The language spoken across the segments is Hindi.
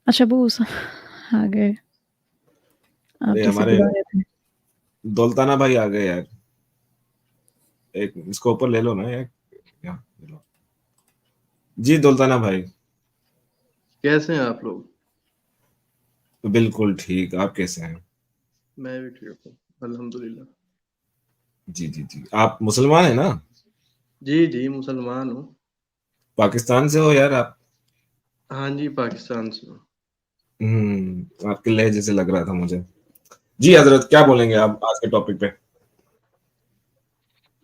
अच्छा वो आ गए। आप अरे किसे हमारे बुला रहे थे? दौलताना भाई आ गए यार। एक इसको ऊपर ले लो ना एक। यहाँ ले लो। जी दौलताना भाई। कैसे हैं आप लोग? बिल्कुल ठीक, आप कैसे हैं? मैं भी ठीक हूँ, अल्हम्दुलिल्लाह। जी जी जी, आप मुसलमान हैं ना? जी जी, मुसलमान हूँ। पाकिस्तान से हो यार आप? हाँ जी, पाकिस्तान से हूँ। आपके लहजे से लग रहा था मुझे। जी हजरत, क्या बोलेंगे आप आज के टॉपिक पे?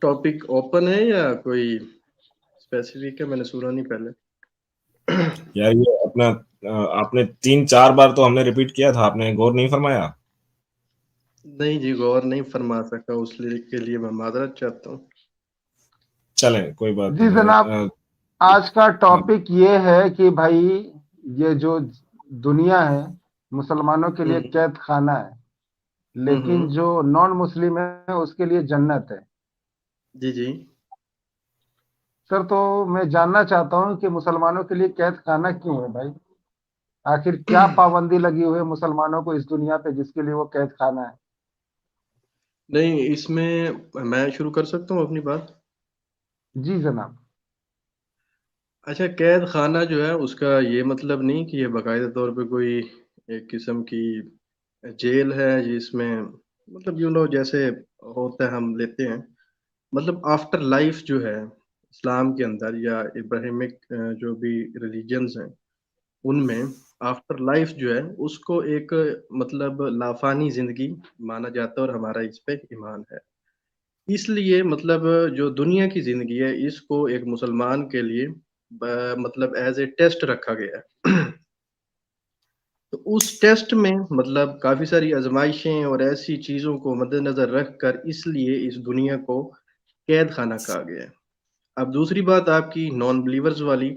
टॉपिक ओपन है या कोई स्पेसिफिक है? मैंने सुना नहीं पहले। यार ये अपना आपने 3-4 बार तो हमने रिपीट किया था, आपने गौर नहीं फरमाया। नहीं जी, गौर नहीं फरमा सका, के लिए मैं माजरत चाहता हूँ। चलें, कोई बात जी नहीं है। जनाब, आज का हाँ। टॉपिक ये है कि भाई ये जो दुनिया है मुसलमानों के लिए हम्म कैद खाना है, लेकिन हम्म। जो नॉन मुस्लिम है उसके लिए जन्नत है। जी जी। सर तो मैं जानना चाहता हूँ कि मुसलमानों के लिए कैद खाना क्यों है भाई? आखिर क्या पाबंदी लगी हुई है मुसलमानों को इस दुनिया पे जिसके लिए वो कैद खाना है? नहीं, इसमें मैं शुरू कर सकता हूँ अपनी बात। जी जनाब। अच्छा, कैद खाना जो है उसका ये मतलब नहीं कि ये बाकायदा तौर पे कोई एक किस्म की जेल है जिसमें मतलब जैसे होता है हम लेते हैं। मतलब आफ्टर लाइफ जो है इस्लाम के अंदर या इब्राहिमिक जो भी रिलीजन्स हैं उनमें आफ्टर लाइफ जो है उसको एक मतलब लाफानी जिंदगी माना जाता है और हमारा इस पे ईमान है। इसलिए मतलब जो दुनिया की जिंदगी है इसको एक मुसलमान के लिए मतलब एज ए टेस्ट रखा गया है। तो उस टेस्ट में मतलब काफी सारी आजमाइशें और ऐसी चीजों को मद्देनजर रखकर इसलिए इस दुनिया को कैद खाना कहा गया है। अब दूसरी बात आपकी नॉन बिलीवर्स वाली।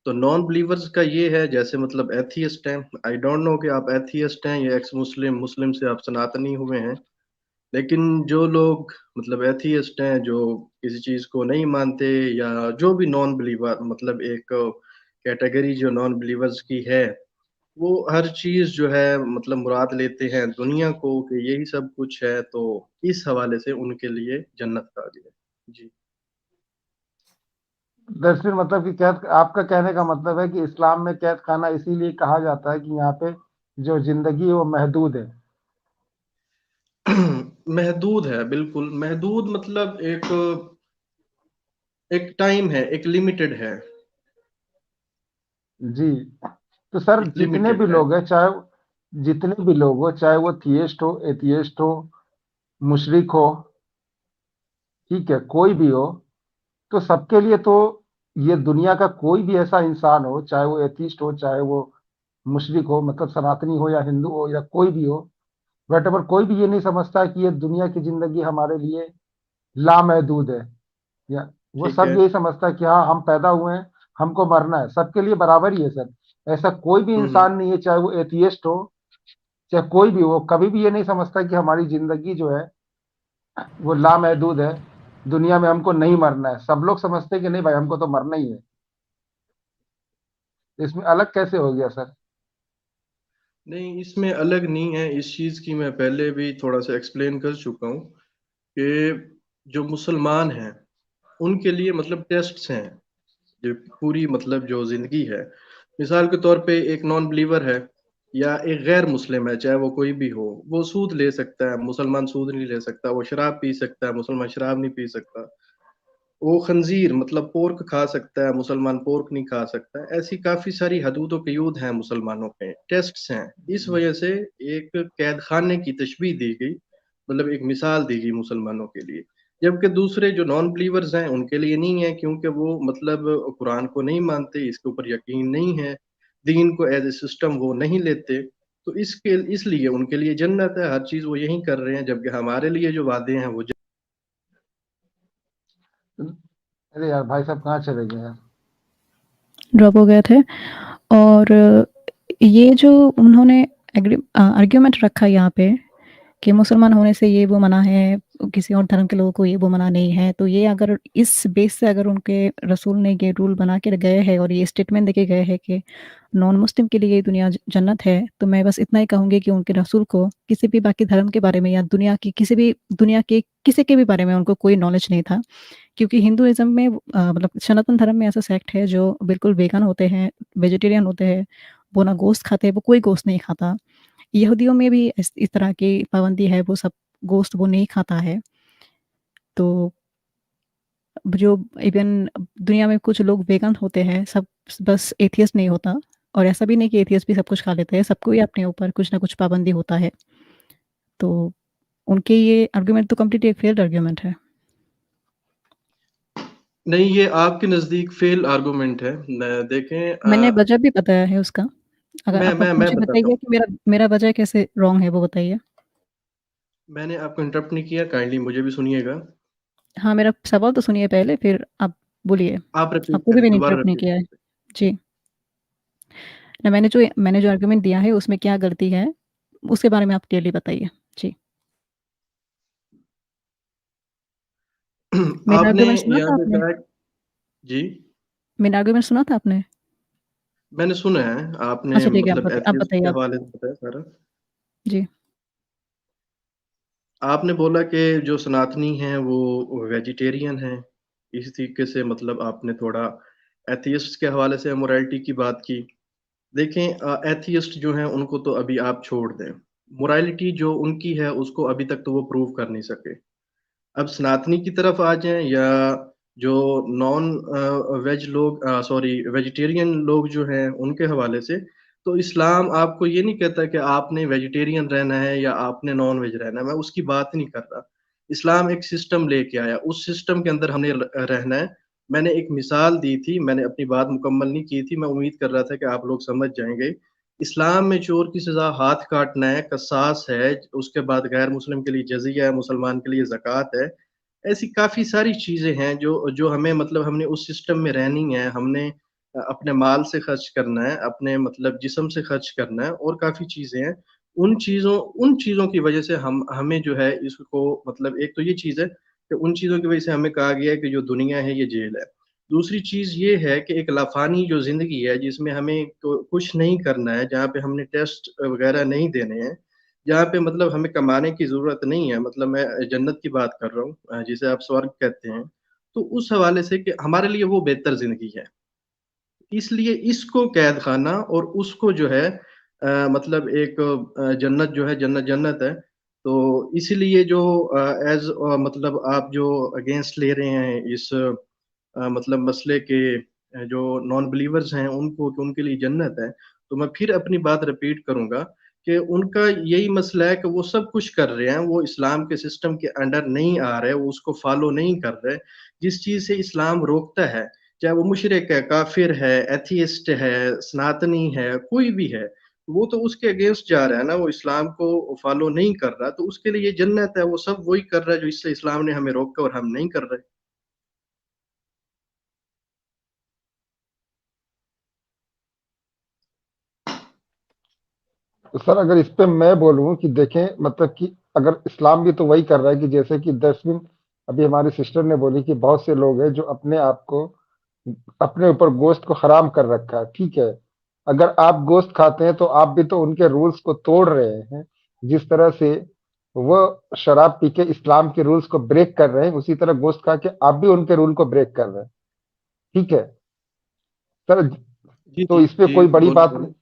तो नॉन बिलीवर्स का ये है जैसे मतलब एथियस्ट हैं। आई डोंट नो कि आप एथियस्ट हैं या एक्स मुस्लिम मुस्लिम से आप सनातनी हुए हैं। लेकिन जो लोग मतलब एथियस्ट हैं जो किसी चीज को नहीं मानते या जो भी नॉन बिलीवर मतलब एक कैटेगरी जो नॉन बिलीवर्स की है वो हर चीज जो है मतलब मुराद लेते हैं दुनिया को कि यही सब कुछ है। तो इस हवाले से उनके लिए जन्नत कहा गया है। जी। दरअसल मतलब कि कैद, आपका कहने का मतलब है कि इस्लाम में कैद खाना इसीलिए कहा जाता है कि यहाँ पे जो जिंदगी है वो महदूद है। महदूद है, बिल्कुल महदूद मतलब एक एक टाइम है, एक लिमिटेड है। जी। तो सर एक जितने लिमिटेड भी है। लोग हैं, चाहे जितने भी लोग हो, चाहे वो थियस्ट हो, एथियस्ट हो, मुशरिक हो, ठीक है, कोई भी हो, तो सबके लिए तो ये दुनिया का कोई भी ऐसा इंसान हो, चाहे वो एथिस्ट हो, चाहे वो मुशरिक हो, मतलब सनातनी हो या हिंदू हो या कोई भी हो, बट अगर कोई भी ये नहीं समझता कि ये दुनिया की जिंदगी हमारे लिए लामहदूद है, या वो ठीक सब है। यही समझता है कि हाँ हम पैदा हुए हैं, हमको मरना है, सबके लिए बराबर ही है सर। ऐसा कोई भी हम्म। इंसान नहीं है, चाहे वो एथियस्ट हो, चाहे कोई भी हो, कभी भी ये नहीं समझता कि हमारी जिंदगी जो है वो लामहदूद है, दुनिया में हमको नहीं मरना है। सब लोग समझते हैं कि नहीं भाई हमको तो मरना ही है। इसमें अलग कैसे हो गया सर? नहीं, इसमें अलग नहीं है। इस चीज की मैं पहले भी थोड़ा सा एक्सप्लेन कर चुका हूँ कि जो मुसलमान हैं उनके लिए मतलब टेस्ट्स हैं। जो पूरी मतलब जो जिंदगी है, मिसाल के तौर पे एक नॉन बिलीवर है या एक गैर मुस्लिम है चाहे वो कोई भी हो, वो सूद ले सकता है, मुसलमान सूद नहीं ले सकता। वो शराब पी सकता है, मुसलमान शराब नहीं पी सकता। वो खंजीर मतलब पोर्क खा सकता है, मुसलमान पोर्क नहीं खा सकता। ऐसी काफी सारी हदूद व कयूद हैं मुसलमानों पे, टेस्ट्स हैं। इस वजह से एक कैद खाने की तशबीह दी गई, मतलब एक मिसाल दी गई मुसलमानों के लिए। जबकि दूसरे जो नॉन बिलीवर्स हैं उनके लिए नहीं है, क्योंकि वो मतलब कुरान को नहीं मानते, इसके ऊपर यकीन नहीं है, दीन को एज ए सिस्टम वो नहीं लेते। तो इसके इसलिए उनके लिए जन्नत है, हर चीज वो यही कर रहे हैं। जबकि हमारे लिए जो वादे हैं वो अरे यार भाई साहब कहाँ चले गए यार? ड्रॉप हो गए थे। और ये जो उन्होंने आर्ग्यूमेंट रखा यहाँ पे कि मुसलमान होने से ये वो मना है, किसी और धर्म के लोगों को ये वो मना नहीं है। तो ये अगर इस बेस से अगर उनके रसूल ने ये रूल बना के गए हैं और ये स्टेटमेंट देके गए हैं कि नॉन मुस्लिम के लिए ये दुनिया जन्नत है, तो मैं बस इतना ही कहूँगी कि उनके रसूल को किसी भी बाकी धर्म के बारे में या दुनिया के किसी के भी बारे में उनको कोई नॉलेज नहीं था। क्योंकि हिंदुइज़्म में मतलब सनातन धर्म में ऐसा सेक्ट है जो बिल्कुल वेगन होते हैं, वेजिटेरियन होते हैं, वो ना गोश्त खाते हैं, वो कोई गोश्त नहीं खाता। यहूदियों में भी इस तरह की पाबंदी है, वो सब गोश्त वो नहीं खाता है। तो जो इवन दुनिया में कुछ लोग वेगन होते हैं, सब बस एथियस्ट नहीं होता, और ऐसा भी नहीं कि एथियस्ट भी सब कुछ खा लेते हैं, सबको ही अपने ऊपर कुछ ना कुछ पाबंदी होता है। तो उनके ये आर्गुमेंट तो कंप्लीटली एक फेल्ड आर्गुमेंट है। नहीं, ये आपके नज़दीक फेल आर्गुमेंट है। देखें मैंने वजह भी बताया है उसका। अगर मैं आप मैं मैं मुझे बताता बताइए हूँ। कि मेरा वजह कैसे रॉन्ग है, वो बताइए? मैंने आपको इंटरप्ट नहीं किया, काइंडली मुझे भी सुनिएगा। हाँ, मेरा सवाल तो सुनिए पहले, फिर आप बोलिए। आप रिपीट आपको करें, भी दोबारा इंटरप्ट नहीं रिपीट किया है। करें। जी। ना मैंने जो आर्गुमेंट दिया है उसमें क्या गलती है, उसके बारे में आप क्लियरली बताइए। जी। मेरा आपने आर्गुमेंट सुना यहाँ था पे आपने? कहा जी, मेरा आर्गुमेंट सुना था आपने? मैंने सुना है। आपने अच्छा ठीक है, मतलब आप एथियस्ट बताइए के आप। हवाले से बताया सारा। जी। आपने बोला कि जो सनातनी हैं वो वेजिटेरियन हैं। इस तरीके से मतलब आपने थोड़ा एथियस्ट के हवाले से मोरालिटी की बात की। देखें एथियस्ट जो हैं उनको तो अभी आप छोड़ दें। मोरालिटी जो उनकी है उसको अभी तक तो वो प्रूव कर नहीं सके। अब सनातनी की तरफ आ जाएँ या जो नॉन वेज लोग सॉरी वेजिटेरियन लोग जो हैं उनके हवाले से, तो इस्लाम आपको ये नहीं कहता कि आपने वेजिटेरियन रहना है या आपने नॉन वेज रहना है, मैं उसकी बात नहीं कर रहा। इस्लाम एक सिस्टम लेके आया, उस सिस्टम के अंदर हमने रहना है। मैंने एक मिसाल दी थी, मैंने अपनी बात मुकम्मल नहीं की थी, मैं उम्मीद कर रहा था कि आप लोग समझ जाएँगे। इस्लाम में चोर की सज़ा हाथ काटना है, कसास है, उसके बाद गैर मुस्लिम के लिए जज़िया है, मुसलमान के लिए ज़कात है। ऐसी काफ़ी सारी चीज़ें हैं जो जो हमें मतलब हमने उस सिस्टम में रहनी है, हमने अपने माल से खर्च करना है, अपने मतलब जिस्म से खर्च करना है और काफ़ी चीज़ें हैं। उन चीज़ों की वज़ह से हमें जो है इसको मतलब एक तो ये चीज़ है कि उन चीज़ों की वज़ह से हमें कहा गया है कि जो दुनिया है ये जेल है। दूसरी चीज़ ये है कि एक लाफ़ानी जो ज़िंदगी है जिसमें हमें को कुछ नहीं करना है, जहाँ पे हमने टेस्ट वग़ैरह नहीं देने हैं, जहाँ पे मतलब हमें कमाने की ज़रूरत नहीं है, मतलब मैं जन्नत की बात कर रहा हूँ जिसे आप स्वर्ग कहते हैं। तो उस हवाले से कि हमारे लिए वो बेहतर ज़िंदगी है। इसलिए इसको कैद खाना और उसको जो है मतलब एक जन्नत जो है जन्नत जन्नत है। तो इसीलिए जो मतलब आप जो अगेंस्ट ले रहे हैं इस मतलब मसले के जो नॉन बिलीवर्स हैं उनको कि उनके लिए जन्नत है, तो मैं फिर अपनी बात रिपीट करूँगा कि उनका यही मसला है कि वो सब कुछ कर रहे हैं, वो इस्लाम के सिस्टम के अंडर नहीं आ रहे, वो उसको फ़ॉलो नहीं कर रहे। जिस चीज़ से इस्लाम रोकता है, चाहे वो मुशरिक है, काफ़िर है, एथियस्ट है, सनातनी है, कोई भी है, वो तो उसके अगेंस्ट जा रहा है ना, वो इस्लाम को फ़ॉलो नहीं कर रहा, तो उसके लिए जन्नत है, वो सब वही कर रहा है जो इससे इस्लाम ने हमें रोका और हम नहीं कर रहे। तो सर अगर इस पे मैं बोलूं कि देखें मतलब कि अगर इस्लाम भी तो वही कर रहा है कि जैसे कि 10 दिन अभी हमारी सिस्टर ने बोली कि बहुत से लोग हैं जो अपने आप को अपने ऊपर गोश्त को हराम कर रखा है, ठीक है। अगर आप गोश्त खाते हैं तो आप भी तो उनके रूल्स को तोड़ रहे हैं। जिस तरह से वो शराब पी के इस्लाम के रूल्स को ब्रेक कर रहे हैं, उसी तरह गोश्त खा के आप भी उनके रूल को ब्रेक कर रहे हैं, ठीक है सर। जी, तो जी, इस पे जी, कोई बड़ी बोलो, बात बोलो। नहीं।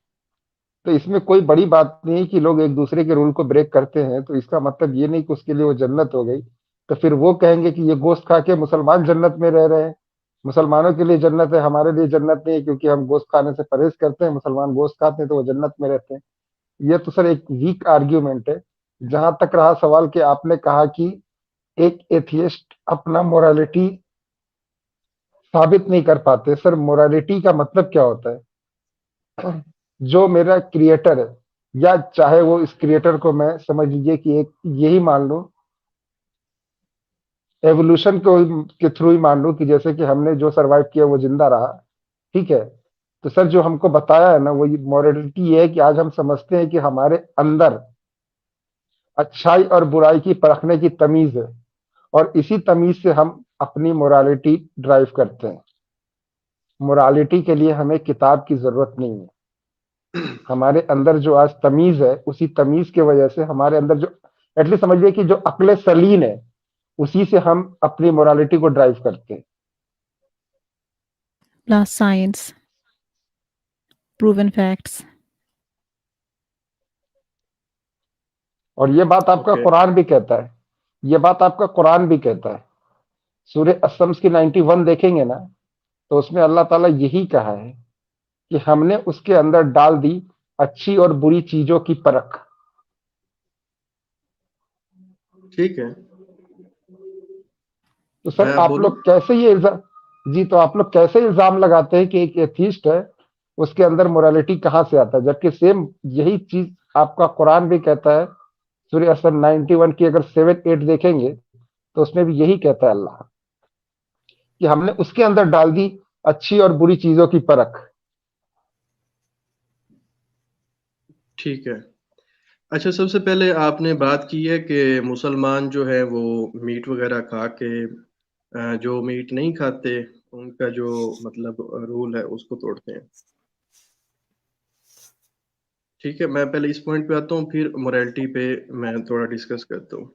तो इसमें कोई बड़ी बात नहीं है कि लोग एक दूसरे के रूल को ब्रेक करते हैं, तो इसका मतलब ये नहीं कि उसके लिए वो जन्नत हो गई। तो फिर वो कहेंगे कि ये गोश्त खा के मुसलमान जन्नत में रह रहे हैं, मुसलमानों के लिए जन्नत है, हमारे लिए जन्नत नहीं है क्योंकि हम गोश्त खाने से परहेज करते हैं, मुसलमान गोश्त खाते हैं तो वो जन्नत में रहते हैं। ये तो सर एक वीक आर्ग्यूमेंट है। जहां तक रहा सवाल कि आपने कहा कि एक एथियस्ट अपना मोरालिटी साबित नहीं कर पाते, सर मोरालिटी का मतलब क्या होता है? जो मेरा क्रिएटर है, या चाहे वो इस क्रिएटर को मैं समझ लीजिए कि एक यही मान लो, एवोल्यूशन को के थ्रू ही मान लो कि जैसे कि हमने जो सरवाइव किया वो जिंदा रहा, ठीक है। तो सर जो हमको बताया है ना वो मॉरलिटी ये है कि आज हम समझते हैं कि हमारे अंदर अच्छाई और बुराई की परखने की तमीज है, और इसी तमीज से हम अपनी मोरालिटी ड्राइव करते हैं। मोरालिटी के लिए हमें किताब की जरूरत नहीं है। हमारे अंदर जो आज तमीज है, उसी तमीज की वजह से हमारे अंदर जो, एटलीस्ट समझिए कि जो अक्ल सलीम है, उसी से हम अपनी मोरालिटी को ड्राइव करते हैं। Plus science, proven facts. और ये बात आपका ओके कुरान भी कहता है, ये बात आपका कुरान भी कहता है। सूर्य असम्स की 91 देखेंगे ना, तो उसमें अल्लाह ताला यही कहा है कि हमने उसके अंदर डाल दी अच्छी और बुरी चीजों की परख। ठीक है, तो सर मैं आप बोलूं? लोग कैसे ये इल्जाम, जी तो आप लोग कैसे इल्जाम लगाते हैं कि एक एथीस्ट है, उसके अंदर मोरालिटी कहां से आता है, जबकि सेम यही चीज आपका कुरान भी कहता है। सूर्य असम 91 की अगर 7-8 देखेंगे, तो उसमें भी यही कहता है अल्लाह कि हमने उसके अंदर डाल दी अच्छी और बुरी चीजों की परख। ठीक है। अच्छा, सबसे पहले आपने बात की है कि मुसलमान जो है वो मीट वगैरह खा के, जो मीट नहीं खाते उनका जो मतलब रूल है उसको तोड़ते हैं। ठीक है, मैं पहले इस पॉइंट पे आता हूँ, फिर मोरालिटी पे मैं थोड़ा डिस्कस करता हूँ।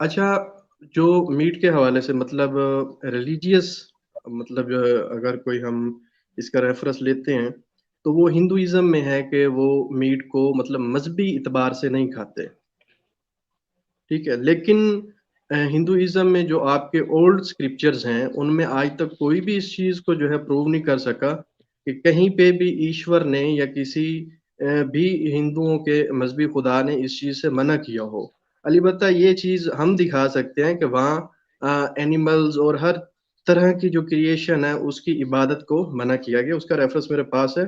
अच्छा, जो मीट के हवाले से मतलब रिलीजियस, मतलब अगर कोई हम इसका रेफरेंस लेते हैं, तो वो हिंदुइज्म में है कि वो मीट को मतलब मजहबी इतबार से नहीं खाते। ठीक है, लेकिन हिंदुइज्म में जो आपके ओल्ड स्क्रिप्चर्स हैं उनमें आज तक कोई भी इस चीज को जो है प्रूव नहीं कर सका कि कहीं पे भी ईश्वर ने या किसी भी हिंदुओं के मजहबी खुदा ने इस चीज से मना किया हो। अलबत्ता ये चीज हम दिखा सकते हैं कि वहाँ एनिमल्स और हर तरह की जो क्रिएशन है उसकी इबादत को मना किया गया। उसका रेफरेंस मेरे पास है।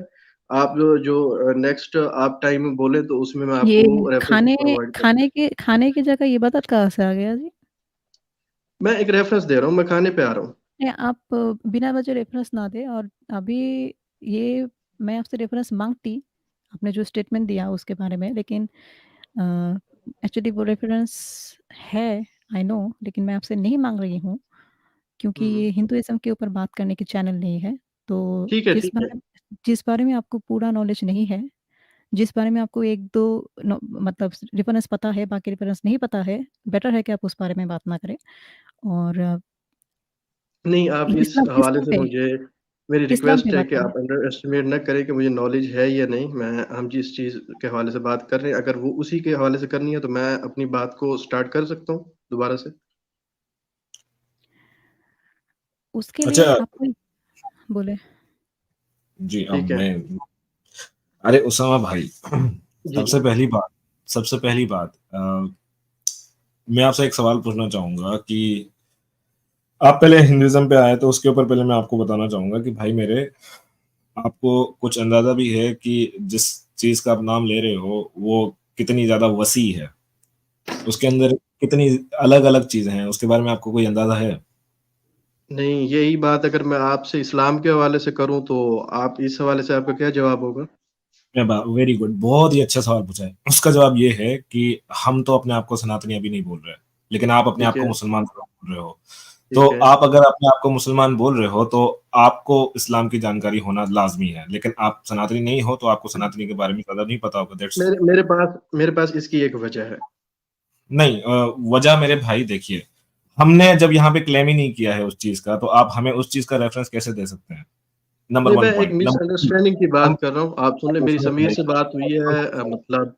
आप जो नेक्स्ट आप टाइम बोले तो उसमें मैं ये आपको रेफरेंस खाने प्रोवाइड कर। खाने की जगह ये बात कहाँ से आ गया जी? मैं एक रेफरेंस दे रहा हूँ, मैं खाने पे आ रहा हूँ। नहीं, आप बिना वजह रेफरेंस ना दें। और अभी ये मैं आपसे रेफरेंस मांगती, आपने जो स्टेटमेंट दिया उसके बारे में, लेकिन एक्चुअली वो रेफरेंस है, आई नो, लेकिन मैं आपसे नहीं मांग रही हूँ क्योंकि ये हिंदुइज्म के ऊपर बात करने की चैनल नहीं है। तो ठीक है, ठीक है। जिस बारे में आपको पूरा नॉलेज नहीं है, जिस बारे में आपको 1-2 मतलब रेफरेंस पता है, बाकी रेफरेंस नहीं पता है, बेटर है कि आप उस बारे में बात ना करें। और नहीं, आप इस हवाले इस्लाम से पे मुझे, मेरी इस्लाम पे रिक्वेस्ट है बात कि करें। आप अंडर एस्टिमेट न करें कि मुझे नॉलेज है या नहीं। मैं हम जिस चीज़ के हवाले से बात कर रहे हैं, अगर वो उसी के हवाले से करनी है तो मैं अपनी बात को स्टार्ट कर सकता हूँ दोबारा से। उसके लिए अच्छा आपको बोले। जी, अब ठीक है मैं, अरे उसामा भाई, जी जी। सबसे पहली बात, मैं आपसे एक सवाल पूछना चाहूंगा कि आप पहले हिंदुइज्म पे आए, तो उसके ऊपर पहले मैं आपको बताना चाहूंगा कि भाई मेरे, आपको कुछ अंदाजा भी है कि जिस चीज का आप नाम ले रहे हो वो कितनी ज्यादा वसी है, उसके अंदर कितनी अलग अलग चीजें हैं, उसके बारे में आपको कोई अंदाजा है? नहीं, यही बात अगर मैं आपसे इस्लाम के हवाले से करूं तो आप इस हवाले से आपका क्या जवाब होगा? वेरी गुड, बहुत ही अच्छा सवाल पूछा है। उसका जवाब ये है कि हम तो अपने आप को सनातनी अभी नहीं बोल रहे, लेकिन आप अपने ठीक आप को है, मुसलमान जरूर बोल रहे हो। तो ठीक है। आप अगर अपने आप को मुसलमान बोल रहे हो तो आपको इस्लाम की जानकारी होना लाजमी है, लेकिन आप सनातनी नहीं हो तो आपको सनातनी के बारे में ज्यादा नहीं पता होगा, दैट्स। मेरे पास इसकी एक वजह है। नहीं, वजह मेरे भाई देखिए, हमने जब यहाँ पे क्लेम ही नहीं किया है उस चीज का, तो आप हमें उस चीज का रेफरेंस कैसे दे सकते हैं? नंबर नहीं, वन मैं एक पॉइंट। नंबर मिसअंडरस्टैंडिंग की हम, बात कर रहा हूँ। आप सुन ले, मेरी सुनो तो समीर भाई, से बात हुई है मतलब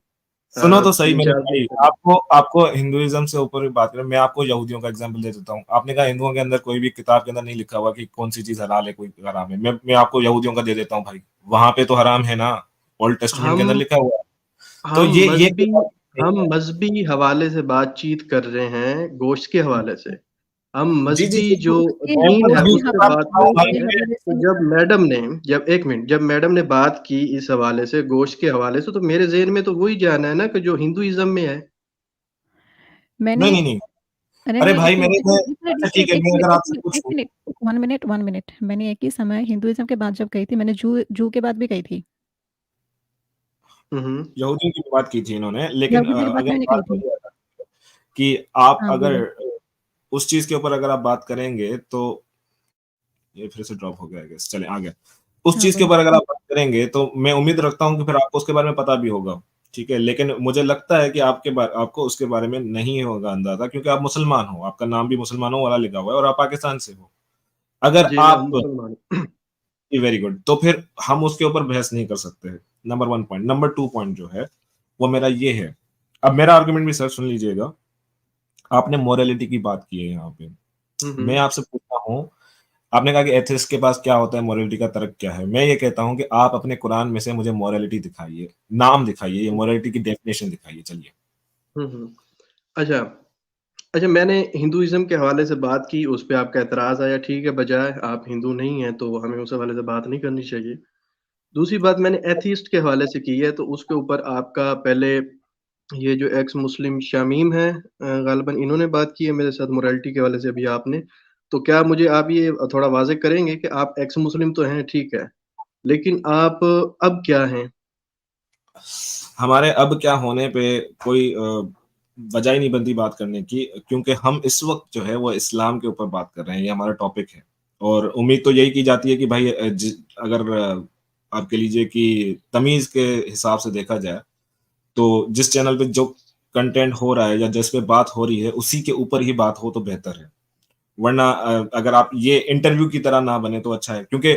सुनो तो सही तीन मेरे चार दिन भाई, पहले। आपको आपको हिंदुइज्म से ऊपर भी बात करें, मैं आपको यहूदियों का एग्जांपल दे देता हूँ। आपने कहा हिंदुओं के अंदर कोई भी किताब के अंदर नहीं लिखा हुआ कि कौन सी चीज हलाल है कोई हराम है। मैं आपको यहूदियों का दे देता हूँ भाई, वहां पे तो हराम है ना, ओल्ड टेस्टमेंट के अंदर हम लिखा हुआ है। तो हम ये मजहबी किताब नहीं हम है। मजहबी हवाले से बातचीत कर रहे हैं, गोश्त के हवाले से। हम जी जी मजहबी जी, जो उसके दीन है मजहबी उस पे किताब बात दिखाओ कर भाई रहे उसके हैं। मेरे। हवाले तो से जब एक मिनट, जब मैडम ने बात की इस हवाले से, गोश्त के हवाले से, तो मेरे ज़हन में तो वही जाना है ना कि जो हिंदुइज्म में है। नहीं मैंने नहीं नहीं, नहीं, अरे नहीं, भाई एक मिनट, मेरे एक में, मिनट, एक मिनट, अच्छा एक ठीक मिनट, है, एक मैं मिनट, अगर एक आपसे मिनट, एक पूछूं, मिनट, 1 मिनट, 1 मिनट। मैंने एक ही समय हिंदुइज्म के बाद जब गई थी, मैंने जू जू के बाद भी गई थी। यहूदियों की बात की थी इन्होंने, लेकिन यहूदियों की बात अगर मैंने बात कही थी। कि आप हाँ, अगर बोलो। उस चीज के ऊपर अगर आप बात करेंगे तो ये फिर से ड्रॉप हो गया, गेस चले आगे। उस हाँ, चीज के बोलो। ऊपर अगर आप बात करेंगे तो मैं उम्मीद रखता हूँ कि फिर आपको उसके बारे में पता भी होगा, ठीक है। लेकिन मुझे लगता है कि आपको उसके बारे में नहीं होगा अंदाजा, क्योंकि आप मुसलमान हो, आपका नाम भी मुसलमानों वाला लिखा हुआ है और आप पाकिस्तान से हो। अगर जी मैं आप मुसलमान हूँ। वेरी गुड, तो फिर हम उसके ऊपर बहस नहीं कर सकते। Number 1 point. नंबर 2 पॉइंट जो है वो मेरा ये है, अब मेरा आर्गुमेंट भी सर सुन लीजिएगा। आपने मोरालिटी की बात की है यहाँ पे, मैं हम्म। आपसे पूछता हूँ, आपने कहा कि एथिस्ट के पास क्या होता है, मोरालिटी का तर्क क्या है। मैं ये कहता हूँ कि आप अपने कुरान में से मुझे मोरालिटी दिखाइए, नाम दिखाइए, ये मोरालिटी की डेफिनेशन दिखाइए। चलिए। हम्म। अच्छा। अच्छा, मैंने हिंदुइज्म के हवाले से बात की, उस पे आपका एतराज आया, ठीक है, बजाय आप हिंदू नहीं हैं तो हमें उस हवाले से बात नहीं करनी चाहिए। दूसरी बात मैंने एथीस्ट के हवाले से की है, तो उसके ऊपर आपका पहले ये जो एक्स मुस्लिम शामीम है, गालिबन इन्होंने बात की है मेरे साथ मोरालिटी के हवाले से, अभी आपने। तो क्या मुझे आप ये थोड़ा वाज़ेह करेंगे कि आप एक्स मुस्लिम तो हैं, ठीक है, लेकिन आप अब क्या हैं? हमारे अब क्या होने पे कोई वजह ही नहीं बनती बात करने की, क्योंकि हम इस वक्त जो है वो इस्लाम के ऊपर बात कर रहे हैं, ये हमारा टॉपिक है। और उम्मीद तो यही की जाती है कि भाई अगर आप कह लीजिए कि तमीज के हिसाब से देखा जाए तो जिस चैनल पे जो कंटेंट हो रहा है या जिस पे बात हो रही है उसी के ऊपर ही बात हो तो बेहतर है। वरना अगर आप ये इंटरव्यू की तरह ना बने तो अच्छा है, क्योंकि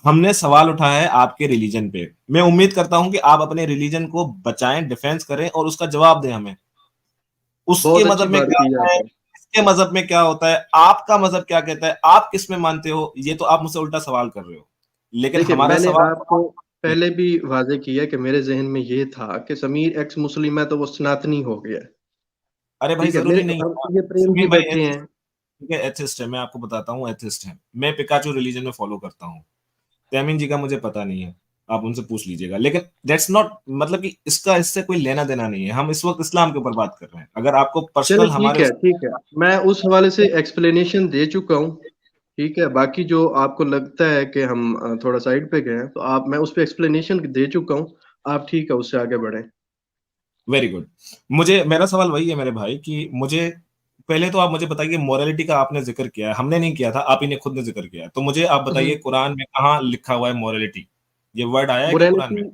हमने सवाल उठाया है आपके रिलीजन पे। मैं उम्मीद करता हूं कि आप अपने रिलीजन को बचाएं, डिफेंस करें और उसका जवाब दें हमें। उसके बहुत अच्छी मजहब में बात क्या की है होता है, आपने। इसके मजहब में क्या होता है, आपका मजहब क्या कहता है, आप किस में मानते हो, ये तो आप मुझसे उल्टा सवाल कर रहे हो। लेकिन देखिए, हमारा मैंने सवाल आपको पहले भी वाज़ेह किया कि मेरे ज़हन में ये था कि समीर एक्स मुस्लिम है तो वो सनातनी हो गया है। अरे भाई ठीक है, जरूरी मेरे नहीं और है। ये प्रेम जी समीर भाई बैठे हैं। ठीक है, एथिस्ट है, मैं आपको बताता हूँ एथिस्ट है। मैं पिकाचू रिलीजन में फॉलो करता हूँ। तैमीन जी का मुझे पता नहीं है, आप उनसे पूछ लीजिएगा। लेकिन दैट्स नॉट मतलब कि इसका इससे कोई लेना देना नहीं है। हम इस वक्त इस्लाम के ऊपर बात कर रहे हैं। अगर आपको चलो पर्सनल ठीक हमारे है, ठीक है। मैं उस हवाले से एक्सप्लेनेशन दे चुका हूँ। ठीक है, बाकी जो आपको लगता है कि हम थोड़ा साइड पे गए हैं, तो आप मैं उस पे एक्सप्लेनेशन दे चुका हूँ। आप ठीक है, उससे आगे बढ़ें। Very good. मुझे मेरा सवाल वही है मेरे भाई कि मुझे पहले तो आप मुझे बताइए, मोरालिटी का आपने जिक्र किया है, हमने नहीं किया था, आप ही ने खुद ने जिक्र किया है। तो मुझे आप बताइए हम्म। कुरान में कहाँ लिखा हुआ है मोरालिटी, ये वर्ड आया है क्या कुरान मोरालिटी में?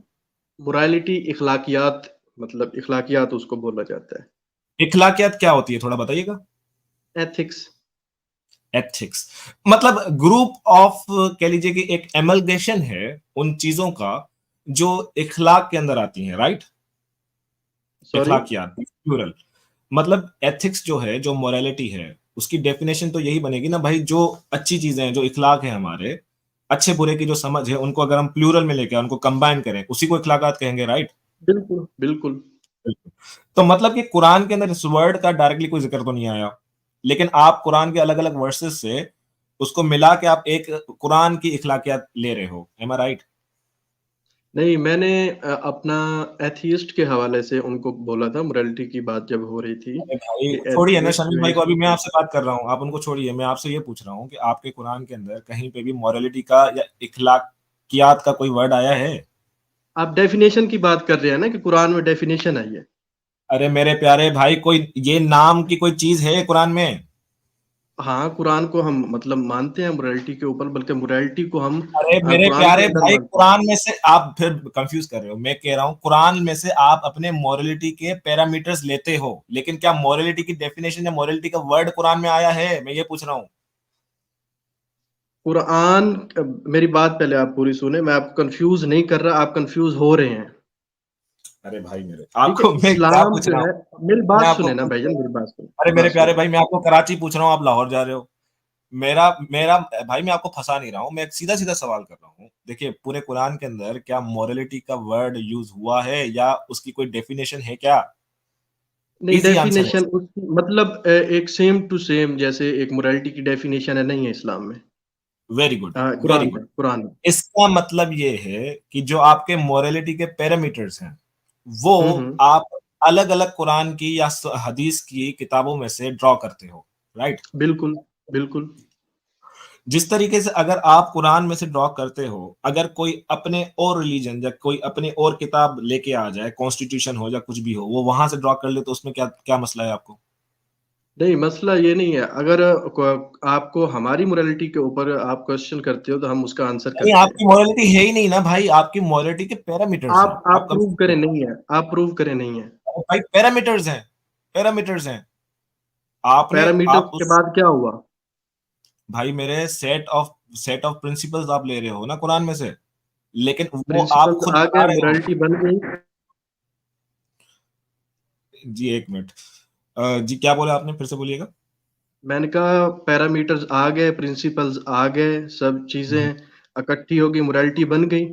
मोरालिटी इखलाकियात, मतलब इखलाकियात उसको बोला जाता है। इखलाकियात क्या होती है, थोड़ा बताइएगा। एथिक्स। एथिक्स मतलब ग्रुप ऑफ, कह लीजिए कि एक एमलगेशन है उन चीजों का जो इखलाक के अंदर आती हैं, राइट। सॉरी। इखलाकियात प्लूरल। मतलब एथिक्स जो है, जो मोरालिटी है, उसकी डेफिनेशन तो यही बनेगी ना भाई, जो अच्छी चीजें हैं, जो इखलाक है हमारे, अच्छे बुरे की जो समझ है, उनको अगर हम प्लूरल में लेके उनको कंबाइन करें, उसी को इखलाकात कहेंगे, राइट। बिल्कुल बिल्कुल। तो मतलब कि कुरान के अंदर इस वर्ड का डायरेक्टली कोई जिक्र तो नहीं आया, लेकिन आप कुरान के अलग अलग वर्सेस से उसको मिला के आप एक कुरान की इखलाकियात ले रहे हो, एम आई राइट? नहीं, मैंने अपना एथियस्ट के हवाले से उनको बोला था, मोरालिटी की बात जब हो रही थी अरे भाई कि छोड़िए ना एथियस्ट शमीम जो है भाई को, अभी इसको। मैं आपसे बात कर रहा हूँ, आप उनको छोड़िए। मैं आपसे ये पूछ रहा हूँ कि आपके कुरान के अंदर कहीं पे भी मोरालिटी का या इखलाकियात का कोई वर्ड आया है? आप डेफिनेशन की बात कर रहे हैं ना कि कुरान में डेफिनेशन आई है। अरे मेरे प्यारे भाई, कोई ये नाम की कोई चीज है कुरान में? हाँ, कुरान को हम मतलब मानते हैं मोरालिटी के ऊपर, बल्कि मोरालिटी को हम अरे मेरे कुरान के प्यारे अंदर भाई, मानते हैं। कुरान में से आप फिर कंफ्यूज कर रहे हो। मैं कह रहा हूँ कुरान में से आप अपने मोरालिटी के पैरामीटर्स लेते हो, लेकिन क्या मोरालिटी की डेफिनेशन या मोरालिटी का वर्ड कुरान में आया है, मैं ये पूछ रहा हूँ। कुरान, मेरी बात पहले आप पूरी सुने, मैं आपको कंफ्यूज नहीं कर रहा, आप कंफ्यूज हो रहे हैं। अरे भाई मेरे, ठीक है, आपको मैं क्या इस्लाम पूछ जो रहा हूँ, है, मेरी मैं बात आपको सुने ना पूछ रहा भाईजान, हूँ। मेरी बात सुने, अरे मेरी मेरे बात प्यारे सुने। भाई, मैं आपको कराची पूछ रहा हूँ, आप लाहौर जा रहे हो। मेरा मेरा भाई, मैं आपको फंसा नहीं रहा हूँ, मैं एक सीधा सीधा सवाल कर रहा हूँ। देखिए पूरे कुरान के अंदर क्या मोरालिटी का वर्ड यूज हुआ है या उसकी कोई डेफिनेशन है क्या? नहीं, इजी आंसर है। डेफिनेशन उसकी मतलब एक सेम टू सेम जैसे एक मोरालिटी की डेफिनेशन है, नहीं है इस्लाम में। Very good, very Quran good. में, कुरान में। इसका मतलब ये है कि जो आपके मोरालिटी के पैरामीटर्स हैं वो हम्म। आप अलग अलग कुरान की या हदीस की किताबों में से ड्रॉ करते हो, राइट। बिल्कुल बिल्कुल। जिस तरीके से अगर आप कुरान में से ड्रॉ करते हो, अगर कोई अपने और रिलीजन या कोई अपने और किताब लेके आ जाए, कॉन्स्टिट्यूशन हो या कुछ भी हो, वो वहां से ड्रॉ कर ले, तो उसमें क्या क्या मसला है आपको? नहीं, मसला ये नहीं है। अगर आपको हमारी मोरालिटी के ऊपर आप क्वेश्चन करते हो तो हम उसका आंसर नहीं, करते आपकी हैं। मोरालिटी है ही नहीं ना भाई, आपकी मोरालिटी के पैरामीटर्स हैं, आप आप प्रूव कंफ्यूज करें हो। नहीं है, आप प्रूव करें नहीं है। भाई पैरामीटर्स हैं, पैरामीटर्स हैं। आपने पैरामीटर्स आप के उस बाद क्या हुआ? भाई मेरे सेट ऑफ प्रिंसिपल्स आप ले रहे हो ना कुरान में से, लेकिन वो आप प्रिंसिपल्स खुद आ बता गए, रहे हो। मोरालिटी बन गई। जी एक मिनट, जी क्या बोले आपने, फिर से बोलिएगा। मैंने कहा पैरामीटर्स आ गए, प्रिंसिपल्स आ गए, सब चीजें इकट्ठी होगी, मोरालिटी बन गई।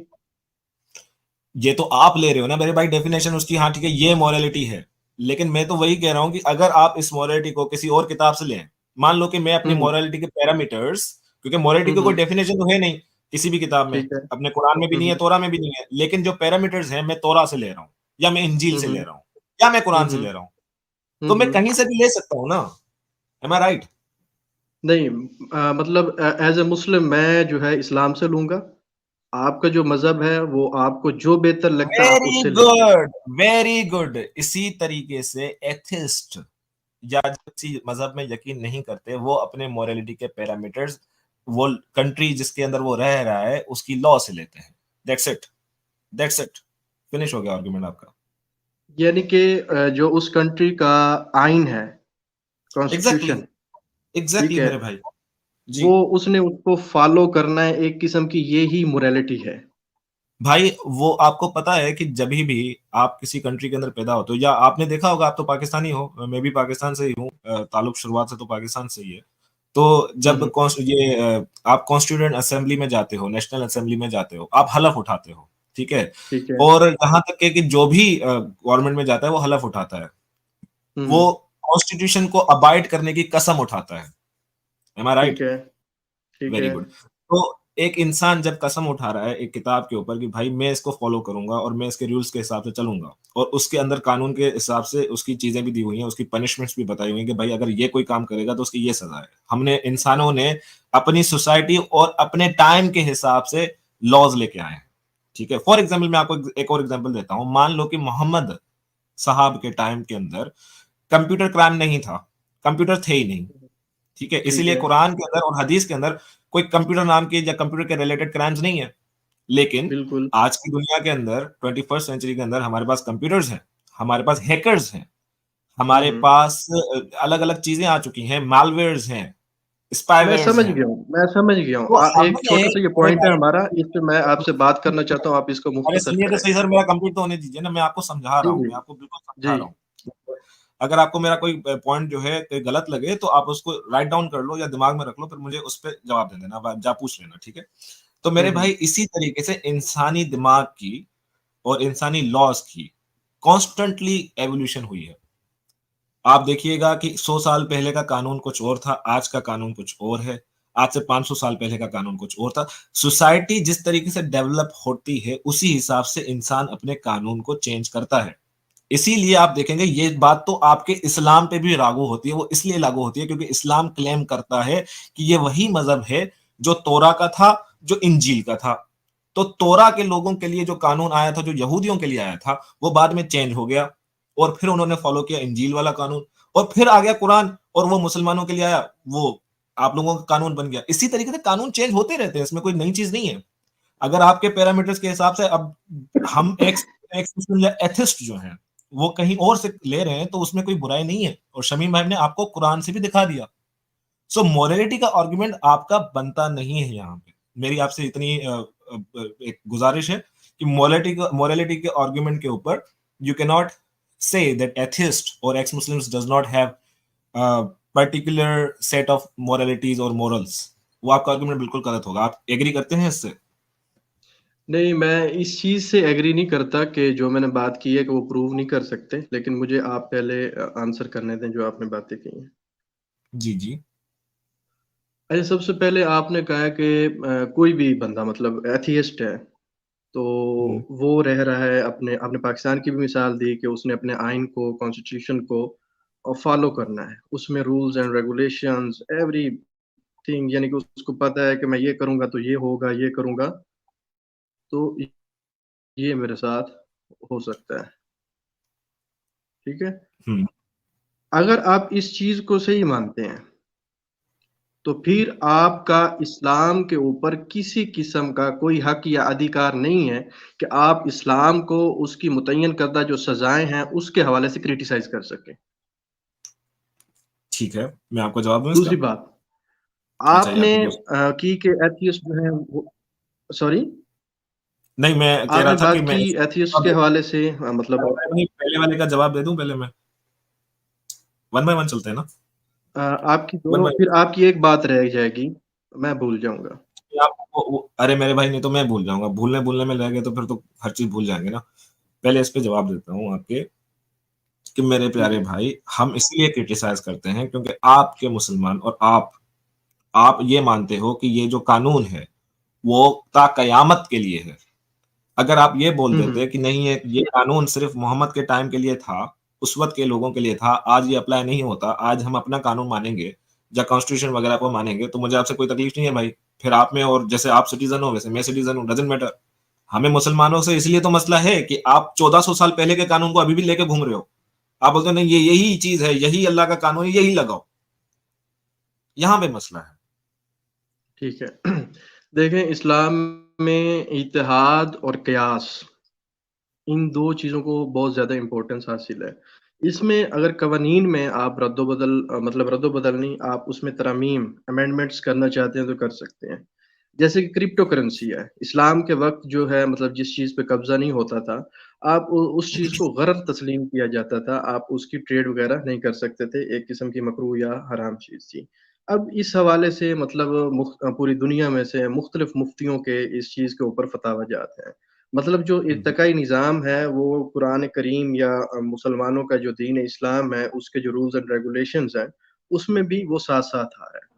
ये तो आप ले रहे हो ना मेरे भाई डेफिनेशन उसकी, हाँ ठीक है ये मोरालिटी है, लेकिन मैं तो वही कह रहा हूं कि अगर आप इस मोरालिटी को किसी और किताब से लें, मान लो कि मैं अपनी हम्म मोरालिटी के पैरामीटर्स, क्योंकि मोरालिटी की कोई हम्म। डेफिनेशन तो है नहीं किसी भी किताब में, ठीक है। अपने कुरान में भी नहीं है, हम्म तोरा में भी नहीं है, लेकिन जो पैरामीटर्स हैं मैं तोरा से ले रहा हूं, या मैं इंजील से ले हम्म रहा हूं, या मैं कुरान से हम्म ले रहा हूं, तो मैं हम्म। कहीं से भी ले सकता हूं ना। एम आई राइट? नहीं, मतलब एज ए मुस्लिम मैं जो है इस्लाम से लूंगा। आपका जो मजहब है वो आपको जो बेहतर लगता है आप वेरी उससे लीजिए। Good, very good. इसी तरीके से एथिस्ट या जो किसी मजहब में यकीन नहीं करते, वो अपने मोरालिटी के पैरामीटर्स वो कंट्री जिसके अंदर वो रह रहा है उसकी लॉ से लेते हैं। That's it, that's it, finish हो गया आर्गुमेंट आपका। यानी कि जो उस कंट्री का आइन है, एग्जैक्टली, कॉन्स्टिट्यूशन, ठीक एग्जैक्टली है, मेरे भाई। जी वो उसने उसको फॉलो करना है, एक किस्म की ये ही मोरालिटी है। भाई, वो आपको पता है कि जब भी आप किसी कंट्री के अंदर पैदा होते हो, या आपने देखा होगा, आप तो पाकिस्तानी हो, मैं भी पाकिस्तान से ही हूँ, ताल्लुक शुरुआत से तो पाकिस्तान से ही है। तो जब हम्म। आप कॉन्स्टिट्यूएंट असेंबली में जाते हो, नेशनल असेंबली में जाते हो, आप हलफ उठाते हो, ठीक है। ठीक है। और यहाँ तक के कि जो भी गवर्नमेंट में जाता है वो हलफ उठाता है, वो हम्म। कॉन्स्टिट्यूशन को अबाइड करने की कसम उठाता है। एम आई राइट? ठीक है। ठीक वेरी है। गुड। तो एक इंसान जब कसम उठा रहा है एक किताब के ऊपर कि भाई मैं इसको फॉलो करूंगा और मैं इसके रूल्स के हिसाब से चलूंगा, और उसके अंदर कानून के हिसाब से उसकी चीजें भी दी हुई हैं, उसकी पनिशमेंट्स भी बताई हुई हैं कि भाई अगर ये कोई काम करेगा तो उसकी ये सजा है। हमने इंसानों ने अपनी सोसाइटी और अपने टाइम के हिसाब से लॉज लेके आए हैं, ठीक है। फॉर एग्जाम्पल मैं आपको एक और एग्जाम्पल देता हूं। मान लो कि मोहम्मद साहब के टाइम के अंदर कंप्यूटर क्राइम नहीं था, कंप्यूटर थे ही नहीं, ठीक है। ठीक इसीलिए है। कुरान के अंदर और हदीस के अंदर कोई कंप्यूटर नाम के या कंप्यूटर के रिलेटेड क्राइम्स नहीं है। लेकिन बिल्कुल। आज की दुनिया के अंदर 21st सेंचुरी के अंदर हमारे पास कंप्यूटर्स हैं, हमारे पास हैकर्स हैं, हमारे हम्म। पास अलग अलग चीजें आ चुकी हैं, मालवेयर्स हैं, मैं स्पाईवेयर्स समझ हैं। गया हूँ, मैं समझ गया हूँ। तो एक हमने, छोटा सा ये अरे पॉइंट है भाई, हमारा, इस पे मैं आपसे बात करना चाहता हूँ, आप इसको अरे मुख्तसर सुनिए तो करें। सही सर, मेरा कंप्लीट तो होने दीजिए ना, मैं आपको समझा रहा जी हूँ, जी। मैं आपको बिल्कुल समझा जी। रहा हूँ। अगर आपको मेरा कोई पॉइंट जो है गलत लगे तो आप उसको राइट डाउन कर लो या दिमाग में रख लो, फिर मुझे उस पर जवाब दे देना, जा पूछ लेना, ठीक है। तो मेरे भाई, इसी तरीके से इंसानी दिमाग की और इंसानी लॉज की कॉन्स्टेंटली एवोल्यूशन हुई है। आप देखिएगा कि 100 साल पहले का कानून कुछ और था, आज का कानून कुछ और है, आज से 500 साल पहले का कानून कुछ और था। सोसाइटी जिस तरीके से डेवलप होती है उसी हिसाब से इंसान अपने कानून को चेंज करता है। इसीलिए आप देखेंगे ये बात तो आपके इस्लाम पे भी लागू होती है, वो इसलिए लागू होती है क्योंकि इस्लाम क्लेम करता है कि ये वही मजहब है जो तोरा का था, जो इंजील का था। तो तोरा के लोगों के लिए जो कानून आया था, जो यहूदियों के लिए आया था, वो बाद में चेंज हो गया, और फिर उन्होंने फॉलो किया इंजील वाला कानून, और फिर आ गया कुरान, और वो मुसलमानों के लिए आया, वो आप लोगों का कानून बन गया। इसी तरीके से कानून चेंज होते रहते हैं, इसमें कोई नई चीज नहीं है। अगर आपके पैरामीटर्स के हिसाब से अब हम एक्स एक्स या एथिस्ट जो हैं वो कहीं और से ले रहे हैं, तो उसमें कोई बुराई नहीं है, और शमीम भाई ने आपको कुरान से भी दिखा दिया। सो मोरालिटी का आर्गुमेंट आपका बनता नहीं है यहाँ पे। मेरी आपसे इतनी एक गुजारिश है कि मोरालिटी के आर्गुमेंट के ऊपर you can not say that atheist और ex Muslims does not have particular set of moralities और मोरल्स। वो आपका आर्गुमेंट बिल्कुल गलत होगा। आप एग्री करते हैं इससे? नहीं, मैं इस चीज़ से एग्री नहीं करता कि जो मैंने बात की है कि वो प्रूव नहीं कर सकते, लेकिन मुझे आप पहले आंसर करने दें जो आपने बातें की हैं। जी जी। अच्छा, सबसे पहले आपने कहा कि कोई भी बंदा मतलब एथियस्ट है, तो हम्म, वो रह रहा है अपने, आपने पाकिस्तान की भी मिसाल दी कि उसने अपने आइन को, कॉन्स्टिट्यूशन को फॉलो करना है, उसमें rules and regulations everything thing, यानी कि उसको पता है कि मैं ये करूँगा तो ये होगा, ये करूँगा, तो ये मेरे साथ हो सकता है, ठीक है? हुँ। अगर आप इस चीज़ को सही मानते हैं, तो फिर आपका इस्लाम के ऊपर किसी किस्म का कोई हक या अधिकार नहीं है कि आप इस्लाम को उसकी मुतय्यन करदा जो सज़ाएँ हैं, उसके हवाले से क्रिटिसाइज़ कर सकें। ठीक है, मैं आपको जवाब दूँ दूसरी इसका? बात, बताइए आपने आपकी दूसरी। की कि एथियस्ट जो हैं वो सॉरी? नहीं, मैं कह रहा आपने था कि बात मैं की इसका एथियस्ट जवाब के दे हवाले से मतलब अरे मैं वही पहले वाले का जवाब दे दूँ पहले मैं? वन बाय वन चलते हैं ना? आपकी वन 2 बाय फिर आपकी एक बात रह जाएगी, मैं भूल जाऊँगा। आप वो अरे मेरे भाई नहीं तो मैं भूल जाऊँगा, भूलने-भूलने में रह गए तो फिर तो हर चीज़ भूल जाएँगे ना। पहले इस पे जवाब देता हूँ आपके कि मेरे ठीक प्यारे है। भाई, हम इसलिए क्रिटिसाइज़ करते हैं क्योंकि आपके मुसलमान और आप ये मानते हो कि ये जो कानून है, वो ता कयामत के लिए है। अगर आप ये बोल हुँ, देते हुँ। कि नहीं ये कानून सिर्फ़ मोहम्मद के टाइम के लिए था, उस वक़्त के लोगों के लिए था, आज ये अप्लाई नहीं होता, आज हम अपना कानून मानेंगे या कॉन्स्टिट्यूशन वग़ैरह को मानेंगे, तो मुझे आपसे कोई तकलीफ़ नहीं है भाई। फिर आप में और जैसे आप सिटिज़न हो, वैसे मैं सिटिज़न हूँ, डज़न्ट मैटर। हमें मुसलमानों से इसलिए तो मसला है कि आप 1400 साल पहले के कानून को अभी भी लेके घूम रहे हो। आप बोलते हो नहीं ये यही चीज़ है, यही अल्लाह का कानून है, यही लगाओ। यहाँ पे मसला है। ठीक है। देखें, इस्लाम में इत्तेहाद और क़ियास, इन 2 चीज़ों को बहुत ज़्यादा इम्पोर्टेंस हासिल है। इसमें अगर कवानीन में आप रद्द-ओ-बदल मतलब रद्द-ओ-बदल नहीं, आप उसमें तरमीम, अमेंडमेंट्स करना चाहते हैं तो कर सकते हैं। जैसे कि क्रिप्टो करेंसी है, इस्लाम के वक़्त जो है मतलब जिस चीज़ पे कब्ज़ा नहीं होता था, आप उ उस चीज़ को गलत तस्लीम किया जाता था, आप उसकी ट्रेड वग़ैरह नहीं कर सकते थे, एक किस्म की मकरूह या हराम चीज़ थी। अब इस हवाले से मतलब पूरी दुनिया में से मुख्तलिफ मुफ्तियों के इस चीज़ के ऊपर फ़तावा जात हैं। मतलब जो हुँ, हुँ। इर्तिकाई निज़ाम है, वो कुरान करीम या मुसलमानों का जो दीन इस्लाम है, उसके जो रूल्स एंड रेगुलेशंस हैं, उसमें भी वो साथ-साथ आ रहा है।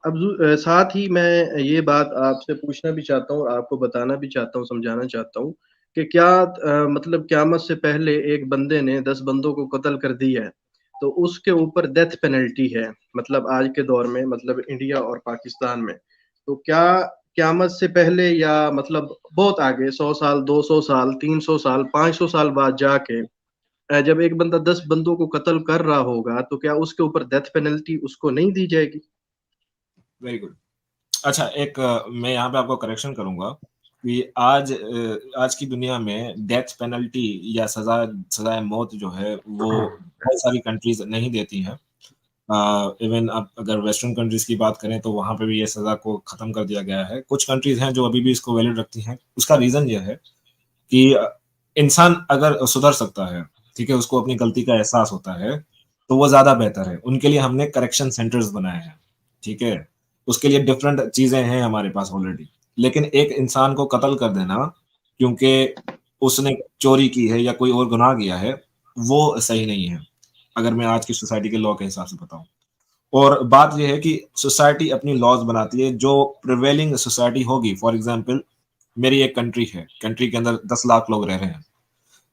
अब साथ ही मैं ये बात आपसे पूछना भी चाहता हूँ, आपको बताना भी चाहता हूँ, समझाना चाहता हूँ कि क्या मतलब क़यामत से पहले एक बंदे ने 10 बंदों को कत्ल कर दिया है, तो उसके ऊपर डेथ पेनल्टी है, मतलब आज के दौर में मतलब इंडिया और पाकिस्तान में। तो क्या क़यामत से पहले या मतलब बहुत आगे 100 साल, 200 साल, 300 साल, 500 साल बाद जाके जब एक बंदा 10 बंदों को कत्ल कर रहा होगा, तो क्या उसके ऊपर डेथ पेनल्टी उसको नहीं दी जाएगी? Very good. अच्छा एक मैं यहाँ पे आपको करेक्शन करूँगा कि आज की दुनिया में डेथ पेनल्टी या सज़ाए मौत जो है वो बहुत सारी कंट्रीज़ नहीं देती हैं। इवन आप अगर वेस्टर्न कंट्रीज़ की बात करें तो वहाँ पे भी ये सज़ा को ख़त्म कर दिया गया है। कुछ कंट्रीज़ हैं जो अभी भी इसको वैलिड रखती हैं। उसका रीज़न ये है कि इंसान अगर सुधर सकता है, ठीक है? उसको अपनी गलती का एहसास होता है, तो वो ज़्यादा बेहतर है। उनके लिए हमने करेक्शन सेंटर्स बनाए हैं, ठीक है? उसके लिए डिफरेंट चीज़ें हैं हमारे पास ऑलरेडी। लेकिन एक इंसान को कत्ल कर देना क्योंकि उसने चोरी की है या कोई और गुनाह किया है, वो सही नहीं है, अगर मैं आज की सोसाइटी के लॉ के हिसाब से बताऊँ। और बात ये है कि सोसाइटी अपनी लॉज़ बनाती है, जो प्रिवेलिंग सोसाइटी होगी फॉर एग्ज़ाम्पल मेरी एक कंट्री है, कंट्री के अंदर 10 लाख लोग रह रहे हैं।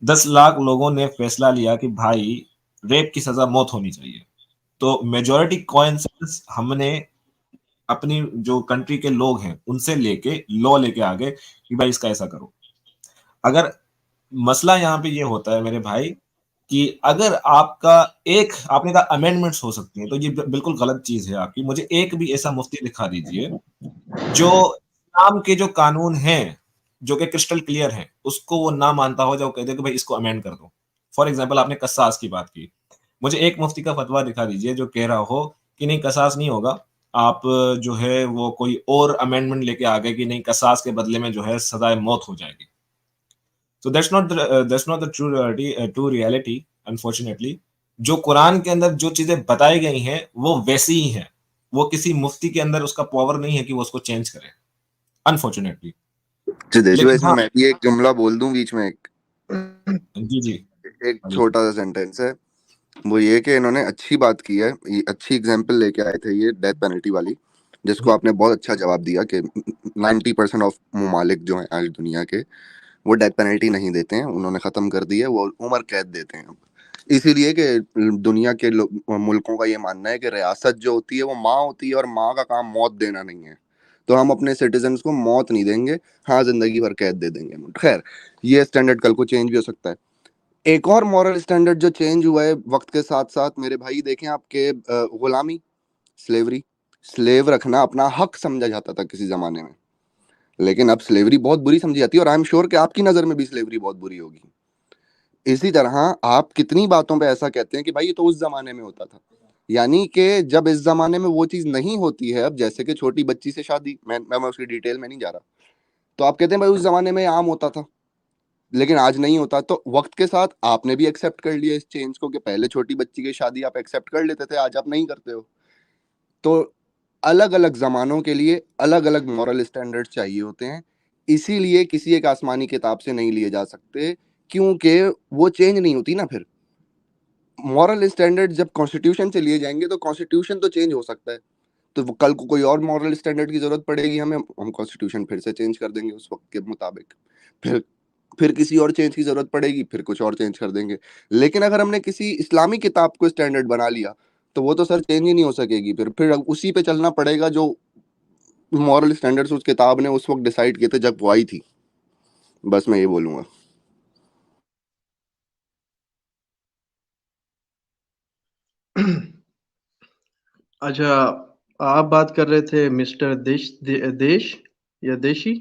10 लाख लोगों ने फैसला लिया कि भाई रेप की सज़ा मौत होनी चाहिए। तो मेजॉरिटी कोइंसिडेंस हमने अपनी जो कंट्री के लोग हैं, उनसे लेके लॉ लेके आ गए कि भाई इसका ऐसा करो। अगर मसला यहाँ पे ये होता है मेरे भाई कि अगर आपका एक आपने कहा अमेंडमेंट्स हो सकती हैं, तो ये बिल्कुल गलत चीज़ है आपकी। मुझे एक भी ऐसा मुफ्ती दिखा दीजिए जो इस्लाम के जो कानून हैं, जो कि क्रिस्टल क्लियर हैं, उसको वो ना मानता हो, जो कह दे कि भाई इसको अमेंड कर दो। फॉर एग्ज़ाम्पल आपने कसास की बात की। मुझे एक मुफ्ती का फ़तवा दिखा दीजिए जो कह रहा हो कि नहीं कसास नहीं होगा, आप जो है वो कोई और अमेंडमेंट लेके आ गए कि नहीं कसास के बदले में जो है सज़ाए मौत हो जाएगी। So that's not the true reality unfortunately. जो कुरान के अंदर जो चीज़ें बताई गई हैं, वो वैसी ही हैं। वो किसी मुफ्ती के अंदर उसका पावर नहीं है कि वो उसको चेंज करे, अनफॉर्च्यूनेटली। जी देशु भाई, लेकिन इसमें हाँ मैं भी एक जुमला बोल दूं बीच में। जी, जी। एक हाँ जी। छोटा सा सेंटेंस है, वो ये कि इन्होंने अच्छी बात की है, ये अच्छी एग्जांपल लेके आए थे ये डेथ पेनल्टी वाली, जिसको हुँ, आपने बहुत अच्छा जवाब दिया कि 90% ऑफ ममालिक जो हैं आज दुनिया के, वो डेथ पेनल्टी नहीं देते हैं, उन्होंने खत्म कर दी है, वो उम्र कैद देते हैं अब। इसीलिए कि दुनिया के मुल्कों का ये मानना है कि रियासत जो होती है वो माँ होती है और माँ का काम मौत देना नहीं है, तो हम अपने सिटीजन्स को मौत नहीं देंगे, हाँ जिंदगी भर कैद दे देंगे। खैर ये स्टैंडर्ड कल को चेंज भी हो सकता है। एक और मॉरल स्टैंडर्ड जो चेंज हुआ है वक्त के साथ साथ मेरे भाई, देखें आपके गुलामी, स्लेवरी, स्लेव रखना अपना हक समझा जाता था किसी जमाने में, लेकिन अब स्लेवरी बहुत बुरी समझी जाती है, और आई एम श्योर कि आपकी नजर में भी स्लेवरी बहुत बुरी होगी। इसी तरह आप कितनी बातों पे ऐसा कहते हैं कि भाई ये तो उस जमाने में होता था, यानी कि जब इस जमाने में वो चीज नहीं होती है, अब जैसे कि छोटी बच्ची से शादी, मैं उसकी डिटेल में नहीं जा रहा, तो आप कहते हैं भाई उस जमाने में आम होता था लेकिन आज नहीं होता। तो वक्त के साथ आपने भी एक्सेप्ट कर लिया इस चेंज को कि पहले छोटी बच्ची की शादी आप एक्सेप्ट कर लेते थे, आज आप नहीं करते हो। तो अलग अलग जमानों के लिए अलग अलग मॉरल स्टैंडर्ड चाहिए होते हैं, इसीलिए किसी एक आसमानी किताब से नहीं लिए जा सकते, क्योंकि वो चेंज नहीं होती ना। फिर मॉरल स्टैंडर्ड जब कॉन्स्टिट्यूशन से लिए जाएंगे तो कॉन्स्टिट्यूशन तो चेंज हो सकता है, तो कल को कोई और मॉरल स्टैंडर्ड की जरूरत पड़ेगी हमें, हम कॉन्स्टिट्यूशन फिर से चेंज कर देंगे उस वक्त के मुताबिक। फिर किसी और चेंज की जरूरत पड़ेगी, फिर कुछ और चेंज कर देंगे। लेकिन अगर हमने किसी इस्लामी किताब को स्टैंडर्ड बना लिया तो वो तो सर चेंज ही नहीं हो सकेगी, फिर उसी पे चलना पड़ेगा जो मॉरल स्टैंडर्ड्स उस किताब ने उस वक्त डिसाइड किए थे जब वो आई थी। बस मैं ये बोलूंगा। अच्छा, आप बात कर रहे थे मिस्टर देश या देशी?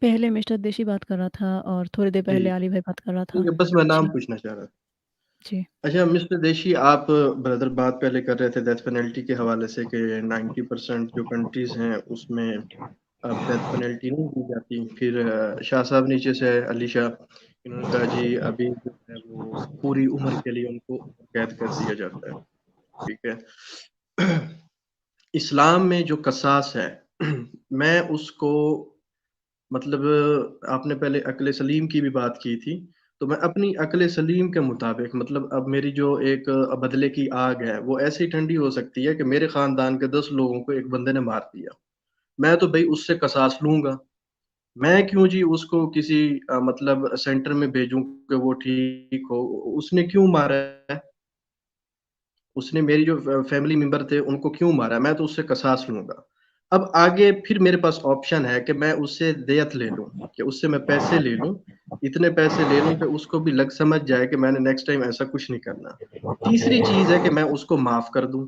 पहले मिस्टर देशी बात कर रहा था और थोड़ी देर पहले जी, अली भाई बात कर रहा था। ठीक है, बस मैं नाम जी, पूछना चाह रहा था। जी। अच्छा मिस्टर देशी, आप ब्रदर बात पहले कर रहे थे डेथ पेनल्टी के हवाले से कि 90% जो कंट्रीज हैं उसमें अब डेथ पेनल्टी नहीं दी जाती। फिर शाह साहब नीचे से अली शाह, इन्होंने कहा जी अभी जो है वो पूरी उम्र के लिए उनको कैद कर दिया जाता है। ठीक है। इस्लाम में जो कसास है मैं उसको मतलब आपने पहले अक्ल सलीम की भी बात की थी, तो मैं अपनी अक्ल सलीम के मुताबिक मतलब अब मेरी जो एक बदले की आग है वो ऐसी ठंडी हो सकती है कि मेरे खानदान के 10 लोगों को एक बंदे ने मार दिया, मैं तो भाई उससे कसास लूंगा। मैं क्यों जी उसको किसी मतलब सेंटर में भेजूं कि वो ठीक हो, उसने क्यों मारा है, उसने मेरी जो फैमिली मेंबर थे उनको क्यों मारा, मैं तो उससे कसास लूंगा। अब आगे फिर मेरे पास ऑप्शन है कि मैं उससे देयत ले लूं, कि उससे मैं पैसे ले लूं, इतने पैसे ले लूं कि उसको भी लग समझ जाए कि मैंने नेक्स्ट टाइम ऐसा कुछ नहीं करना। तीसरी चीज है कि मैं उसको माफ कर दूं।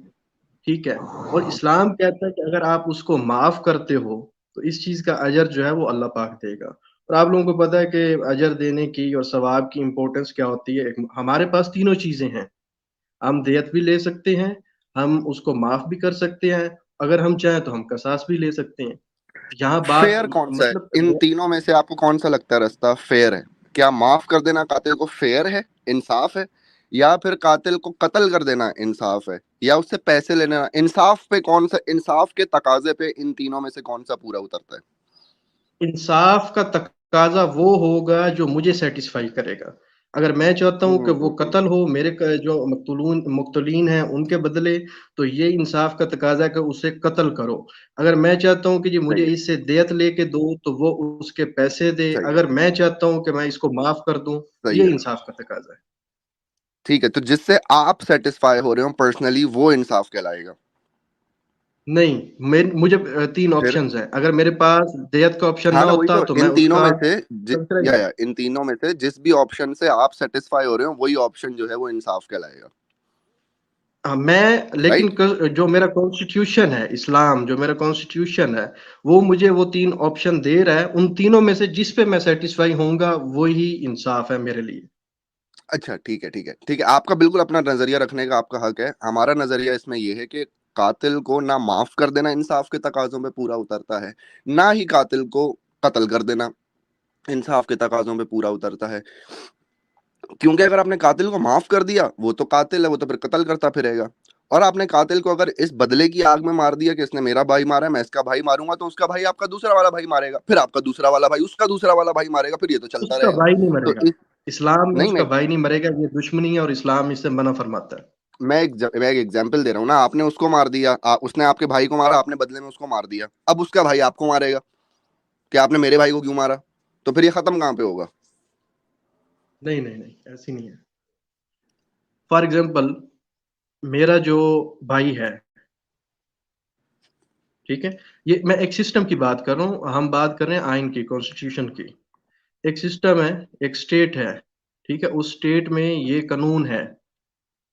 ठीक है। और इस्लाम कहता है कि अगर आप उसको माफ करते हो तो इस चीज का अजर जो है वो अल्लाह पाक देगा। और आप लोगों को पता है कि अजर देने की और सवाब की इंपॉर्टेंस क्या होती है। हमारे पास तीनों चीजें हैं, हम दियत भी ले सकते हैं, हम उसको माफ भी कर सकते हैं, अगर हम चाहें तो हम कसास भी ले सकते हैं। यहाँ बात फेयर कौन सा है इन मतलब तीनों में से? आपको कौन सा लगता है रास्ता फेयर है? क्या माफ कर देना कातिल को फेयर है, इंसाफ है, या फिर कातिल को कत्ल कर देना इंसाफ है, या उससे पैसे लेना? इंसाफ पे कौन सा, इंसाफ के तकाजे पे इन तीनों में से कौन सा पूरा उतरता है? इंसाफ का तकाजा वो होगा जो मुझे सेटिस्फाई करेगा। अगर मैं चाहता हूँ कि वो कत्ल हो, मेरे जो मुक्तलीन हैं उनके बदले, तो ये इंसाफ का तकाजा है कि उसे कत्ल करो। अगर मैं चाहता हूँ कि जी मुझे सही है, इससे दियत लेके दो, तो वो उसके पैसे दे। सही है, अगर मैं चाहता हूँ कि मैं इसको माफ कर दूं, सही ये है। इंसाफ का तकाजा है। ठीक है, तो जिससे आप सेटिस्फाई हो रहे हो पर्सनली वो इंसाफ कहलाएगा। नहीं, मुझे तीन फिर ऑप्शंस हैं, अगर मेरे पास दियत का ऑप्शन हाँ ना ना, वही होता तो, तो मैं इन तीनों उसका में से कंसिडर नहीं। इन तीनों में से जिस भी ऑप्शन से आप सेटिस्फाई हो रहे हो वही ऑप्शन जो है वो इंसाफ कहलाएगा। हाँ, मैं लेकिन राइट। जो मेरा कॉन्स्टिट्यूशन है, इस्लाम जो मेरा कॉन्स्टिट्यूशन है, वो मुझे वो तीन ऑप्शन दे रहा है। उन तीनों में से जिस पे मैं सेटिस्फाई होऊंगा वही इंसाफ है मेरे लिए। अच्छा ठीक है, ठीक है, ठीक है, आपका बिल्कुल अपना नजरिया रखने का आपका हक है। हमारा नजरिया इसमें यह है कि कातिल को ना माफ कर देना इंसाफ के तकाजों पे पूरा उतरता है, ना ही कातिल को कत्ल कर देना इंसाफ के तकाजों पे पूरा उतरता है। क्योंकि अगर आपने कातिल को माफ कर दिया वो तो कातिल है, वो तो फिर कत्ल करता फिरेगा। और आपने कातिल को अगर इस बदले की आग में मार दिया कि इसने मेरा भाई मारा है मैं इसका भाई मारूंगा, तो उसका भाई आपका दूसरा वाला भाई मारेगा, फिर आपका दूसरा वाला भाई उसका दूसरा वाला भाई मारेगा, फिर ये तो चलता उसका रहेगा। भाई नहीं तो मरेगा, इस इस्लाम में नहीं उसका मैं भाई नहीं मरेगा, ये दुश्मनी है और इस्लाम इससे मना फरमाता है। मैं एक एग्जांपल दे रहा हूँ ना, आपने उसको मार दिया, उसने आपके भाई को मारा, आपने बदले में उसको मार दिया, अब उसका भाई आपको मारेगा। कि आपने मेरे भाई को क्यों मारा, तो फिर ये खत्म कहाँ पे होगा? नहीं नहीं नहीं, ऐसी नहीं है। फॉर एग्जाम्पल, मेरा जो भाई है, ठीक है, ये मैं एक सिस्टम की बात कर रहा हूँ, हम बात कर रहे हैं आइन की, कॉन्स्टिट्यूशन की। एक सिस्टम है, एक स्टेट है, ठीक है, उस स्टेट में ये कानून है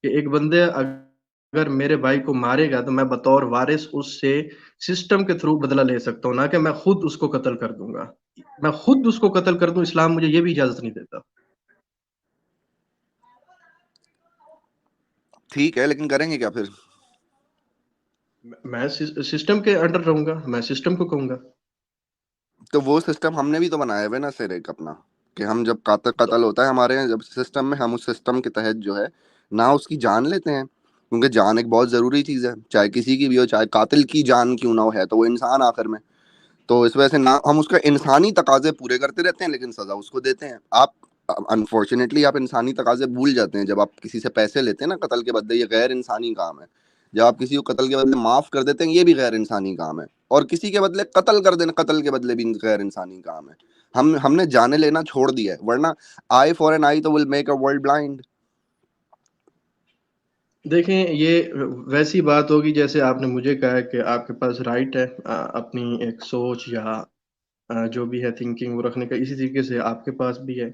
कि एक बंदे अगर मेरे भाई को मारेगा तो मैं बतौर वारिस उससे सिस्टम के थ्रू बदला ले सकता हूँ, ना कि मैं खुद उसको कत्ल कर दूंगा। मैं खुद उसको कत्ल कर दूं, इस्लाम मुझे ये भी इजाजत नहीं देता। ठीक है, लेकिन करेंगे क्या फिर? मैं सिस्टम के अंडर रहूंगा, मैं सिस्टम को कहूंगा। तो वो सिस्टम हमने भी तो बनाया हुआ है ना सर, एक अपना, कि हम जब तो कत्ल होता है हमारे यहाँ जब सिस्टम में, हम उस सिस्टम के तहत जो है ना उसकी जान लेते हैं, क्योंकि जान एक बहुत जरूरी चीज है, चाहे किसी की भी हो, चाहे कातिल की जान क्यों ना हो, है तो वो इंसान आखिर में। तो इस वजह से ना हम उसका इंसानी तकाजे पूरे करते रहते हैं, लेकिन सजा उसको देते हैं। आप अनफॉर्चुनेटली आप इंसानी तकाजे भूल जाते हैं जब आप किसी से पैसे लेते हैं ना कत्ल के बदले, ये गैर इंसानी काम है। जब आप किसी को कत्ल के बदले माफ कर देते हैं, ये भी गैर इंसानी काम है। और किसी के बदले कत्ल कर देना, कत्ल के बदले भी गैर इंसानी काम है। हमने जाने लेना छोड़ दिया है, वरना आई फॉर एन आई तो will make a world blind. देखें, ये वैसी बात होगी जैसे आपने मुझे कहा है कि आपके पास राइट है अपनी एक सोच या जो भी है थिंकिंग वो रखने का, इसी तरीके से आपके पास भी है।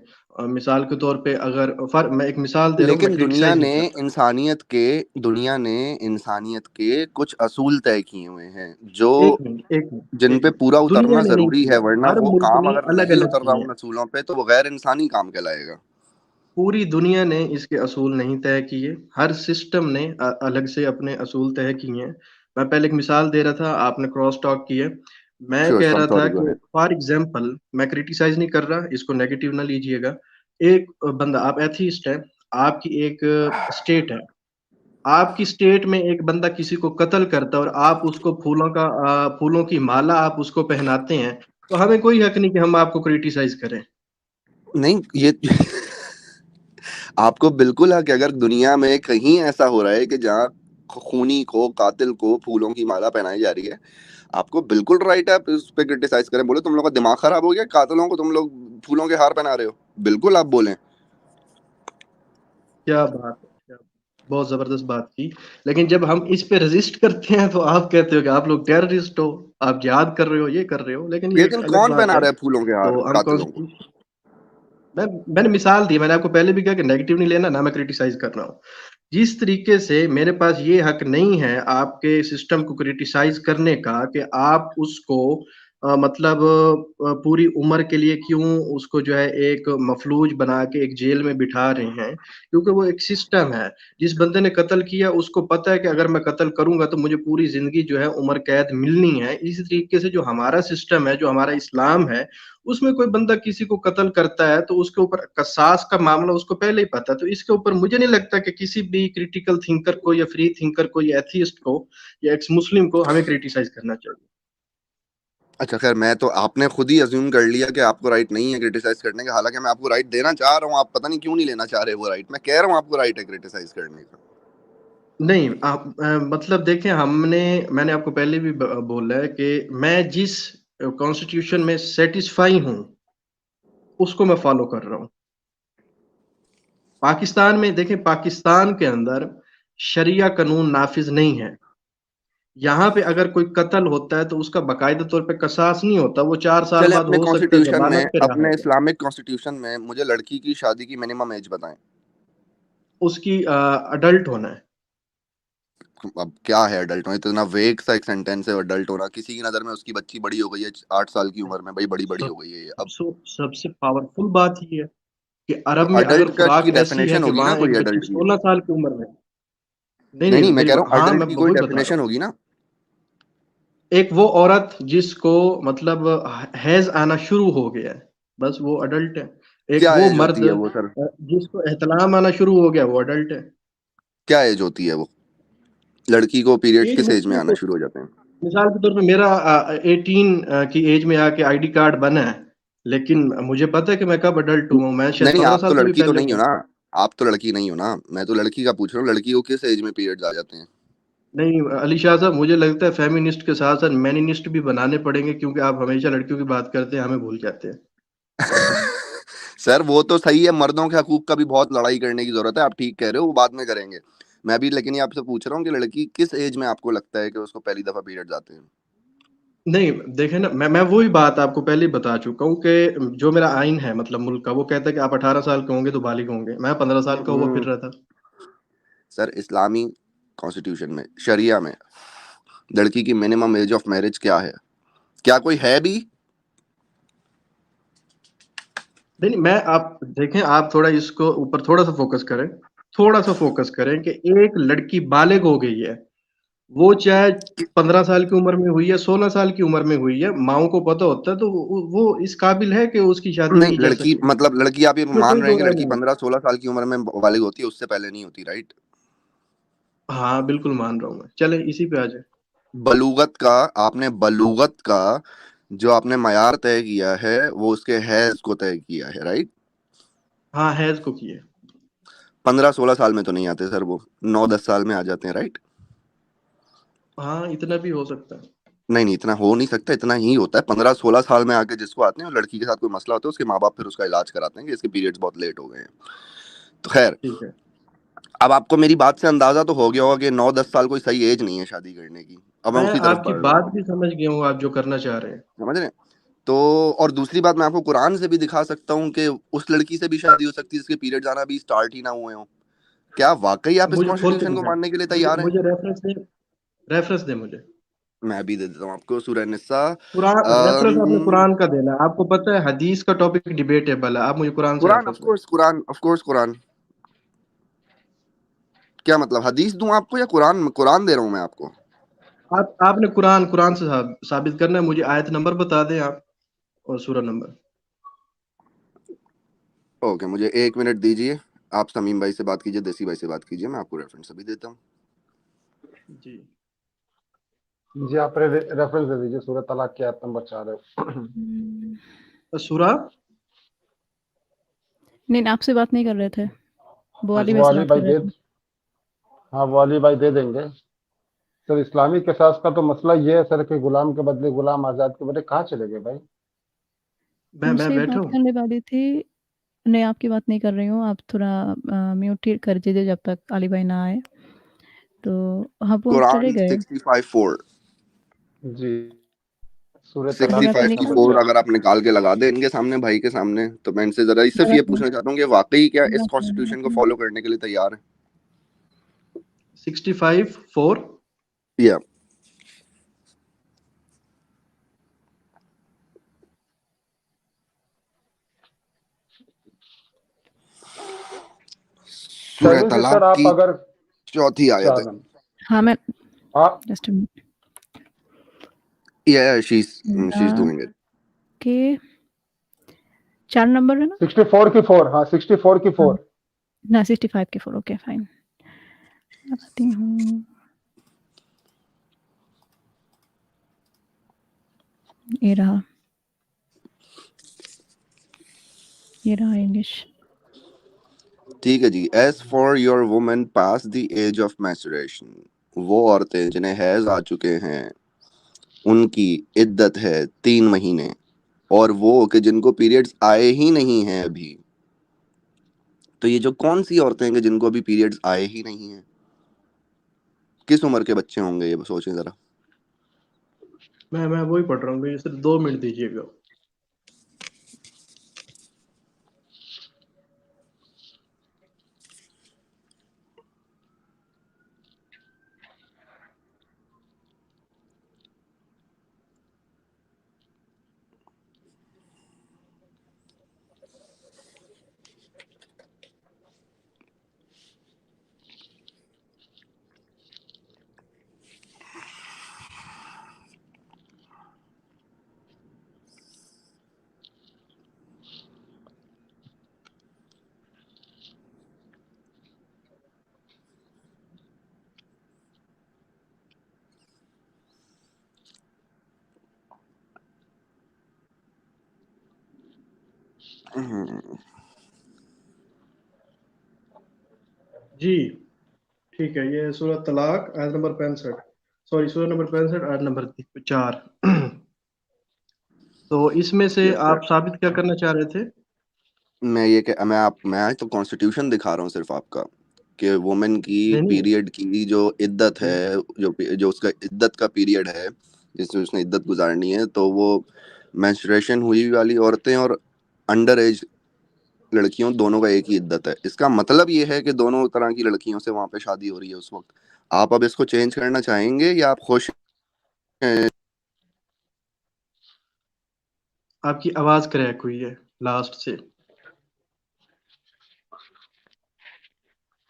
मिसाल के तौर पे अगर मैं एक मिसाल दे रहा हूँ, मैं लेकिन क्रिटिसाइज नहीं कर रहा। दुनिया ने इंसानियत के कुछ असूल तय किए हुए हैं जो एक मिनट, एक मिनट, जिन एक पे मिनट। पूरा दुनिया उतरना ने नहीं जरूरी है, किए, वरना हर वो मुल्क काम ने अगर अलग नहीं अलग उतर रहा किए उन हैं। असूलों पे तो वो गैर इंसानी काम कहलाएगा। पूरी दुनिया ने इसके असूल नहीं तय किए, हर सिस्टम ने अलग से अपने असूल तय किए हैं। मैं पहले एक मिसाल दे रहा था, आपने क्रॉस टॉक की है। मैं श्योर कह श्योर, रहा था सॉरी, गो कि अहेड। फॉर एग्जाम्पल, मैं क्रिटिसाइज नहीं कर रहा, इसको नेगेटिव ना लीजिएगा। एक बंदा, आप एथीस्ट हैं, आपकी एक स्टेट है, आपकी स्टेट में एक बंदा किसी को कत्ल करता है और आप उसको फूलों की माला आप उसको पहनाते हैं, तो हमें कोई हक नहीं कि हम आपको क्रिटिसाइज करें। नहीं, ये आपको बिल्कुल हक है, अगर दुनिया में कहीं ऐसा हो रहा है कि जहाँ खूनी को, कातिल को फूलों की माला पहनाई जा रही है, आपको बिल्कुल राइट है आप उस पे क्रिटिसाइज करें। बोले तुम लोग का दिमाग खराब हो गया, कातिलों को तुम लोग फूलों के हार पहना रहे हो, बिल्कुल आप बोलें। क्या बात है, क्या बहुत जबरदस्त बात की। लेकिन जब हम इस पे रेजिस्ट करते हैं तो आप कहते हो कि आप लोग टेररिस्ट हो, आप जिहाद कर रहे हो, ये कर रहे हो, लेकिन ये एक लेकिन अलग कौन बात पहना है। रहा है फूलों के हार तो हम कातिलों को? कॉन्स्टिट्यूशन, मैंने मिसाल दी, मैंने आपको पहले भी कहा कि नेगेटिव नहीं लेना, ना मैं क्रिटिसाइज कर रहा हूँ। जिस तरीके से मेरे पास ये हक नहीं है आपके सिस्टम को क्रिटिसाइज करने का कि आप उसको मतलब पूरी उम्र के लिए क्यों उसको जो है एक मफलूज बना के एक जेल में बिठा रहे हैं, क्योंकि वो एक सिस्टम है। जिस बंदे ने कत्ल किया उसको पता है कि अगर मैं कत्ल करूंगा तो मुझे पूरी जिंदगी जो है उम्र कैद मिलनी है। इसी तरीके से जो हमारा सिस्टम है, जो हमारा इस्लाम है, उसमें कोई बंदा किसी को कत्ल करता है तो उसके ऊपर कसास का मामला उसको पहले ही पता है। तो इसके ऊपर मुझे नहीं लगता कि किसी भी क्रिटिकल थिंकर को या फ्री थिंकर को या एथियस्ट को या एक्स मुस्लिम को हमें क्रिटिसाइज करना चाहिए। अच्छा खैर, मैं तो, आपने खुद ही अज्यूम कर लिया कि आपको राइट नहीं है क्रिटिसाइज करने का, हालांकि मैं आपको राइट देना चाह रहा हूँ, आप पता नहीं क्यों नहीं लेना चाह रहे वो राइट। मैं कह रहा हूँ आपको राइट है क्रिटिसाइज करने का। नहीं, आप मतलब देखें, मैंने आपको पहले भी बोला है कि मैं जिस कॉन्स्टिट्यूशन में सेटिस्फाई हूँ उसको मैं फॉलो कर रहा हूँ। पाकिस्तान में देखें, पाकिस्तान के अंदर शरिया कानून नाफिज नहीं है। यहाँ पे अगर कोई कत्ल होता है तो उसका बाकायदा तौर पे कसास नहीं होता, वो 4 साल चले बाद अपने हो सकता है कॉन्स्टिट्यूशन में, जमानत पे रहा अपने है। इस्लामिक कॉन्स्टिट्यूशन में मुझे लड़की की शादी की मिनिमम एज बताएं। उसकी अडल्ट होना है। अब क्या है अडल्ट होना, इतना वेग सा एक सेंटेंस है अडल्ट होना। किसी की नजर में उसकी बच्ची बड़ी हो गई है, 8 साल की उम्र में, भाई बड़ी बड़ी हो सब गई है ये अब। सबसे पावरफुल बात ये है कि तो अरब में अगर अडल्ट की खुराक ऐसी है डेफिनेशन कि होगी ना वहां कोई एक बच्ची अडल्ट की। 16 साल की उम्र में, नहीं नहीं नहीं, नहीं मैं कह रहा बिल्कुल, हूँ हाँ, अडल्ट मैं की कोई वही बता रहा डेफिनेशन हूँ। होगी ना। एक वो औरत जिसको मतलब हैज आना शुरू हो गया है, बस वो अडल्ट है। एक क्या वो एज मर्द होती है वो सर? जिसको एहतलाम आना शुरू हो गया, वो अडल्ट है। क्या एज होती है वो? लड़की को पीरियड्स एज किस एज होती में है आना तो शुरू हो जाते हैं? मिसाल के तौर पे मेरा 18 की एज में आके आईडी कार्ड बना है, लेकिन मुझे पता है कि मैं कब अडल्ट हुआ हूँ, मैं शायद नहीं, 15 आप तो साल से भी लड़की तो पहले नहीं हो हूँ। ना। आप तो लड़की नहीं हो ना, मैं तो लड़की का पूछ रहा हूँ, लड़की को किस एज में पीरियड्स आ जाते हैं? नहीं अली शाह साहब, मुझे लगता है फेमिनिस्ट के साथ साथ मैनिनिस्ट भी बनाने पड़ेंगे, क्योंकि आप हमेशा लड़कियों की बात करते हैं, हमें भूल जाते हैं। सर वो तो सही है, मर्दों के हकूक का भी बहुत लड़ाई करने की जरूरत है, आप ठीक कह रहे हो, वो बाद में करेंगे। मैं भी लेकिन ये आपसे पूछ रहा हूँ कि लड़की किस एज में आपको लगता है कि उसको पहली दफा पीरियड आते हैं? नहीं देखे ना, मैं वही बात आपको पहले ही बता चुका हूँ कि जो मेरा आइन है मतलब मुल्क का, वो कहता है कि आप 18 साल के होंगे तो बालिग होंगे। मैं 15 साल का हुआ फिर रहा था। सर इस्लामी कॉन्स्टिट्यूशन में, शरिया में लड़की की मिनिमम एज ऑफ मैरिज क्या है? क्या कोई है भी? नहीं, मैं आप देखें, आप थोड़ा इसको ऊपर थोड़ा सा फोकस करें, थोड़ा सा फोकस करें कि एक लड़की बालिग हो गई है, वो चाहे 15 साल की उम्र में हुई है, 16 साल की उम्र में हुई है, माओ को पता होता है, तो वो इस काबिल है कि उसकी शादी नहीं की जा लड़की, सके। मतलब लड़की आप ये इसमें मान कोई रहे दो हैं कि राय लड़की नहीं है। 15-16 साल की उम्र में बालिग होती है, उससे पहले नहीं होती, राइट? हाँ बिल्कुल मान रहा हूँ मैं, चले इसी पे आ जाए। बलूगत का, आपने बलूगत का जो आपने मयार तय किया है वो उसके हैज को तय किया है, राइट? हाँ हैज को किए। 15-16 साल में तो नहीं आते सर, वो 9-10 साल में आ जाते हैं, राइट? हाँ इतना भी हो सकता है। नहीं नहीं, इतना हो नहीं सकता, इतना ही होता है। 15-16 साल में आके जिसको आते हैं, और लड़की के साथ कोई मसला होता है, उसके माँ बाप फिर उसका इलाज कराते हैं कि इसके पीरियड्स बहुत लेट हो गए हैं। तो खैर, ठीक है। अब आपको मेरी बात से अंदाजा तो हो गया होगा कि 9-10 साल कोई सही एज नहीं है शादी करने की। अब मैं मैं उसी तरफ आपकी बढ़ रहा बात हूँ, भी समझ गया हूँ, आप जो करना चाह रहे हैं। समझ रहे हैं? तो और दूसरी बात, मैं आपको कुरान से भी दिखा सकता हूँ कि उस लड़की से भी शादी हो सकती है जिसके पीरियड आना भी स्टार्ट ही ना हुए हो। क्या वाकई आप अब इस मुझे खोल के कॉन्स्टिट्यूशन को दिखाएं, मानने के लिए मुझे तैयार हैं? मुझे रेफरेंस दे, रेफरेंस दे मुझे। मैं भी दे देता हूँ आपको, सूरह निसा। कुरान रेफरेंस आपने कुरान का देना है। आपको पता है हदीस का टॉपिक डिबेटेबल है, आप मुझे कुरान से कुरान, ऑफ रेफरेंस दें। Course Quran, of course Quran. क्या मतलब, हदीस दूं आपको या कुरान? कुरान दे रहा हूँ मैं आपको। आपने कुरान कुरान से साबित करना है। मुझे आयत नंबर बता दें आप, और सूरा नंबर। ओके, मुझे 1 मिनट दीजिए। आप समीम भाई से बात कीजिए, देसी भाई से बात कीजिए, मैं आपको रेफरेंस अभी देता हूँ। जी। जी आप रेफरेंस दे दीजिए, सूरह तलाक की आयत नंबर 4 है। सूरा। नहीं, आपसे बात नहीं कर रहे थे, वो वाली अच्छा। वो भाई से अली बात भाई कर रहे दे, थे। हाँ वो अली भाई दे देंगे। सर इस्लामी किसास का तो मसला ये है सर कि गुलाम के बदले गुलाम, आजाद के बदले कहाँ चले गए भाई? मैं उनसे बैठा बात हूँ। करने वाली थी। नहीं, आपकी बात नहीं कर रही हूँ, आप थोड़ा म्यूट ही कर दीजिए जब तक अली भाई ना आए। तो हाँ, वो चले कुरान गए। 65:4, जी सूरह अभी तलाक मैं की तो आयत नहीं कर नंबर रही। 65:4 4। अगर आप निकाल के लगा दे इनके सामने, भाई के सामने, तो मैं इनसे जरा सिर्फ लगा ये दूँ? पूछना चाहता हूँ कि वाकई क्या इस लगा कॉन्स्टिट्यूशन को दूँ। फॉलो करने के लिए तैयार 65:4। है? या सूरह 7 से तलाक सर आप की अगर चौथी आयत 4 है। नंबर हाँ, मैं आप जस्ट अ मिनट। या she is Allah doing it. के 4 नंबर है ना? 64 की 4, हाँ 64 की हाँ, 4। ना 65 के 4, ओके फाइन। लगाती हूँ। ये रहा। ये रहा इंग्लिश। ठीक है जी। As for your women pass the age of maturation, वो औरतें जिन्हें हैज आ चुके हैं उनकी इद्दत है 3 महीने। और वो कि जिनको पीरियड्स आए ही नहीं हैं अभी। तो ये जो कौन सी औरतें हैं कि जिनको अभी पीरियड्स आए ही नहीं हैं? किस उम्र के बच्चे होंगे ये सोचें जरा। मैं वही पढ़ रहा हूँ, मुझे सिर्फ 2 मिनट दीजिएगा। जी ठीक है, ये सूरह तलाक आयत नंबर 65, सॉरी सूरह नंबर 65 आयत नंबर 4। तो इसमें से यस सर। आप साबित क्या करना चाह रहे थे? मैं आज तो कॉन्स्टिट्यूशन दिखा रहा हूँ सिर्फ आपका, कि वुमेन की नहीं नहीं, पीरियड की जो इद्दत ये है, जो उसका इद्दत का पीरियड है जिसमें उसने इद्दत गुजारनी है, तो वो मेंस्ट्रुएशन हुई वाली औरतें और अंडर एज लड़कियों दोनों का एक ही इद्दत है। इसका मतलब ये है कि दोनों तरह की लड़कियों से वहां पे शादी हो रही है उस वक्त। आप अब इसको चेंज करना चाहेंगे या आप खुश हैं? आपकी आवाज क्रैक हुई है लास्ट से।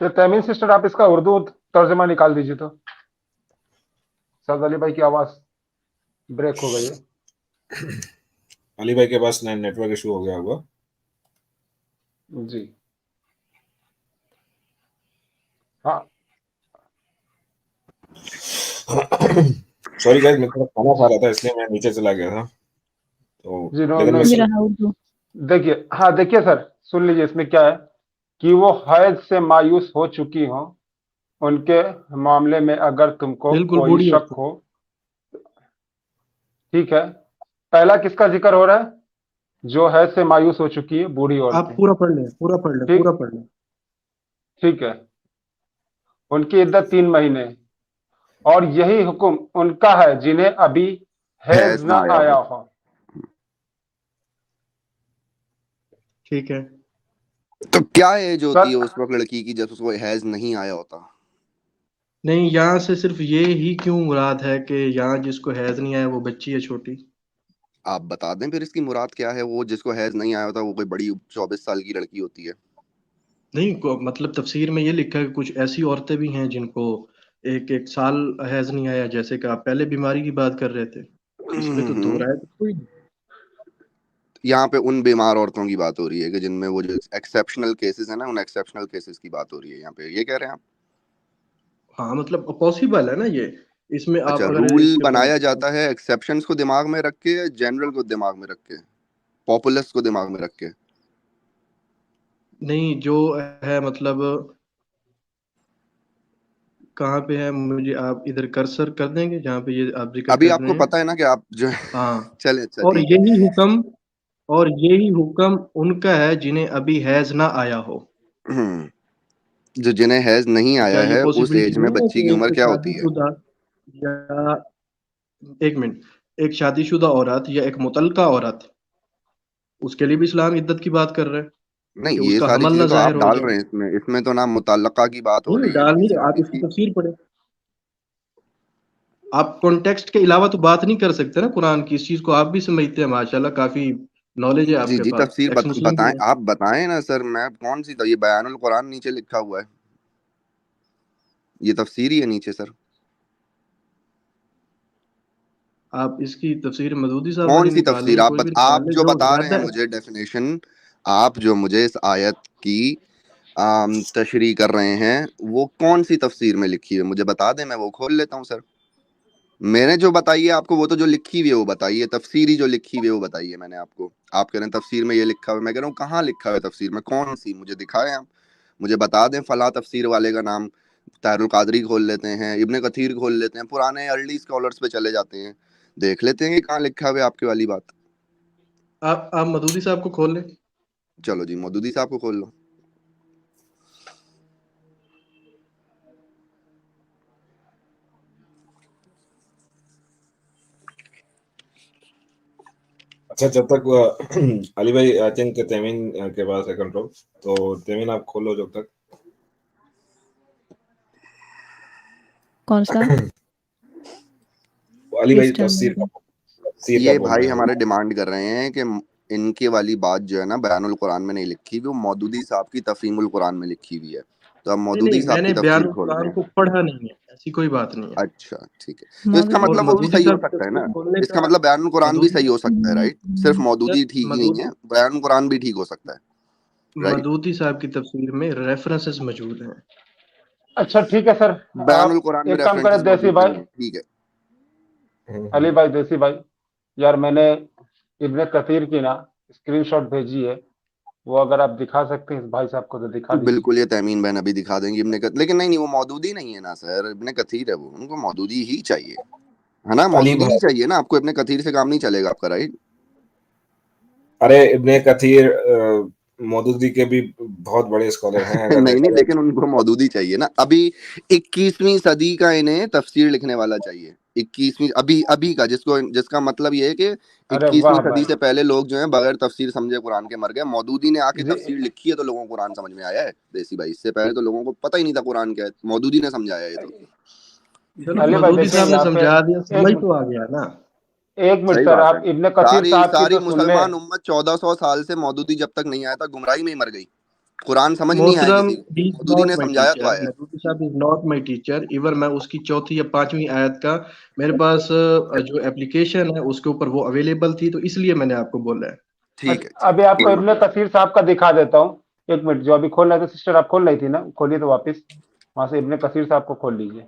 तो तमीम सिस्टर, आप इसका उर्दू तर्जमा निकाल दीजिए तो। साद अली भाई की आवाज ब्रेक हो गई है। अली भाई के पास नेटवर्क इशू हो गया होगा। जी हाँ सॉरी गाइस, मैं थोड़ा खाना खा रहा था इसलिए मैं नीचे चला गया था, तो जी, नो लेकिन नो मैं ये इश्यू। रहा उर्दू। देखिए, हाँ देखिए सर, सुन लीजिए इसमें क्या है कि वो हैज से मायूस हो चुकी हो, उनके मामले में अगर तुमको बिल्कुल कोई बूढ़ी शक औरत। हो। ठीक है, पहला किसका जिक्र हो रहा है? जो हैज से मायूस हो चुकी है, बूढ़ी आप औरतें। पूरा पढ़ लें, पूरा पढ़ लें, पूरा ठीक, पढ़ लें। ठीक है। उनकी इद्दत 3 महीने है, और यही हुक्म उनका है जिन्हें अभी हैज हैज ना ना आया आया हो। हो। ठीक है, तो क्या एज होती है सर, उस वक्त लड़की की जब उसको हैज नहीं आया होता? नहीं यहाँ से सिर्फ ये ही क्यों मुराद है कि यहाँ जिसको हैज नहीं आया वो बच्ची है छोटी? आप बता दें फिर इसकी मुराद क्या है। वो जिसको हैज नहीं आया होता वो कोई बड़ी 24 साल की लड़की होती है। नहीं मतलब तफसीर में ये लिखा है कि कुछ ऐसी औरतें भी हैं जिनको एक एक साल हैज नहीं आया, जैसे कि आप पहले बीमारी की बात कर रहे थे। इसमें तो दो राय तो कोई नहीं। यहाँ पे उन बीमार औरतों की बात हो रही है कि जिनमें वो जो एक्सेप्शनल केसेस है ना, उन एक्सेप्शनल केसेस की बात हो रही है यहाँ पे, ये कह रहे हैं आप? हाँ मतलब पॉसिबल है ना ये। इसमें आप अच्छा, अगर रूल इसके ऊपर बनाया जाता है एक्सेप्शंस को दिमाग में रख के, जनरल को दिमाग में रख के, पॉपुलस को दिमाग में रख के? नहीं जो है मतलब कहाँ पे है, मुझे आप इधर कर्सर कर देंगे जहाँ पे ये आप जिक्र अभी कर रहे आपको हैं। पता है ना कि आप जो हाँ, चले, अच्छा और ठीक है। यही हुक्म, और यही हुक्म उनका है जिन्हें अभी हैज ना आया हो। जो जिन्हें हैज नहीं तो क्या आया ये है उस पॉसिबिलिटी एज में नहीं है बच्ची की कि उम्र एक क्या होती है? शादीशुदा या एक मिनट, एक शादीशुदा औरत या एक मुतल्लका औरत, उसके लिए भी इस्लाम इद्दत की बात कर रहे हैं नहीं, कि ये उसका सारी हमल चीजें ना तो आप जाहिर हो डाल जाए। रहे हैं इसमें। इसमें तो ना मुतल्लका की बात हो नहीं रही है, ना डाल नहीं किसी रहे, आप चीज इसकी की। तफसीर पढ़े। आप कॉन्टेक्स्ट के अलावा तो बात नहीं कर सकते ना कुरान की। इस चीज को आप भी समझते हैं माशाल्लाह, काफी नॉलेज है जी आपके जी, पास, तफसीर एक्स मुस्लिम भी बताएं, है। आप बताएं ना सर। मैं कौन सी, तो ये बयानुल कुरान नीचे लिखा हुआ है, ये तफसीर ही है नीचे सर। आप इसकी तफसीर मदूदी साहब कौन वाली सी निकाल तफसीर? लें, कोई भी आप निकाल लें जो जो बता रहे हैं ज्यादा। मुझे डेफिनेशन, आप जो मुझे इस आयत की तशरीह कर रहे हैं, वो कौन सी तफसीर में लिखी है मुझे बता दें, मैं वो खोल लेता हूँ सर। मैंने जो बताई है आपको वो तो जो लिखी हुई है वो बताइए, तफसीरी जो लिखी हुई है वो बताइए मैंने आपको। आप कह रहे हैं तफसीर में ये लिखा हुआ है, मैं कह रहा हूँ कहाँ लिखा हुआ है तफसीर में, कौन सी मुझे दिखाएं आप। मुझे बता दें फला तफसीर वाले का नाम। तारुल कादरी खोल लेते हैं, इब्ने कथीर खोल लेते हैं, पुराने अर्ली स्कॉलर्स पे चले जाते हैं, देख लेते हैं कि कहाँ लिखा हुआ है आपकी वाली बात। आप मदूदी साहब को खोल लें। चलो जी, मौदूदी साहब को खोल लो। अच्छा, जब तक अली भाई, आई थिंक तेमिन के पास है कंट्रोल, तो तेमिन आप खोलो जब तक। कौन सा? अली भाई किस टर्म तफसीर में? तफसीर का ये बोल भाई रहे हैं। हमारे डिमांड कर रहे हैं कि इनकी वाली बात जो है ना बयानुल कुरान में नहीं लिखी हुई, वो मौदूदी साहब की तफहीमुल कुरान में लिखी हुई है। तो अब नहीं मौदूदी नहीं, साहब की मैंने तफसीर बयानुल खोल रहे कुरान हैं। को पढ़ा नहीं है, ऐसी कोई बात नहीं है। अच्छा ठीक है, तो इसका मौदूदी और मतलब वो भी मदूदी सही हो साहब की सकता है तफसीर ना। खोलने इसका का, मतलब बयानुल कुरान भी मदूदी सही हो सकता है, राइट? सिर्फ मौदूदी ठीक ही नहीं मदूदी है, बयानुल कुरान भी ठीक हो सकता है, राइट? मदूदी साहब की तफसीर में रेफरेंसेस मौजूद हैं। अच्छा ठीक है सर। बयानुल आप कुरान में एक काम करें रेफरेंसेस देसी मौजूद नहीं भाई, है, ठीक है। अली भाई, देसी भाई, यार मैंने इब्ने कतीर की ना स्क्रीनशॉट भेजी है, वो अगर आप दिखा सकते हैं इस भाई साहब को तो दिखा दीजिए। बिल्कुल, ये तहमीन बहन अभी दिखा देंगी लेकिन नहीं वो मौदूदी नहीं है ना सर, इब्ने कथीर है वो, उनको मौदूदी ही चाहिए, है ना, अली मौदूदी ही भाई, चाहिए ना आपको, इब्ने कथीर से काम नहीं चलेगा आपका, राइट। अरे इब्ने कथीर मौदूदी के भी बहुत बड़े स्कॉलर हैं अगर नहीं देखा नहीं, जाए लेकिन उनको मौदूदी चाहिए ना, अभी 21वीं सदी का इन्हें तफसीर लिखने वाला चाहिए, 21वीं अभी अभी का, जिसका मतलब ये है कि अरे 21वीं वाह सदी भाई से पहले लोग जो हैं बगैर तफसीर समझे कुरान के मर गए, मौदूदी ने आके जी। तफसीर लिखी है तो लोगों को कुरान समझ में आया है देसी भाई, इससे पहले तो लोगों को पता ही नहीं था कुरान क्या है, मौदूदी ने समझाया ये तो। चलो अली भाई मदूदी देखिए साहब ने यहाँ पे समझा दिया, एक समझ मिनट, तो आ गया ना। एक मिनट सही सर, बात है। आप इब्ने कसीर सारी साहब की सारी तो सुन लें। मुसलमान उम्मत 1400 साल से मौदूदी जब तक नहीं आया था गुमराही में ही मर गई, कुरान समझ नहीं आया मोहतरम, किसी को, ही इज मौदूदी नॉट ने माई समझाया तो टीचर, आया है। मदूदी साहब is not my teacher. Even मैं उसकी चौथी या पांचवी आयत का मेरे पास जो एप्लीकेशन है उसके ऊपर वो अवेलेबल थी, तो इसलिए मैंने आपको बोला है। ठीक है, अभी ठीक है, आपको कोई इब्ने मसला कसीर साहब का दिखा देता हूँ। एक मिनट, जो अभी खोल रहे थे सिस्टर, आप खोल रही थी ना, खोलिए तो वापस वहां से इब्ने कसीर साहब को खोल लीजिए।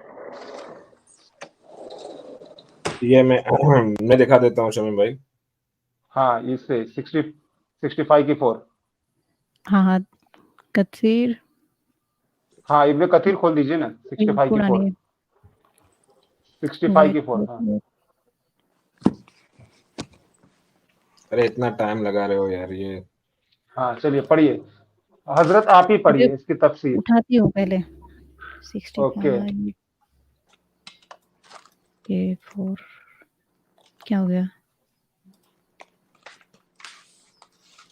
ये मैं दिखा देता हूँ शमीम भाई। हाँ, इससे 65 की 4। हाँ हाँ, कथीर हाँ, इब्ने कसीर खोल दीजिए ना, 65 की 4। पुरानी 65 वेट की 4, हाँ। अरे इतना टाइम लगा रहे हो यार ये। हाँ चलिए पढ़िए, हजरत आप ही अरे पढ़िए इसकी तफसीर। उठाती हूँ पहले। ओके। 65 A4 क्या हो गया?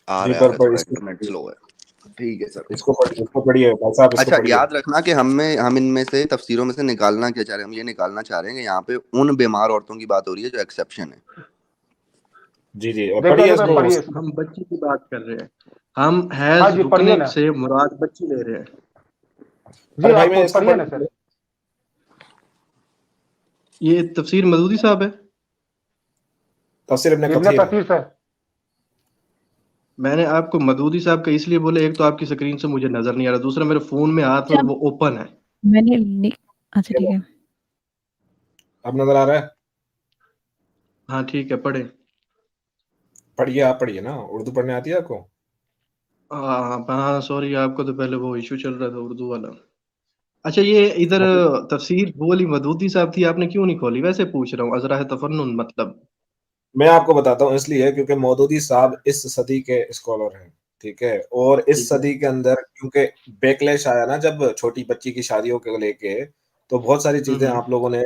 आ जी रहा पर है, थोड़ा इसको इंटरनेट स्लो है। ठीक है सर। इसको पढ़िए भाई साहब, इसको अच्छा, पढ़िए। याद रखना कि हम इनमें से तफसीरों में से निकालना क्या चाह रहे हैं, हम ये निकालना चाह रहे हैं कि यहाँ पे उन बीमार औरतों की बात हो रही है जो एक्सेप्शन है। जी जी, और देखिए पढ़िए अली भाई इसको। पढ़िए इसको। हम बच्ची की बात कर रहे हैं, हम हाँ हैज जी पढ़िए रुकने ना। से मुराद बच्ची ले रहे हैं। जी अरे भाई आप मैं इसको पढ़िए ना सर। ये तफसीर मदूदी साहब है। तफसीर इब्ने इब्ने कथीर है। कसीर सर। मैंने आपको मदूदी साहब का इसलिए बोला, एक तो आपकी स्क्रीन से मुझे नजर नहीं आ रहा, दूसरा मेरे फोन में हाथ में अच्छा, और वो ओपन है। मैंने लिख अच्छा ठीक है। अब नजर आ रहा है? हाँ ठीक है, पढ़े। पढ़िए, आप पढ़िए ना, उर्दू पढ़ने आती है आपको? हाँ सॉरी, आपको तो पहले वो इशू चल रहा था उर्दू वाला। अच्छा, ये इधर तफसीर वो वाली मदूदी साहब थी, आपने क्यों नहीं खोली? वैसे पूछ रहा हूँ, अजरा तफन्नुन मतलब। मैं आपको बताता हूँ, इसलिए क्योंकि मौदूदी साहब इस सदी के स्कॉलर हैं, ठीक है, और इस ठीक है। सदी के अंदर क्योंकि बैकलैश आया ना जब छोटी बच्ची की शादियों को लेके, तो बहुत सारी चीजें हम्म। आप लोगों ने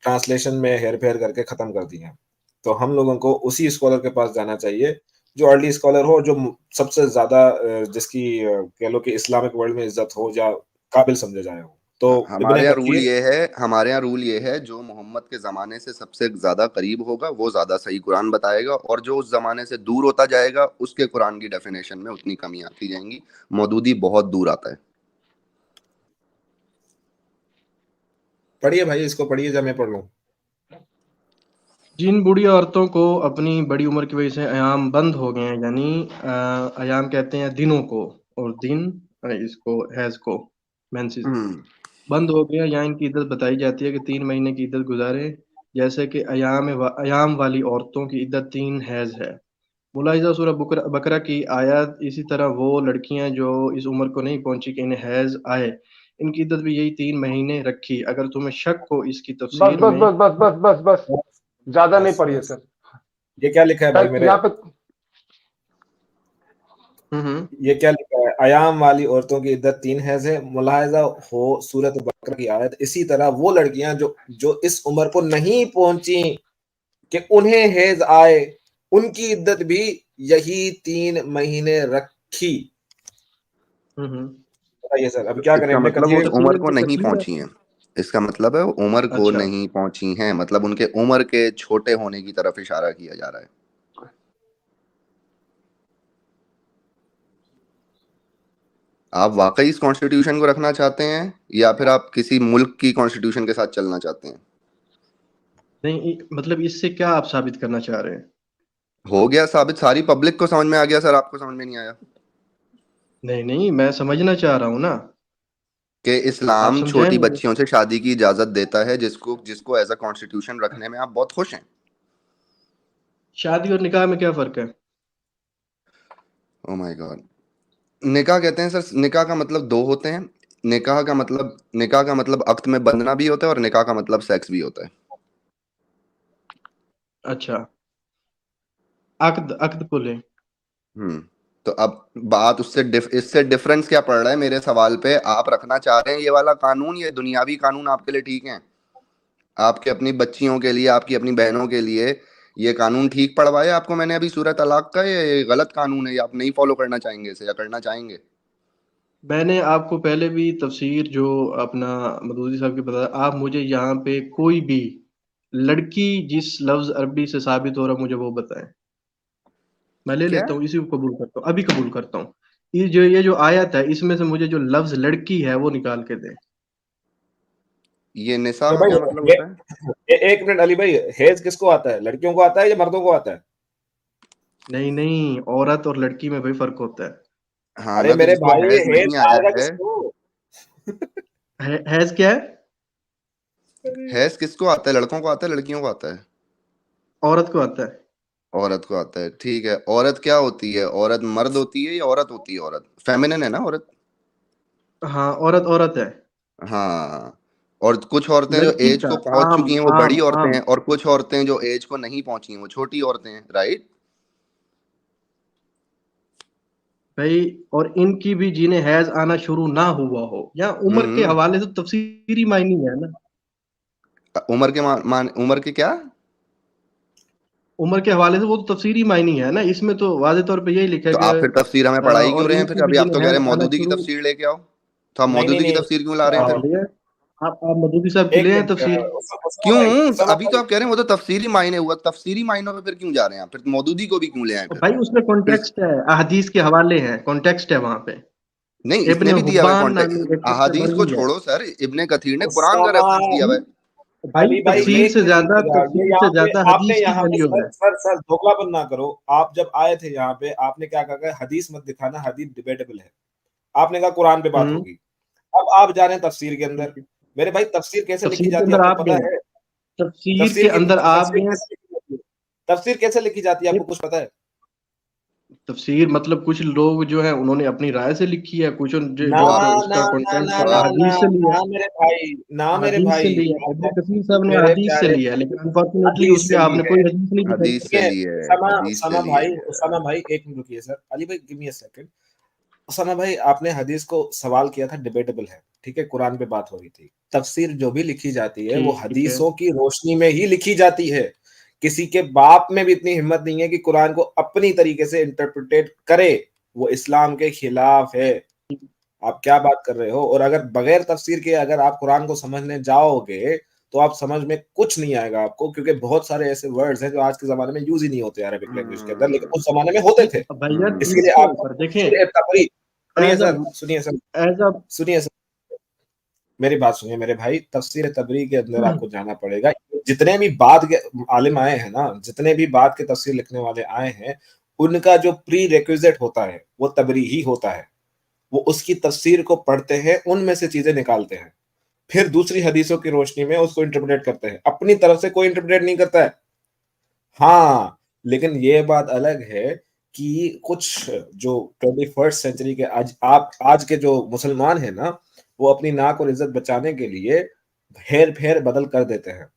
ट्रांसलेशन में हेर फेर करके खत्म कर दी हैं। तो हम लोगों को उसी स्कॉलर के पास जाना चाहिए जो अर्ली स्कॉलर हो, जो सबसे ज्यादा जिसकी कह लो कि इस्लामिक वर्ल्ड में इज्जत हो या काबिल समझे जाए हो, तो इब्ने कथीर। हमारे यहाँ रूल ये है, जो मोहम्मद के ज़माने से सबसे ज़्यादा करीब होगा वो ज़्यादा सही कुरान बताएगा, और जो उस ज़माने से दूर होता जाएगा उसके कुरान की डेफिनेशन में उतनी कमी आती जाएंगी। मौदूदी बहुत दूर आता है। पढ़िए भाई, इसको पढ़िए या मैं पढ़ लूँ? जिन बूढ़ी औरतों को अपनी बड़ी उम्र की वजह से अयाम बंद हो गए हैं, यानी अयाम कहते हैं दिनों को, और दिन इसको हैज को, मेंसेस हम्म। बंद हो गया, या इनकी इद्दत बताई जाती है कि 3 महीने की इद्दत गुजारे, जैसे कि अयाम वाली औरतों की इद्दत 3 हैज है। मुलाहिजा सूरह बकरा की आयत। इसी तरह वो लड़कियां जो इस उम्र को नहीं पहुंची कि इन्हें हैज आए, इनकी इद्दत भी यही 3 महीने रखी। अगर तुम्हें शक हो इसकी बस तफसीर बस में। बस बस बस बस बस, ज्यादा नहीं बस पढ़िए बस, सर। ये क्या लिखा है भाई सर मेरे? यहाँ पे हम्म। ये क्या लिखा है? अयाम वाली औरतों की इद्दत 3 हैज है, मुलाहिजा हो सूरत बकरा की आयत। इसी तरह वो लड़कियां जो जो इस उम्र को नहीं पहुंची कि उन्हें हैज आए, उनकी इद्दत भी यही 3 महीने रखी। हम्म। बताइए सर, अब तो क्या करें? इसका अपने मतलब वो कथीर। उस उम्र तफसीर को नहीं तकलीफ है। पहुंची हैं। इसका मतलब है वो उम्र को अच्छा। नहीं पहुंची हैं, मतलब उनके उम्र के छोटे होने की तरफ इशारा किया जा रहा है। आप वाकई इस कॉन्स्टिट्यूशन को रखना चाहते हैं या फिर आप किसी मुल्क की कॉन्स्टिट्यूशन के साथ चलना चाहते हैं? नहीं, मतलब इससे क्या आप साबित करना चाह रहे हैं? हो गया साबित, सारी पब्लिक को समझ में आ गया सर, आपको समझ में नहीं आया नहीं नहीं, मैं समझना चाह रहा हूँ ना। कि आप इस्लाम समझाएं छोटी मुझे। बच्चियों से शादी की इजाजत देता है, जिसको जिसको एज अ कॉन्स्टिट्यूशन रखने में आप बहुत खुश हैं। शादी और निकाह में क्या फर्क है? Oh my God. निकाह कहते हैं सर, निकाह का मतलब दो होते हैं। निकाह का मतलब अक्त में बंधना भी होता है और निकाह का मतलब सेक्स भी होता है। अच्छा, अक्द अक्द को लें। तो अब बात इससे डिफरेंस क्या पड़ रहा है मेरे सवाल पे? आप रखना चाह रहे हैं ये वाला कानून, ये दुनियावी कानून आपके लिए ठीक है? आपके अपनी बच्चियों के लिए, आपकी अपनी बहनों के लिए ये कानून ठीक पड़वाया आपको मैंने अभी सूरह तलाक का? ये गलत कानून है, या आप नहीं फॉलो करना चाहेंगे इसे, या करना चाहेंगे? मैंने आपको पहले भी तफसीर जो अपना मदूदी साहब की बताया, आप मुझे यहाँ पे कोई भी लड़की जिस लफ्ज अरबी से साबित हो रहा मुझे वो बताएं, मैं ले क्या? लेता हूँ, इसी को कबूल करता हूँ, अभी कबूल करता हूँ। ये जो आयत है इसमें से मुझे जो लफ्ज लड़की है वो निकाल के दें। ये निसा तो का भाई क्या मतलब होता है? एक मिनट अली भाई, हेज किसको आता है? लड़कियों को आता है या मर्दों को आता है? नहीं नहीं, औरत और लड़की में भाई फर्क होता हाँ अरे ना, तो मेरे जिसको भाई, हैज हेज नहीं आया आएगा है, किसको? है। हैज क्या है? हैज किसको आता है? लड़कों को आता है, लड़कियों को आता है? औरत को आता है। औरत को आता है, ठीक है। औरत क्या होती है? औरत मर्द होती है या औरत होती है? औरत फेमिनिन है ना औरत? हाँ, औरत औरत है। हाँ। और कुछ औरतें जो लड़की एज का को पहुंच आम चुकी हैं वो बड़ी आम औरतें आम हैं, और कुछ औरतें जो एज को नहीं पहुंची हैं वो छोटी औरतें हैं, राइट? भाई, और इनकी भी जिन्हें हैज आना शुरू ना हुआ हो, या उम्र के हम्म। हवाले से तफसीरी मायने है ना। उम्र के उम्र के क्या? उम्र के हवाले से वो तो तफसीरी मायने है ना, इसमें तो वाज़े तौर पे यही लिखा है तो कि आप फिर तफसीर हमें पढ़ाई क्यों और रहे हैं फिर? इनकी भी अभी आप तो जिन्हें कह रहे हैज हैं आना मौदूदी की शुरू। तफसीर लेके आओ, तो आप नहीं नहीं मौदूदी की नहीं, तफसीर क्यों ला रहे हैं आप फिर? ले आए। आप मदूदी साहब की एक ले आए मिनट तफसीर। क्यों? उसामा अभी तो भाई, आप कह रहे हैं वो तो तफसीरी मायने हुआ, तफसीरी मायनों में फिर क्यों जा रहे हैं आप? फिर मौदूदी को भी क्यों ले आए और फिर? भाई उसमें फिर कॉन्टेक्स्ट है, अहदीस के हवाले हैं, कॉन्टेक्स्ट है वहां पे। नहीं, इसने इब्ने भी दिया हुआ हुब्बान नामी कॉन्टेक्स्ट। एक शख्स अहादीस को मरवी है। छोड़ो सर, इब्ने कथीर ने कुरान का उसामा, रेफरेंस दिया हुआ है। भाई अली भाई तफसीर एक से मिनट ज्यादा रुकिएगा। ये यहाँ पे आपने हदीस की यहाँ पे वैल्यू है। सर दोगलापन ना करो। आप जब आए थे यहाँ पे आपने क्या कहा? हदीस मत दिखाना, हदीस डिबेटेबल है। आपने कहा कुरान पे बात हम्म। होगी। अब आप जा रहे हैं तफसीर के अंदर। ठीक है। मेरे भाई तफसीर कैसे लिखी तफसीर के जाती है अंदर आपको आप पता गए, है? तफसीर के अंदर आप तफसीर गए। कैसे लिखी जाती है? तफसीर कैसे लिखी जाती है आपको कुछ पता है? तफसीर मतलब कुछ लोग जो है उन्होंने अपनी राय से लिखी है, कुछ ना जो ना उसका ना कंटेंट ना है ना ना हदीस से लिया ना मेरे भाई, ना है। मेरे हदीस से भाई, लिया है, इब्ने कसीर साहब ने मेरे हदीस से प्यारे, लिया है, लेकिन अनफॉर्चुनेटली हदीस उसमें से ली आपने है। कोई हदीस नहीं दिखाई। हदीस से सुनिए, ली है, उसामा हदीस से उसामा ली भाई, है। उसामा भाई एक मिनट रुकिए सर। अली भाई give me a second. Usama भाई, आपने हदीस को सवाल किया था, डिबेटेबल है, ठीक है, कुरान पे बात हो रही थी। तफसीर जो भी लिखी जाती है वो ठीक है। हदीसों की रोशनी में ही लिखी जाती है। किसी के बाप में भी इतनी हिम्मत नहीं है कि कुरान को अपनी तरीके से इंटरप्रिटेट करे। वो इस्लाम के खिलाफ है। आप क्या बात कर रहे हो? और अगर बगैर तफसीर के अगर आप कुरान को समझने जाओगे तो आप समझ में कुछ नहीं आएगा आपको, क्योंकि बहुत सारे ऐसे वर्ड्स हैं जो आज के जमाने में यूज ही नहीं होते अरबिक लैंग्वेज के अंदर, लेकिन उस जमाने में होते थे। भैया इसीलिए इसके आपको ऊपर देखें, तफसीर तबरी, सुनिए एज अ सर, सुनिए सर, एज अ सुनिए सर, मेरी बात सुनिए मेरे भाई। तफसीर तबरी के अंदर आपको जाना पड़ेगा। जितने भी बाद के आलिम आए हैं ना, जितने भी बाद के तफसीर लिखने वाले आए हैं, उनका जो प्री रिक्विजिट होता है वो तबरी ही होता है। वो उसकी तफसीर को पढ़ते हैं, उनमें से चीजें निकालते हैं, फिर दूसरी हदीसों की रोशनी में उसको इंटरप्रेट करते हैं। अपनी तरफ से कोई इंटरप्रेट नहीं करता है। हाँ, लेकिन ये बात अलग है कि कुछ जो 21st सेंचुरी के आज के जो मुसलमान हैं ना, वो अपनी नाक और इज्जत बचाने के लिए हेर फेर बदल कर देते हैं।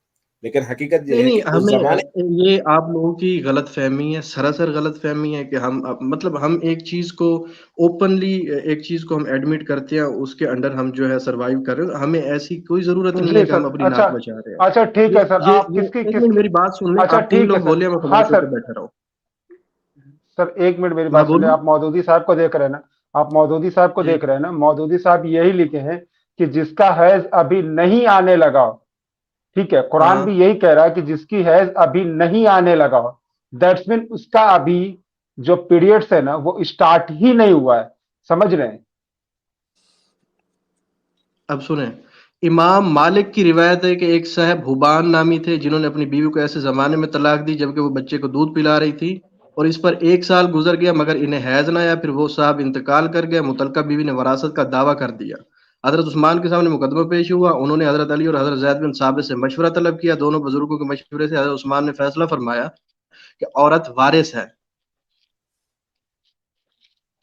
लेकिन हकीकत ये नहीं है नहीं, कि उस जमाने, ये आप लोगों की गलत फहमी है, सरासर गलत फहमी है कि मतलब हम एक चीज को ओपनली, एक चीज को हम एडमिट करते हैं, उसके अंडर हम जो है सरवाइव कर रहे हैं, हमें ऐसी कोई जरूरत नहीं है जी कि सर। हम अपनी अच्छा, नाक बचा रहे हैं। अच्छा ठीक ये है सर। ये आप ये किसकी एक मिनट किसकी मेरी बात सुन ले, अच्छा आप तीन ठीक है लोग सर। बोले, मैं हाँ खामोश होकर सर। बैठा रहा हूँ। सर एक मिनट मेरी मैं बात सुन ले। बोलूँ? आप मौदूदी साहब को देख रहे हैं ना? आप मौदूदी साहब को जी। देख रहे हैं ना? मौदूदी साहब यही लिखे हैं कि जिसका हैज अभी नहीं आने लगा हो, ठीक है, कुरान भी हाँ, यही कह रहा है कि जिसकी हैज अभी नहीं आने लगा हो, दैट्स मीन उसका अभी जो पीरियड्स है ना वो स्टार्ट ही नहीं हुआ है। समझ रहे हैं? अब सुने। इमाम मालिक की रिवायत है कि एक साहब हुबान नामी थे, जिन्होंने अपनी बीवी को ऐसे जमाने में तलाक दी जबकि वो बच्चे को दूध पिला रही थी, और इस पर 1 साल गुजर गया मगर इन्हें हैज ना आया। फिर वो साहब इंतकाल कर गया, मुतलका बीवी ने वरासत का दावा कर दिया। हजरत उस्मान के सामने मुकदमा पेश हुआ। उन्होंने हजरत अली और हजरत जैद बिन साबित से मशवरा तलब किया। दोनों बुजुर्गों के मशवरे से हजरत उस्मान ने फैसला फरमाया कि औरत वारिस है।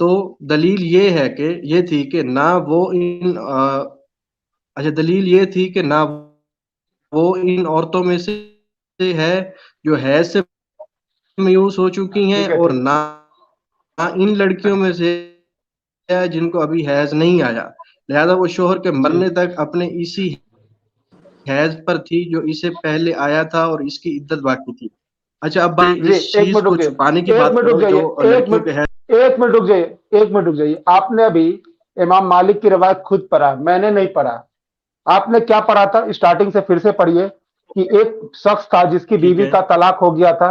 तो दलील ये है कि ये थी कि ना वो इन अच्छा, दलील ये थी कि ना वो इन औरतों में से है जो हैज से मायूस हो चुकी हैं, ठीक है, और ठीक। ना इन लड़कियों में से है जिनको अभी हैज नहीं आया। लिहाजा वो शोहर के जी मरने तक अपने इसी हैज पर थी जो इससे पहले आया था, और इसकी इद्दत बाकी थी। अच्छा, अब बात जी, इस एक चीज मिनट रुक को छुपाने की जाइए, एक बात मिनट रुक करो जाइए, जो एक लड़कियों मिनट, के हैज। एक मिनट रुक जाइए, एक मिनट रुक जाइए। आपने अभी इमाम मालिक की रिवायत खुद पढ़ा, मैंने नहीं पढ़ा। आपने क्या पढ़ा था? स्टार्टिंग से फिर से पढ़िए कि एक शख्स था जिसकी ठीक बीवी है, का तलाक हो गया था,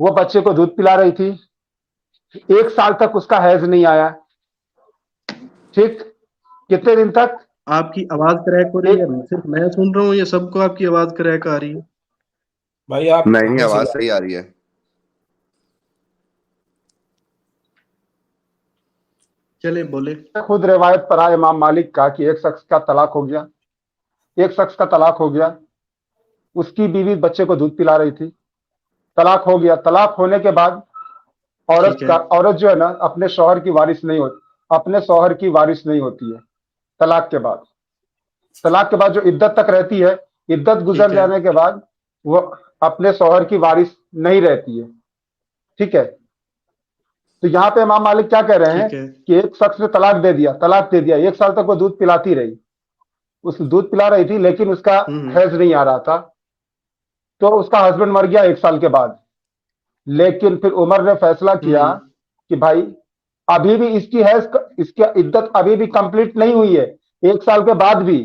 वो बच्चे को दूध पिला रही थी, 1 साल तक उसका हैज नहीं आया। ठीक, कितने दिन तक? आपकी आवाज क्रैक हो रही एक, है, सिर्फ मैं सुन रहा हूँ या सबको आपकी आवाज क्रैक आ रही है? भाई आप नहीं, हमें आवाज सुना। सही आ रही है। चले बोले। खुद रिवायत पढ़ा इमाम मालिक का कि एक शख्स का तलाक हो गया, एक शख्स का तलाक हो गया, उसकी बीवी बच्चे को दूध पिला रही थी, तलाक हो गया। तलाक होने के बाद ठीक है, औरत जो है ना अपने शौहर की वारिस नहीं होती, अपने शौहर की वारिस नहीं होती है तलाक के बाद। तलाक के बाद जो इद्दत तक रहती है, इद्दत गुजर ठीक है, जाने के बाद वो अपने शौहर की वारिस नहीं रहती है। ठीक है, तो यहाँ पे इमाम मालिक क्या कह रहे हैं ठीक है। कि एक शख्स ने तलाक दे दिया, 1 साल तक वो दूध पिलाती रही, उस दूध पिला रही थी, लेकिन उसका हम्म, हैज नहीं आ रहा था। तो उसका हस्बैंड मर गया 1 साल के बाद, लेकिन फिर उमर ने फैसला किया हम्म, कि भाई अभी भी इसकी इद्दत अभी भी कंप्लीट नहीं हुई है, 1 साल के बाद भी।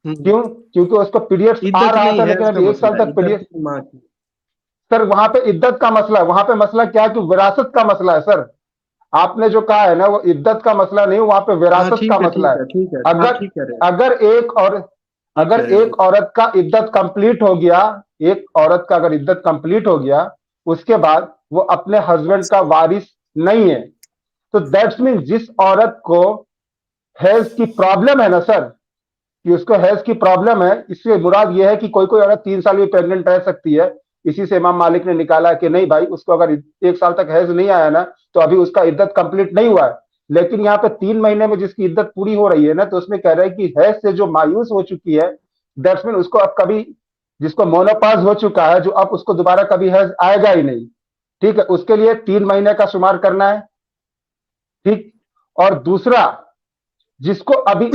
हम्म। क्यों? क्योंकि उसको पीरियड्स आ इद्दत रहा नहीं था, है लेकिन इसका अभी 1 साल मसला है, तक इद्दत पीरियड। की माँ की। सर वहां पे इद्दत का मसला है, वहां पे मसला क्या है कि विरासत का मसला है सर। आपने जो कहा है ना वो इद्दत का मसला नहीं, वहां पे हाँ विरासत का ठीक है, मसला ठीक है। है, ठीक है, आप अगर ठीक कह रहे हैं, अगर एक और ठीक अगर कह रहे एक हो। औरत का इद्दत कंप्लीट हो गया, एक औरत का अगर इद्दत कंप्लीट हो गया, उसके बाद वो अपने हस्बैंड का वारिस नहीं है, तो दैट्स मीन जिस औरत को हेल्थ की प्रॉब्लम है ना सर, कि उसको हेल्थ की प्रॉब्लम है, इससे मुराद यह है कि कोई कोई औरत 3 साल भी प्रेग्नेंट रह सकती है। इसी से इमाम मालिक ने निकाला कि नहीं भाई, उसको अगर 1 साल तक हैज नहीं आया ना, तो अभी उसका इद्दत कंप्लीट नहीं हुआ है। लेकिन यहाँ पे 3 महीने में जिसकी इद्दत पूरी हो रही है ना, तो उसमें कह रहे हैं कि हैज से जो मायूस हो चुकी है, दैट्स मीन उसको अब कभी, जिसको मोनोपाज हो चुका है, जो अब उसको दोबारा कभी हैज आएगा ही नहीं। ठीक है, उसके लिए 3 महीने का शुमार करना है। ठीक, और दूसरा, जिसको अभी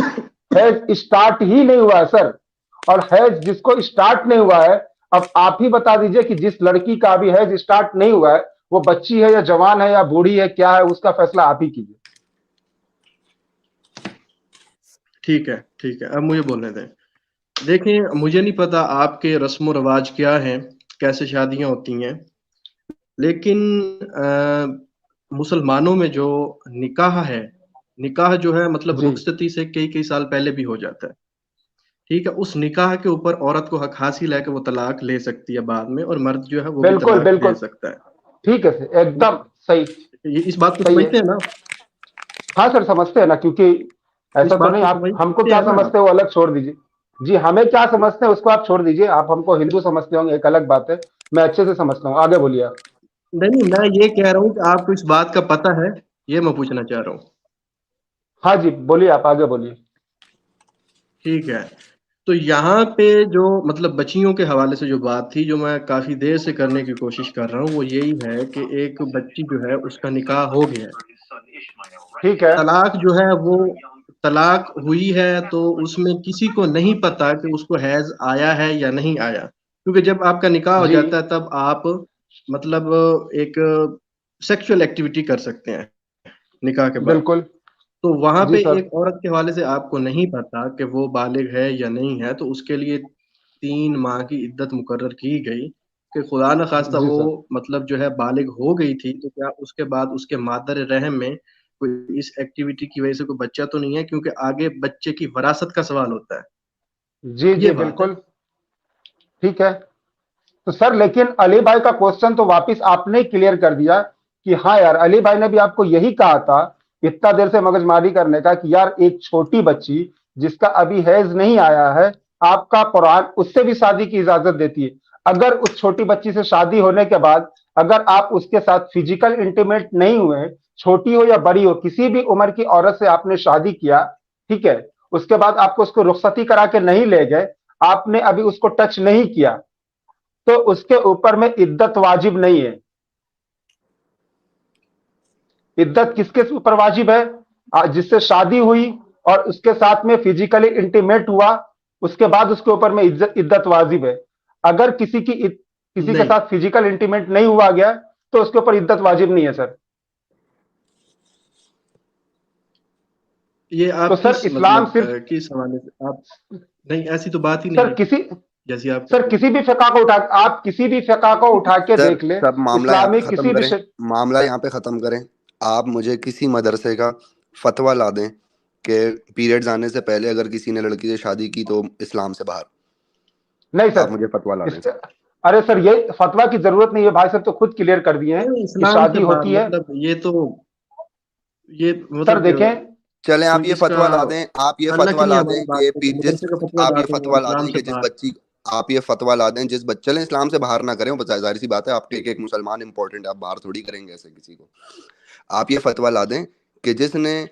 हैज स्टार्ट ही नहीं हुआ है सर, और हैज जिसको स्टार्ट नहीं हुआ है, अब आप ही बता दीजिए कि जिस लड़की का अभी हैज स्टार्ट नहीं हुआ है, वो बच्ची है या जवान है या बूढ़ी है, क्या है, उसका फैसला आप ही कीजिए। ठीक है, ठीक है, अब मुझे बोलने दें। देखिए, मुझे नहीं पता आपके रस्म रिवाज क्या हैं, कैसे शादियां होती हैं, लेकिन मुसलमानों में जो निकाह है, निकाह जो है मतलब जी, रुखसती से कई कई साल पहले भी हो जाता है। ठीक है, उस निकाह के ऊपर औरत को हक हासिल है कि वो तलाक ले सकती है बाद में, और मर्द जो है वो भी बिल्कुल तलाक ले बिल्कुल, सकता है। ठीक है सर, एकदम सही, ये इस बात को सही है। समझते हैं ना? हाँ सर, समझते हैं ना, क्योंकि इस ऐसा तो बात नहीं, को आप हमको समझते क्या हैं ना? समझते हो वो अलग छोड़ दीजिए। जी, हमें क्या समझते हैं उसको आप छोड़ दीजिए, आप हमको हिंदू समझते होंगे एक अलग बात है, मैं अच्छे से समझता हूँ, आगे बोलिए आप। नहीं, मैं ये कह रहा हूँ कि आपको इस बात का पता है, ये मैं पूछना चाह रहा हूँ। हाँ जी, बोलिए, आप आगे बोलिए। ठीक है, तो यहाँ पे जो मतलब बच्चियों के हवाले से जो बात थी, जो मैं काफी देर से करने की कोशिश कर रहा हूँ, वो यही है कि एक बच्ची जो है उसका निकाह हो गया है, ठीक है। तलाक जो है वो तलाक हुई है, तो उसमें किसी को नहीं पता कि उसको हैज आया है या नहीं आया, क्योंकि जब आपका निकाह हो जी, जाता है तब आप मतलब एक सेक्सुअल एक्टिविटी कर सकते हैं निकाह के बाद। बिल्कुल। तो वहां जी पे सर। एक औरत के हवाले से आपको नहीं पता कि वो बालिग है या नहीं है, तो उसके लिए 3 माह की इद्दत मुकर्रर की गई कि खुदा न खास्ता जी वो सर। मतलब जो है बालिग हो गई थी, तो क्या उसके बाद उसके मादर रहम में कोई इस एक्टिविटी की वजह से कोई बच्चा तो नहीं है, क्योंकि आगे बच्चे की वरासत का सवाल होता है। जी ये जी बात है। बिल्कुल, ठीक है। तो सर लेकिन अली भाई का क्वेश्चन तो वापस आपने क्लियर कर दिया कि हाँ यार, अली भाई ने भी आपको यही कहा था इतना देर से मगजमारी करने का कि यार एक छोटी बच्ची जिसका अभी हैज नहीं आया है, आपका कुरान उससे भी शादी की इजाजत देती है। अगर उस छोटी बच्ची से शादी होने के बाद अगर आप उसके साथ फिजिकल इंटीमेट नहीं हुए, छोटी हो या बड़ी हो, किसी भी उम्र की औरत से आपने शादी किया, ठीक है, उसके बाद आपको उसको रुखसती करा के नहीं ले गए, आपने अभी उसको टच नहीं किया, तो उसके ऊपर में इद्दत वाजिब नहीं है। इद्दत किसके ऊपर वाजिब है? जिससे शादी हुई और उसके साथ में फिजिकली इंटीमेट हुआ, उसके बाद उसके ऊपर में इद्दत वाजिब है। अगर किसी के नहीं साथ फिजिकल इंटीमेट नहीं हुआ गया तो उसके ऊपर इद्दत वाजिब नहीं है सर। ये आप तो सर किस इस्लाम मतलब सिर्फ किस हवाले से आप, नहीं ऐसी तो बात ही सर नहीं है किसी जैसी आप सर कहते हैं। किसी भी फिका को उठा, आप किसी भी फिका को उठा के सर देख ले, सब मामला यहाँ पे इस्लामिक खत्म किसी भी करें, मामला यहाँ पे खत्म करें। आप मुझे किसी मदरसे का फतवा ला दें कि पीरियड्स आने से पहले अगर किसी ने लड़की से शादी की तो इस्लाम से बाहर। नहीं आप सर, मुझे फतवा ला दें। अरे सर ये फतवा की जरूरत नहीं है, भाई साहब तो खुद क्लियर कर दिए हैं नहीं, कि इस्लाम शादी से होती है। मतलब ये सर मतलब देखें, चले आप ये इसका फतवा ला दें, आप ये अल्लाह फतवा की नहीं ला हमारी दें बात कि है, जिस मदरसे का फतवा आप ला ये दें फतवा ला इस्लाम दें से कि जिस बाहर। बच्ची, आप ये फतवा ला दें जिस बच्चे, चले इस्लाम से बाहर ना करें, वो जाहिर सी बात है, आपके एक एक मुसलमान इंपॉर्टेंट है, आप बाहर थोड़ी करेंगे ऐसे किसी को। आप ये फतवा ला दें कि जिसने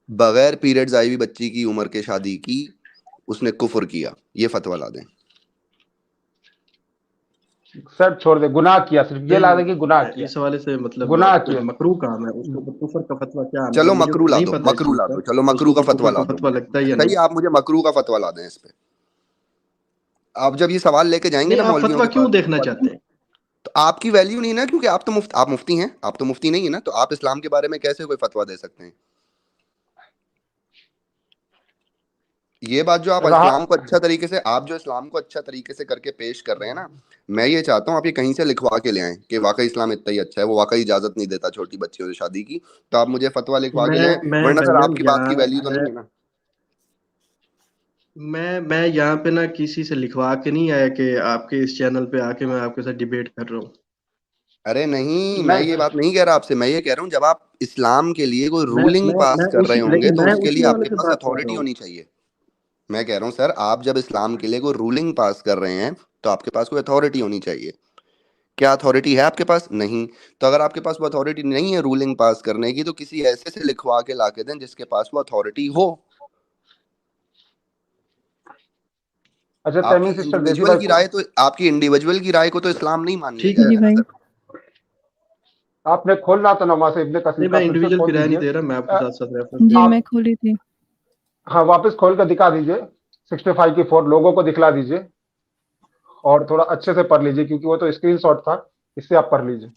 बगैर पीरियड्स आई हुई बच्ची की उम्र के शादी की उसने कुफर किया, ये फतवा ला दें। सर छोड़ दे, गुनाह किया, सिर्फ ये ला दे कि गुनाह नहीं किया, इस हवाले से मतलब गुनाह किया। मकरूह काम है, उसके ऊपर कुफर का फतवा क्या है, चलो मतलब मुझे मकरू ला नहीं दो, पता इस मकरू चीज ला का, दो, चलो उसके मकरू का ऊपर फतवा कुफर ला का दो फतवा मुझे। लगता है या सही, नहीं। आप मुझे मकरू का फतवा ला दें इस पे। आप जब ये सवाल लेके जाएंगे नहीं ना आप मौलवियों फतवा के क्यों पास, देखना चाहते हैं? तो आपकी वैल्यू नहीं ना, क्योंकि आप तो आप मुफ्ती हैं, आप तो मुफ्ती नहीं है ना, तो आप इस्लाम के बारे में कैसे कोई फतवा दे सकते हैं? ये बात जो आप रहा इस्लाम को अच्छा तरीके से, आप जो इस्लाम को अच्छा तरीके से करके पेश कर रहे हैं ना, मैं ये चाहता हूँ आप ये कहीं से लिखवा के ले आएं कि वाकई इस्लाम इतना ही अच्छा है, वो वाकई इजाजत नहीं देता छोटी बच्चियों से शादी की, तो आप मुझे फतवा लिखवा के ले आएं, मैं वरना सर भैया आपकी बात की यहाँ वैल्यू तो नहीं है ना। मैं यहाँ पे ना किसी से लिखवा के नहीं आया कि आपके इस चैनल पे आके मैं आपके साथ डिबेट कर रहा हूँ। अरे नहीं, मैं नहीं ये सर, बात नहीं कह रहा आपसे, मैं ये कह रहा हूँ जब आप इस्लाम के लिए कोई मैं रूलिंग मैं पास मैं कर रहे उसी होंगे लेकिन तो मैं उसके लिए उसी हवाले आपके से पास बात कर अथॉरिटी रहा हूँ। होनी चाहिए। मैं कह रहा हूँ सर, आप जब इस्लाम के लिए कोई रूलिंग पास कर रहे हैं तो आपके पास कोई अथॉरिटी होनी चाहिए। क्या अथॉरिटी है आपके पास? नहीं। तो अगर आपके पास वो अथॉरिटी नहीं है रूलिंग पास करने की, तो किसी ऐसे से लिखवा के ला के दें जिसके पास वो अथॉरिटी हो। अच्छा आपकी तमीम सिस्टर देसी इंडिविजुअल भाई की राय तो, आपकी इंडिविजुअल की राय को तो इस्लाम नहीं मान्य ठीक जी है भाई। सर। आपने खोलना तो नमाज इब्ने कसीर नहीं का मैं फिर से इंडिविजुअल खोल की राय नहीं दीजिए। दे रहा, मैं आपको अ, साथ साथ रेफरेंस जी दे मैं आप खोली थी। हाँ वापस खोल कर दिखा दीजिए, 65 की 4 लोगों को दिखला दीजिए और थोड़ा अच्छे से पढ़ लीजिए, क्योंकि वो तो स्क्रीनशॉट था, इससे आप पढ़ लीजिए।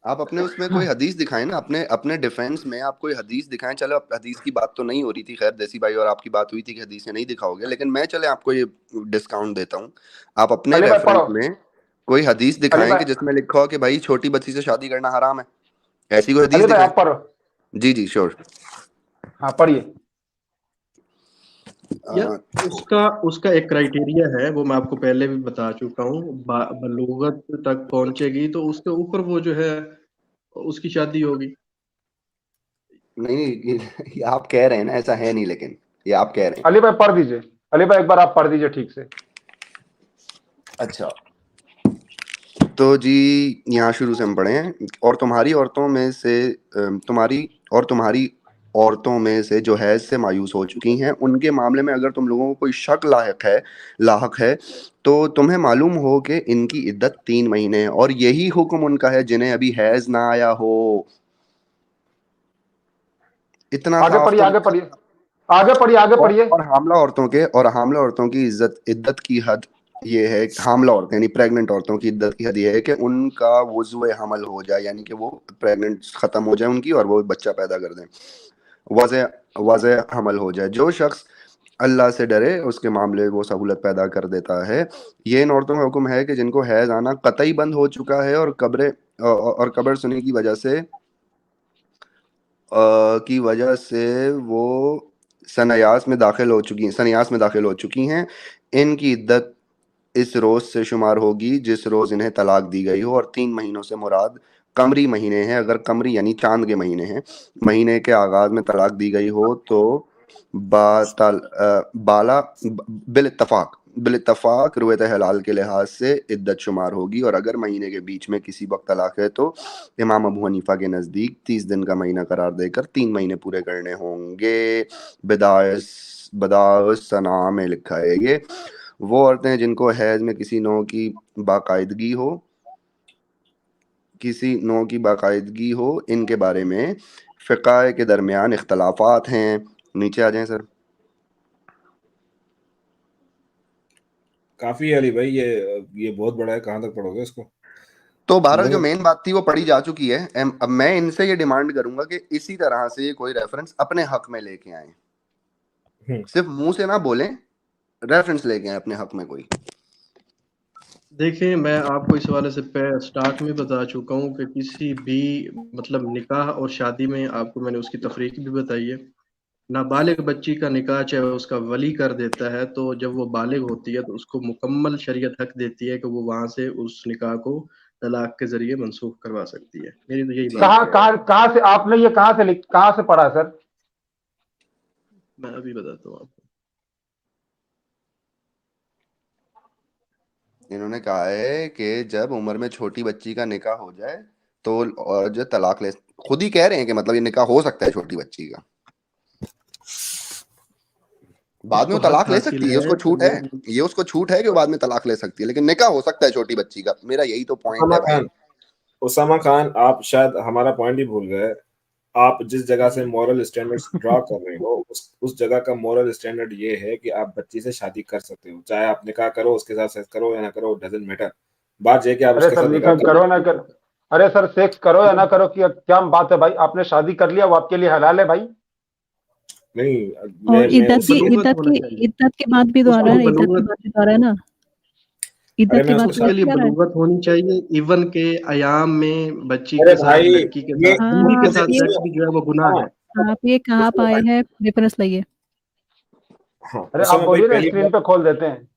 आप अपने उसमें कोई हदीस दिखाएं ना, अपने अपने डिफेंस में आप कोई हदीस दिखाएं। चलो अब हदीस की बात तो नहीं हो रही थी, खैर देसी भाई और आपकी बात हुई थी कि हदीसें नहीं दिखाओगे, लेकिन मैं चले आपको ये डिस्काउंट देता हूँ, आप अपने अली भाई रेफरेंस पढ़ो, में कोई हदीस अली दिखाएं कि भाई, जिसमें लिखा हो कि भाई छोटी बच्ची से शादी करना हराम है, ऐसी कोई हदीस अली भाई दिखाएं। आप पढ़ो, जी जी श्योर। हाँ पढ़िए। या उसका उसका एक क्राइटेरिया है, वो मैं आपको पहले भी बता चुका हूँ, बलूगत तक पहुंचेगी तो उसके ऊपर वो जो है उसकी शादी होगी। नहीं ये आप कह रहे हैं ना, ऐसा है नहीं, लेकिन ये आप कह रहे हैं। अली भाई पढ़ दीजिए, अली भाई एक बार आप पढ़ दीजिए ठीक से। अच्छा तो जी यहाँ शुरू से हम पढ़े हैं। और तुम्हारी औरतों में से तुम्हारी औरतों में से जो हैज से मायूस हो चुकी हैं, उनके मामले में अगर तुम लोगों को कोई शक लाहक है तो तुम्हें मालूम हो कि इनकी इद्दत 3 महीने है, और यही हुक्म उनका है जिन्हें अभी हैज ना आया हो। इतना आगे साफ पढ़िए, तो आगे लिखा। पढ़िए, आगे पढ़िए, आगे और, पढ़िए। और हामला औरतों की इद्दत की हद ये है, हामला औरतें यानी प्रेग्नेंट औरतों की इद्दत की हद ये है कि उनका वज़्व हमल हो जाए, यानी कि वो प्रेग्नेंट खत्म हो जाए उनकी और वो बच्चा पैदा कर दें, वज़ हमल हो जाए। जो शख्स अल्लाह से डरे उसके मामले वो सहूलत पैदा कर देता है। ये इन औरतों का हुक्म है कि जिनको हैज आना कतई बंद हो चुका है और कब्र सुनी की वजह से वो सन्यास में दाखिल हो चुकी हैं, इनकी इद्दत इस रोज से शुमार होगी जिस रोज इन्हें तलाक दी गई हो। और 3 महीनों से मुराद कमरी महीने हैं, अगर कमरी यानी चांद के महीने हैं, महीने के आगाज में तलाक दी गई हो तो बाला बिल इत्तफाक, बिलित्तफाक रुयत हलाल के लिहाज से इद्दत शुमार होगी, और अगर महीने के बीच में किसी वक्त तलाक है तो इमाम अबू हनीफा के नज़दीक 30 दिन का महीना करार देकर 3 महीने पूरे करने होंगे। बदाउस सना में लिखा है ये। वो औरतें जिनको हैज में किसी नौ की बाकायदगी हो, इनके बारे में फ़िक़्ह के दरमियान इख्तलाफात हैं। नीचे आ जाएं सर। काफी है अली भाई, ये बहुत बड़ा है, कहाँ तक पढ़ोगे इसको? तो बहरहाल जो समझे? मेन बात थी वो पढ़ी जा चुकी है। अब मैं इनसे ये डिमांड करूंगा कि इसी तरह से कोई रेफरेंस अपने हक में लेके आए, सिर्फ मुंह से ना बोलें, रेफरेंस लेके आए अपने हक में कोई। देखिए, मैं आपको इस हवाले से स्टार्ट में बता चुका हूँ कि किसी भी मतलब निकाह और शादी में आपको मैंने उसकी तफरीक भी बताई है। नाबालिग बच्ची का निकाह चाहे उसका वली कर देता है, तो जब वो बालिग होती है तो उसको मुकम्मल शरीयत हक देती है कि वो वहां से उस निकाह को तलाक के जरिए मनसूख करवा सकती है। मेरी तो यही बात है। कहाँ से आपने ये कहाँ से पढ़ा सर? मैं अभी बताता हूँ आपको। इन्होंने कहा है कि जब उम्र में छोटी बच्ची का निकाह हो जाए तो और जो तलाक ले, खुद ही कह रहे हैं कि मतलब ये निकाह हो सकता है छोटी बच्ची का, बाद में वो उसको हक तलाक ले हासिल सकती है, है उसको तो छूट है, ये उसको छूट है कि वो बाद में तलाक ले सकती है, लेकिन निकाह हो सकता है छोटी बच्ची का। मेरा यही तो पॉइंट है भाई। उसामा खान, आप शायद हमारा पॉइंट ही भूल गए। आप जिस जगह से मॉरल स्टैंडर्ड्स ड्रॉ कर रहे हो, उस जगह का मॉरल स्टैंडर्ड ये है कि आप बच्ची से शादी कर सकते हो, चाहे आप निकाह करो, उसके साथ सेक्स करो या ना करो, डजंट मैटर। बात ये है कि आप अरे उसके सर साथ निकाह निकाह करो ना करो, अरे सर सेक्स करो या ना करो, क्या बात है भाई? आपने शादी कर लिया, वो आपके लिए हलाल है भाई। नहीं, और चाहिए। इद्दत की बात भी तो आ रहा है ना, उसको इद्दत की बात भी तो आ रहा है ना, अरे इद्दत की मैं बात उसको उसके लिए तो आ रहा है। बलूगत होनी चाहिए। इवन के अयाम में बच्ची अरे के साथ, भाई, लड़की के ये साथ, हाँ, बूढ़ी के आप साथ ये सेक्स भी जो है वो गुनाह है। आप ये कहाँ उसको पाए भाई, हैं? रेफरेंस लाइए। हाँ, अरे उस आप समय भाई बोलिए ना, पहली स्क्रीन बात। पे खोल देते हैं।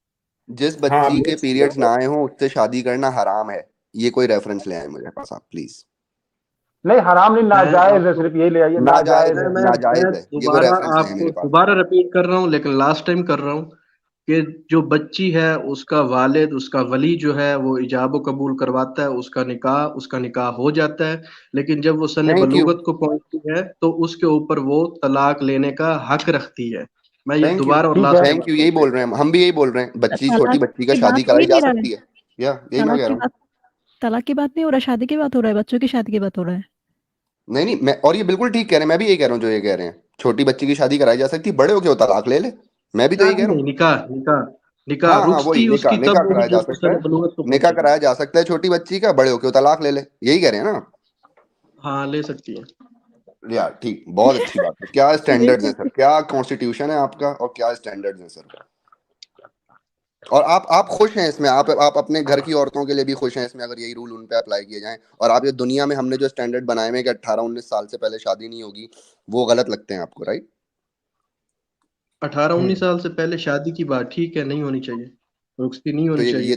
जिस हाँ, बच्ची के म्यूट पीरियड्स ना आए हो उससे शादी करना हराम है, ये कोई रेफरेंस ले आए मुझे पास आप प्लीज। नहीं हराम नहीं, मैं नाजायज है, आपको सिर्फ यही ले आइए, नाजायज नाजायज है, है। मैं नाजायज है, ये कोई दोबारा रेफरेंस ले आए आपको मेरे पास। दोबारा रिपीट कर रहा हूँ, लेकिन लास्ट टाइम कर रहा हूँ कि जो बच्ची है उसका वालिद, उसका वली जो है वो इजाब कबूल करवाता है, उसका निकाह हो जाता है। लेकिन जब वो सने थैंक यू, बलूगत को पहुंचती है तो उसके ऊपर वो तलाक लेने का हक रखती है। मैं ये थैंक यू, दोबारा और ठीक लास्ट है। टाइम थैंक यू, यही बोल रहे हैं हम भी यही बोल रहे हैं, बच्ची छोटी तलाक बच्ची का की शादी बात हो कराई ही जा नहीं रहा है। सकती है, या यही मैं तलाक कह की रहा हूँ। बात तलाक की बात नहीं हो रहा, शादी की बात हो रहा है, बच्चों की शादी की बात हो रहा है। नहीं नहीं, मैं और ये बिल्कुल ठीक कह रहे हैं, मैं भी यही कह रहा हूँ जो ये कह रहे हैं, छोटी बच्ची की शादी कराई जा सकती है, बड़े हो के वो तलाक ले ले, मैं भी तो यही कह शादी रहा नहीं, हूँ। निकाह निकाह निकाह हाँ हाँ, वही रुखसती निकाह, उसकी निकाह तब होगी कराया जा जब वो सकता सने है, बलूगत को निकाह पहुंचेगी। कराया जा सकता है छोटी बच्ची का, बड़े होके वो तलाक ले ले, यही कह रहे हैं ना आप? हाँ, ले सकती है। यार ठीक, बहुत अच्छी बात है। क्या ले स्टैंडर्ड्स हैं सर, सकते। क्या कॉन्स्टिट्यूशन है आपका और क्या स्टैंडर्ड्स हैं सर? और आप खुश हैं इसमें? आप अपने घर की औरतों के लिए भी खुश हैं इसमें, अगर यही रूल उन पे अप्लाई किए जाएं? और आप ये दुनिया में हमने जो स्टैंडर्ड बनाए हैं कि 18-19 साल से पहले शादी नहीं होगी, वो गलत लगते हैं आपको, राइट? 18-19 साल से पहले शादी की बात ठीक है, नहीं होनी चाहिए, रुखसती नहीं तो होनी चाहिए। ये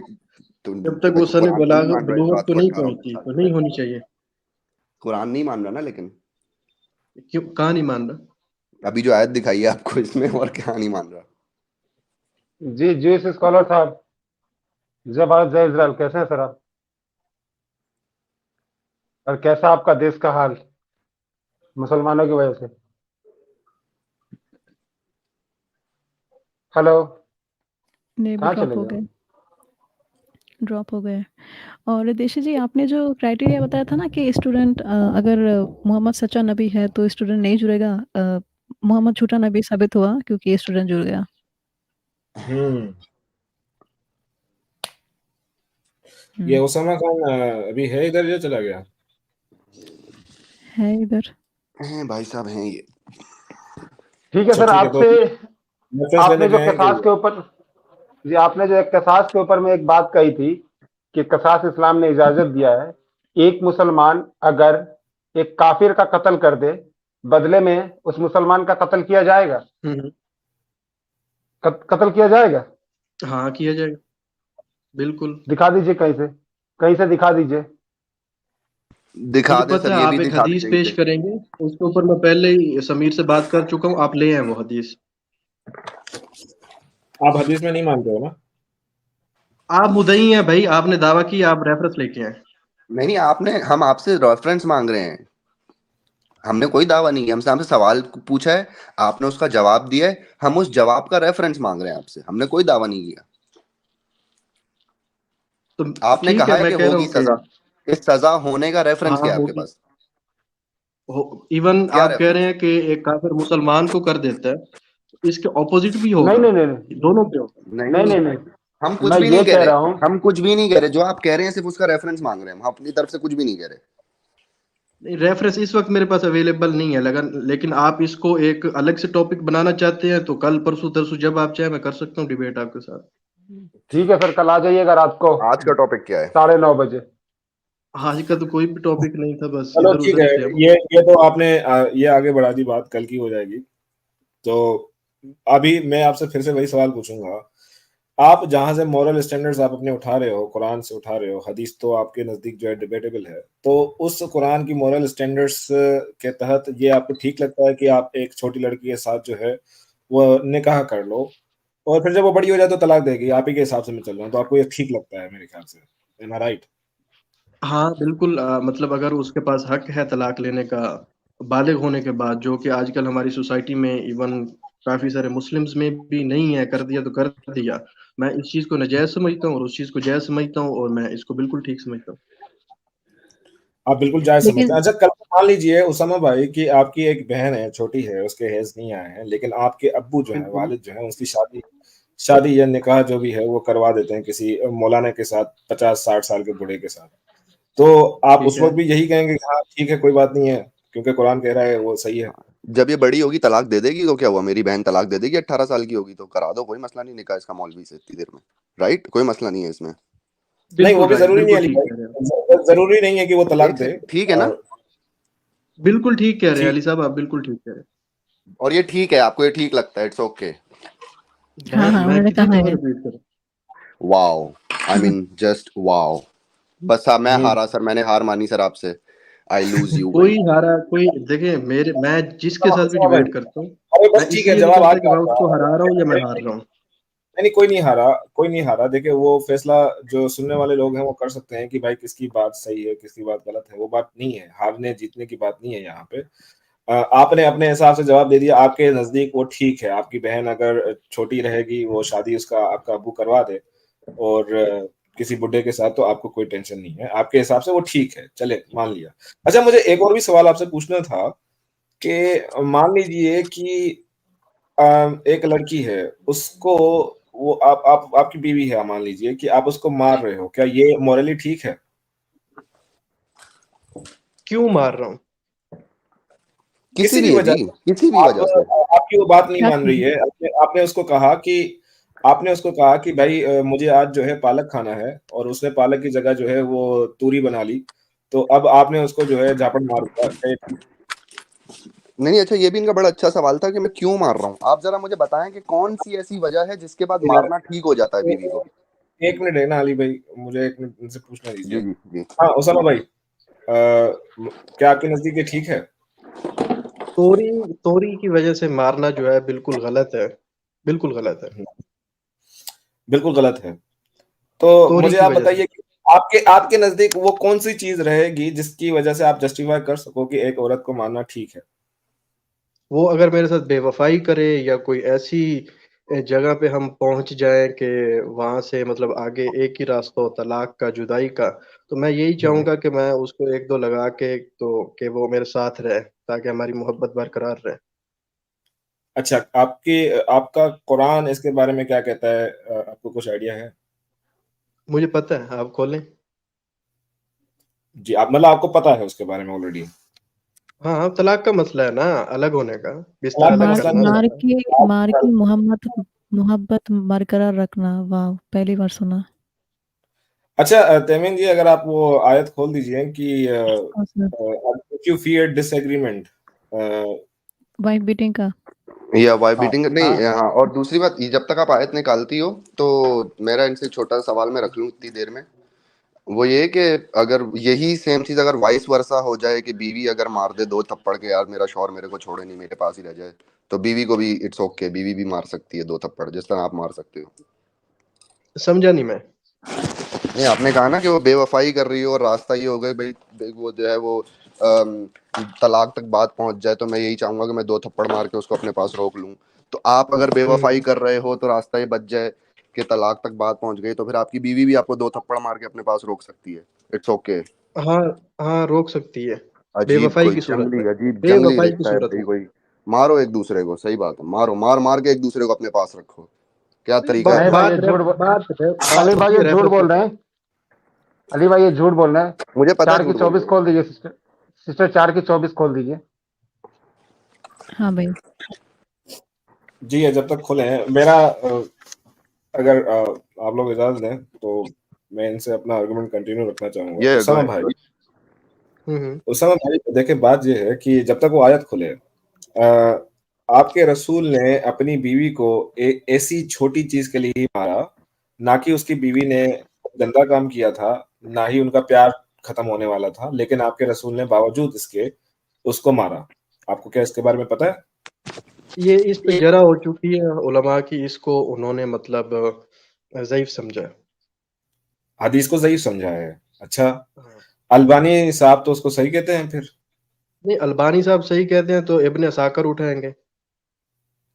तो जब तक वो देखो, सने कुरान तो नहीं मान रहा इस बलूगत बात को को, नहीं 18-19 पहुंचती साल तो से नहीं पहले होनी चाहिए। कुरान नहीं मान रहा ना, लेकिन क्यों, कहाँ नहीं मान रहा? अभी जो आयत दिखाई है आपको इसमें, और क्या नहीं मान रहा? जी जूस स्कॉलर साहब, जय भारत जय इजराइल, कैसे हैं सर आप? और कैसा आपका देश का हाल मुसलमानों की वजह से? हेलो, नहीं, वो कहाँ ड्रॉप चले हो गए? गए, ड्रॉप हो गए। और देशी जी, आपने जो क्राइटेरिया बताया था ना कि स्टूडेंट अगर मोहम्मद सच्चा नबी है तो स्टूडेंट नहीं जुड़ेगा, मोहम्मद झूठा नबी साबित हुआ क्योंकि स्टूडेंट जुड़ गया। ये उसामा खान अभी है इधर या चला गया? है इधर। हैं भाई साहब, हैं ये। ठीक है अच्छा सर, ठीक है, तो आपसे रेफरेंस आपने लेने जो गए हैं कसास कि के ऊपर, जी आपने जो एक कसास के ऊपर में एक बात कही थी कि कसास इस्लाम ने इजाजत दिया है, एक मुसलमान अगर एक काफिर का कत्ल कर दे, बदले में उस मुसलमान का कत्ल किया जाएगा, कत्ल किया जाएगा। हाँ, किया जाएगा, बिल्कुल। दिखा दीजिए कहीं से दिखा दीजिए। दिखा मुझे दें पता सर, है ये भी आप एक दिखा दें हदीस कहीं पेश से। करेंगे, उसके ऊपर मैं पहले ही समीर से बात कर चुका हूँ, आप ले आए वो हदीस। आप हदीस में नहीं मानते हो ना? आप मुद्दई हैं भाई, आपने दावा किया, आप रेफरेंस लेके आए। नहीं, हम आपसे रेफरेंस मांग रहे हैं। हमने कोई दावा नहीं किया, हमसे आपसे सवाल पूछा है, आपने उसका जवाब दिया है, हम उस जवाब का रेफरेंस मांग रहे हैं आपसे। हमने कोई दावा नहीं किया। तो आपने ठीक है, कहा है मैं कि कह रहा होगी हूँ कि सजा। इस सजा होने का रेफरेंस हाँ क्या है आपके होगी। पास? इवन क्या आप कह रहे रेफरेंस? हैं कि एक काफिर मुसलमान को कर देता है, तो इसके ऑपोजिट भी नहीं होगा, नहीं नहीं नहीं दोनों पे होगा। नहीं नहीं, नहीं नहीं, हम कुछ मैं भी ये नहीं कह कह रहे। रहा हूँ। हम कुछ भी नहीं कह रहे, जो आप कह रहे हैं सिर्फ उसका रेफरेंस मांग रहे हैं। हम अपनी तरफ से कुछ भी नहीं कह रहे। नहीं, रेफरेंस इस वक्त मेरे पास अवेलेबल नहीं है, लेकिन आप इसको एक अलग से टॉपिक बनाना चाहते हैं तो कल परसों तरसों जब आप चाहे मैं कर सकता हूँ डिबेट आपके साथ। ठीक है, फिर कल आ जाइएगा रात को आज का टॉपिक क्या है? 9:30 बजे। आज का तो कोई भी टॉपिक नहीं था, बस चलो इधर ठीक उधर है, ही थे हम। ये तो आपने ये आगे बढ़ा दी बात, कल की हो जाएगी। तो अभी मैं आपसे फिर से वही सवाल पूछूंगा। आप जहां से मॉरल स्टैंडर्ड्स आप अपने उठा रहे हो, कुरान से उठा रहे हो, हदीस तो आपके नजदीक जो है डिबेटेबल है, तो उस कुरान की मॉरल स्टैंडर्ड्स के तहत ये आपको ठीक लगता है कि आप एक छोटी लड़की के साथ जो है वो निकाह कर लो, और फिर जब वो बड़ी हो जाए तो तलाक देगी? आप ही के हिसाब से मैं चल रहा हूँ, तो आपको ये ठीक लगता है मेरे ख्याल से? एम आई राइट? हाँ बिल्कुल, मतलब अगर उसके पास हक है तलाक लेने का बालिग होने के बाद, जो कि आजकल हमारी सोसाइटी में इवन काफी सारे मुस्लिम्स में भी नहीं है, कर दिया तो कर दिया। मैं इस चीज को नाजायज समझता हूँ और उस चीज को जायज समझता हूँ, और मैं इसको बिल्कुल ठीक समझता हूँ। आप बिल्कुल जायज समझते लेकिन हैं। अच्छा, कल को मान लीजिए उसामा भाई कि आपकी एक बहन है, छोटी है, उसके हेज नहीं आए हैं, लेकिन आपके अब्बू जो है, बिल्कुल वालिद जो है, उसकी शादी शादी या निकाह जो भी है वो करवा देते हैं किसी मौलाना के साथ, 50-60 साल के बूढ़े के साथ। तो आप ठीक उस है। वक्त भी यही कहेंगे कि हाँ ठीक है, कोई बात नहीं है, क्योंकि कुरान कह रहा है वो सही है? जब ये बड़ी होगी तलाक दे देगी तो क्या हुआ? मेरी बहन तलाक दे देगी, 18 साल की होगी तो करा दो, कोई मसला नहीं, निकाह इसका मौलवी से इतनी देर में। राइट, कोई मसला नहीं है इसमें। नहीं, वो बिल्कुल भी राइट, जरूरी नहीं है बिल्कुल अली ठीक कह रहे हैं। भाई, जरूरी नहीं है कि वो तलाक दे। ठीक है ना? और बिल्कुल ठीक कह रहे हैं ठीक, अली साहब, आप बिल्कुल ठीक कह रहे और ये ठीक है, आपको ये ठीक लगता है, इट्स ओके। हैं। हाँ हाँ, मैं उन्होंने किसी कहा को है। रिपीट करूं? Wow, I mean just wow. बस हाँ, मैं हम्म। हारा सर, मैंने हार मानी सर आपसे। I lose you win. कोई हारा कोई, देखिए मेरे, मैं जिसके साथ भी उसामा भाई, डिबेट करता हूँ, अरे मैं बस ठीक है, इसलिए नहीं जवाब आ करता कि गया मैं उसको आपका। हरा रहा हूँ या मैं हार रहा हूँ। नहीं नहीं, कोई नहीं हारा, कोई नहीं हारा। देखिए, वो फैसला जो सुनने वाले लोग हैं वो कर सकते हैं कि भाई किसकी बात सही है, किसकी बात गलत है। वो बात नहीं है, हारने जीतने की बात नहीं है यहाँ पे। आपने अपने हिसाब से जवाब दे दिया, आपके नजदीक वो ठीक है। आपकी बहन अगर छोटी रहेगी, वो शादी उसका आपका अब्बू करवा दे और किसी बुड्ढे के साथ, तो आपको कोई टेंशन नहीं है, आपके हिसाब से वो ठीक है, चले मान लिया। अच्छा, मुझे एक और भी सवाल आपसे पूछना था कि मान लीजिए कि एक लड़की है, उसको वो आप आपकी बीवी है, मान लीजिए कि आप उसको मार रहे हो, क्या ये मॉरली ठीक है? क्यों मार रहा हूँ? किसी किसी भी भी वजह से। किसी भी आप वजह से। आपकी वो बात नहीं क्या मान रही चीज? है, आपने उसको कहा कि भाई मुझे आज जो है पालक खाना है, और उसने पालक की जगह जो है वो तूरी बना ली, तो अब आपने उसको जो है झापड़ मार दिया, क्या ये ठीक नहीं, अच्छा, ये भी इनका बड़ा अच्छा सवाल था कि मैं क्यों मार रहा हूँ। आप जरा मुझे बताएं कि कौन सी ऐसी वजह है जिसके बाद है? मारना ठीक हो जाता है बीवी को। एक मिनट है ना अली भाई, मुझे एक मिनट उनसे पूछना जी दीजिए। जी जी। हाँ उसामा भाई, क्या आपके नजदीक ये ठीक है? तोरी तोरी की वजह से मारना जो है बिल्कुल गलत है, बिल्कुल गलत है। बिल्कुल गलत है। तो तोरी मुझे की आप वजह से, बताइए कि आपके आपके नजदीक वो कौन सी चीज रहेगी जिसकी वजह से आप जस्टिफाई कर सको कि एक औरत को मारना ठीक है? वो अगर मेरे साथ बेवफाई करे या कोई ऐसी जगह पे हम पहुंच जाएं कि वहां से मतलब आगे एक ही रास्ता हो तलाक का, जुदाई का, तो मैं यही हम्म। चाहूंगा कि मैं उसको एक दो लगा के, तो कि वो मेरे साथ रहे ताकि हमारी मोहब्बत बरकरार रहे। अच्छा, आपका कुरान इसके बारे में क्या कहता है? आपको कुछ आइडिया है? मुझे पता है, आप खोलें। जी, आप मतलब आपको पता है उसके बारे में ऑलरेडी? हाँ हाँ, तलाक का मसला है ना, अलग होने का, बिस्तर तलाक का अलग मार मसला करना नहीं मार होता है। के मार है। के मोहम्मद मोहब्बत बरकरार रखना, वाह, पहली बार सुना। अच्छा, तमीम जी, अगर आप वो आयत खोल दीजिए कि और sir, if you fear disagreement. Wife beating का। या वाई हाँ बीटिंग नहीं, हाँ। हाँ, और दूसरी बात, ये जब तक आप आयत निकालती हो तो मेरा इनसे छोटा सा सवाल मैं रख लूं इतनी देर में। वो ये कि अगर यही सेम चीज अगर वाइस वर्सा हो जाए कि बीवी अगर मार दे 2 थप्पड़ के, यार मेरा शौहर मेरे को छोड़े नहीं, मेरे पास ही रह जाए, तो बीवी को भी इट्स ओके, बीवी भी मार सकती है 2 थप्पड़ जिस तरह आप मार सकते हो। समझा नहीं मैं। नहीं, आपने कहा ना कि वो बेवफाई कर रही है और रास्ता ये हो गया भाई, वो जो है वो तलाक तक बात पहुंच जाए, तो मैं यही चाहूंगा कि मैं 2 थप्पड़ मार के उसको अपने पास रोक लूं। तो आप अगर बेवफाई कर रहे हो तो रास्ता ये बच जाए कि तलाक तक बात पहुंच गई, तो फिर आपकी बीवी भी आपको 2 थप्पड़ मार के अपने पास रोक सकती है। It's okay. हाँ हाँ, रोक सकती है अजीब, बेवफाई कोई की सूरत में। जंगली अजीब जंगली बेवफाई की रिश्ता है सूरत भाई में। कोई। मारो एक दूसरे को, सही बात है, मारो, मार मार के एक दूसरे को अपने पास रखो। क्या नहीं, तरीका है नहीं भाई, भाई? ये अली बात भाई होती ये है झूठ रेफर बोल रहे हैं। अली भाई ये झूठ बोल रहे हैं। मुझे पता है 4 की झूठ बोल 24 रहे हो। खोल दीजिए सिस्टर। सिस्टर 4 की 24 खोल दीजिए। हाँ भाई। जी है, जब तक खुले हैं मेरा अगर आप लोग इजाजत दें तो मैं इनसे अपना आर्गुमेंट कंटिन्यू रखना चाहूंगा। ये उसामा भाई, हम्म। उसामा भाई देखिए, बात ये है कि जब तक वो आयत खुले, आपके रसूल ने अपनी बीवी को ऐसी छोटी चीज के लिए ही मारा, ना कि उसकी बीवी ने गंदा काम किया था, ना ही उनका प्यार खत्म होने वाला था, लेकिन आपके रसूल ने बावजूद इसके उसको मारा। आपको क्या इसके बारे में पता है? ये इस पे जरा हो चुकी है उलमा की, इसको उन्होंने मतलब ज़ईफ समझा है। हदीस को सही समझा है। अच्छा, हाँ। अलबानी साहब तो उसको सही कहते हैं फिर? नहीं, अलबानी साहब सही कहते हैं तो इब्ने असाकर उठाएंगे।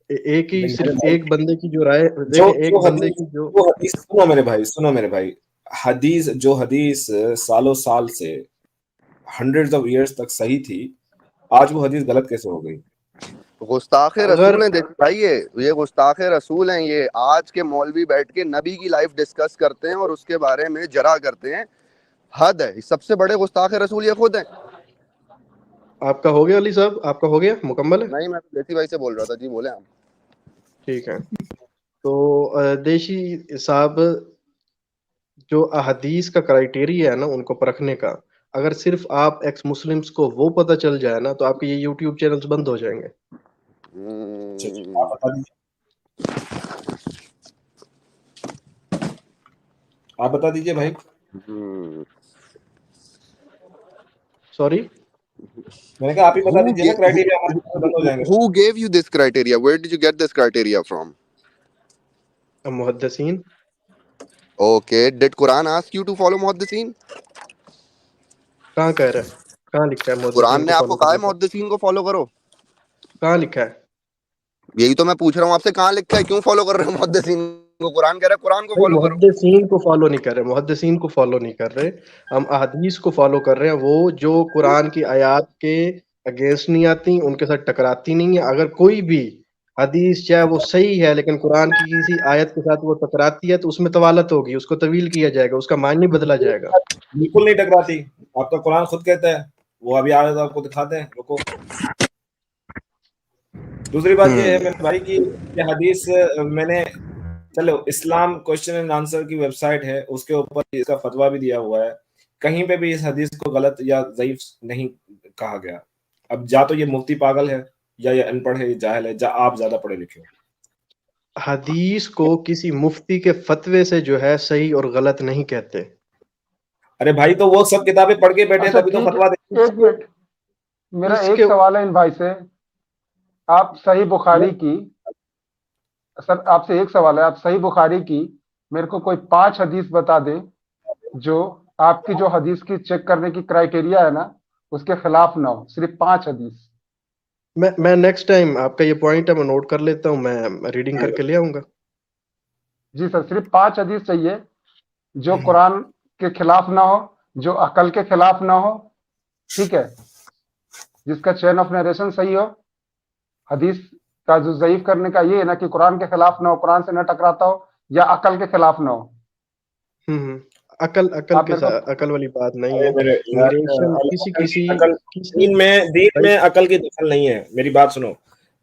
एक ही नहीं मेरे सिर्फ भाई, एक बंदे की जो राय जो देखें, जो एक बंदे हदीस की जो जो हदीस सुनो मेरे भाई, सुनो मेरे भाई, हदीस सालों साल से, हंड्रेड्स ऑफ इयर्स तक सही थी, आज वो हदीस गलत कैसे हो गई? गुस्ताखे अगर रसूल हैं देखिए भाई, ये गुस्ताखे रसूल हैं। ये आज के मौलवी बैठ के नबी की लाइफ डिस्कस करते हैं और उसके बारे में जरा करते हैं। हद है। सबसे बड़े गुस्ताखे रसूल ये खुद हैं। आपका हो गया अली साहब, आपका हो गया मुकम्मल है? नहीं, मैं तो देसी भाई से बोल रहा था जी, बोले आप। ठीक है। तो देशी साहब, जो अहदीस का क्राइटेरिया है ना उनको परखने का, अगर सिर्फ आप एक्स मुस्लिम्स को वो पता चल जाए ना तो आपके ये यूट्यूब चैनल्स बंद हो जाएंगे। अच्छा जी, आप बता दीजिए, आप बता दीजिए भाई। सॉरी। मैंने कहा आप ही बता Who दीजिए ना, gave क्राइटेरिया हमारे सामने बंद हो जाएंगे। who gave you this criteria? Where did you get this criteria from? मुहद्दिसीन। Okay, did Quran ask you to follow मुहद्दिसीन? कहाँ कह रहा है, कहाँ लिखा है कुरान मुहद्दिसीन ने को आपको फॉलो कहा है करने को? मुहद्दिसीन को फॉलो करो? कहाँ लिखा है? यही तो मैं पूछ रहा हूँ आपसे, कहाँ लिखा है? क्यों फॉलो कर रहे हो मुहद्दिसीन को? कुरान कह रहा है कुरान को भाई फॉलो करो। मुहद्दिसीन को फॉलो नहीं कर रहे, मुहद्दिसीन को फॉलो नहीं कर रहे, हम अहदीस को फॉलो कर रहे हैं, वो जो कुरान की आयत के अगेंस्ट नहीं आती, उनके साथ टकराती नहीं है। अगर कोई भी हदीस चाहे वो सही है लेकिन कुरान की किसी आयत के साथ वो टकराती है तो उसमें तवालत होगी, उसको तवील किया जाएगा, उसका मायने बदला जाएगा। बिल्कुल नहीं टकराती, आपका कुरान खुद कहता है। वो अभी आ रहे तो आपको दिखाते हैं, रुको। दूसरी बात ये है मेरे भाई कि ये हदीस मैंने, चलो इस्लाम क्वेश्चन एंड आंसर की वेबसाइट है, उसके ऊपर इसका फतवा भी दिया हुआ है, कहीं पे भी इस हदीस को गलत या ज़ईफ नहीं कहा गया। अब या तो ये मुफ्ती पागल है, या ये अनपढ़ है, ये जाहिल है, या आप ज्यादा पढ़े लिखे हो। हदीस को किसी मुफ्ती के फतवे से जो है सही और गलत नहीं कहते। अरे भाई, तो वो सब किताबें पढ़ के बैठे हैं, अच्छा तभी तो ठीक फतवा है, दे। 1 मिनट। मेरा एक इसके सवाल है इन भाई से। आप सही बुखारी की सर, आपसे एक सवाल है, आप सही बुखारी की मेरे को कोई 5 हदीस बता दें जो आपकी जो हदीस की चेक करने की क्राइटेरिया है ना उसके खिलाफ ना हो। सिर्फ 5 हदीस। मैं नेक्स्ट टाइम, आपका ये पॉइंट है मैं नोट कर लेता हूँ, मैं रीडिंग करके ले आऊंगा। जी सर, सिर्फ 5 हदीस चाहिए जो कुरान के खिलाफ ना हो, जो अकल के खिलाफ ना हो, ठीक है, जिसका चेन ऑफ नरेशन सही हो। हदीस का जो ज़ईफ करने का ये है ना कि कुरान के खिलाफ ना हो, कुरान से ना टकराता हो, या अकल के खिलाफ ना हो। हम्म। अकल अकल आप के मेरे को साथ अकल वाली बात नहीं अरे है। मेरे यार, निरेशन किसी किसी किसी दीन भाई, में अकल की दखल नहीं है। मेरी बात सुनो,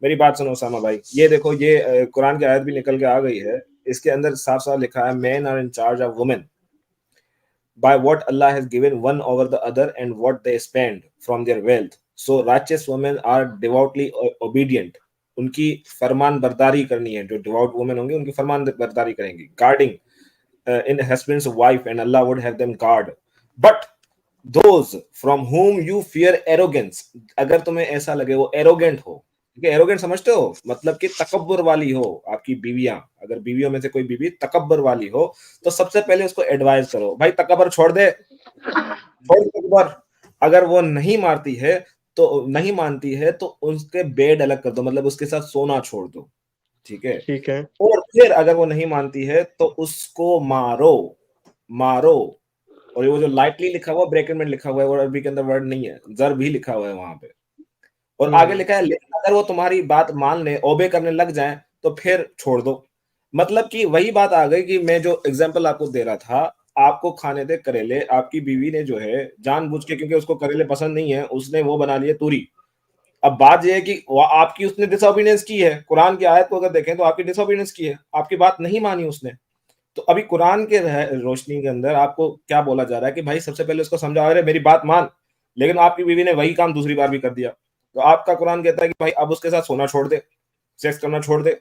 मेरी बात सुनो सामा भाई। ये देखो, ये कुरान की आयत भी निकल के आ गई है, इसके अंदर साफ साफ लिखा है, man are in charge of women by what Allah has given one over the other and what they spend from their wealth. So righteous women are devoutly obedient. उनकी फरमान बरदारी करनी है, जो डिवोट वुमेन होंगी उनकी फरमान बरदारी करेंगी, guarding in husband's wife, and Allah would have them guard. But those from whom you fear arrogance, अगर तुम्हें ऐसा लगे वो एरोगेंट हो, ठीक है, एरोगेंट समझते हो, मतलब कि तकब्बुर वाली हो आपकी बीवियां, अगर बीवियों में से कोई बीवी तकब्बुर वाली हो तो सबसे पहले उसको एडवाइस करो, भाई तकब्बुर छोड़ दे, छोड़ दे तकब्बुर। अगर वो नहीं मानती है तो उसके बेड अलग कर दो, मतलब उसके साथ सोना छोड़ दो, ठीक है। ठीक है। और फिर अगर वो नहीं मानती है तो उसको मारो, मारो। और वो जो लाइटली लिखा हुआ, ब्रैकेट में लिखा हुआ है, वो अरबी के अंदर वर्ड नहीं है, जर भी लिखा हुआ है वहां पे, और आगे लिखा है लेकिन अगर वो तुम्हारी बात मान ले, ओबे करने लग जाए तो फिर छोड़ दो। मतलब कि वही बात आ गई कि मैं जो एग्जांपल आपको दे रहा था, आपको खाने थे करेले, आपकी बीवी ने जो है जानबूझ के, क्योंकि उसको करेले पसंद नहीं है, उसने वो बना लिए तूरी। अब बात यह है कि आपकी उसने डिसओबीडियंस की है, कुरान की आयत को अगर देखें तो आपकी डिसओबीडियंस की है, आपकी बात नहीं मानी उसने। तो अभी कुरान के रोशनी के अंदर आपको क्या बोला जा रहा है कि भाई सबसे पहले उसको समझाओ, अरे मेरी बात मान, लेकिन आपकी बीवी ने वही काम दूसरी बार भी कर दिया, तो आपका कुरान कहता है कि भाई अब उसके साथ सोना छोड़ दे, सेक्स करना छोड़ दे।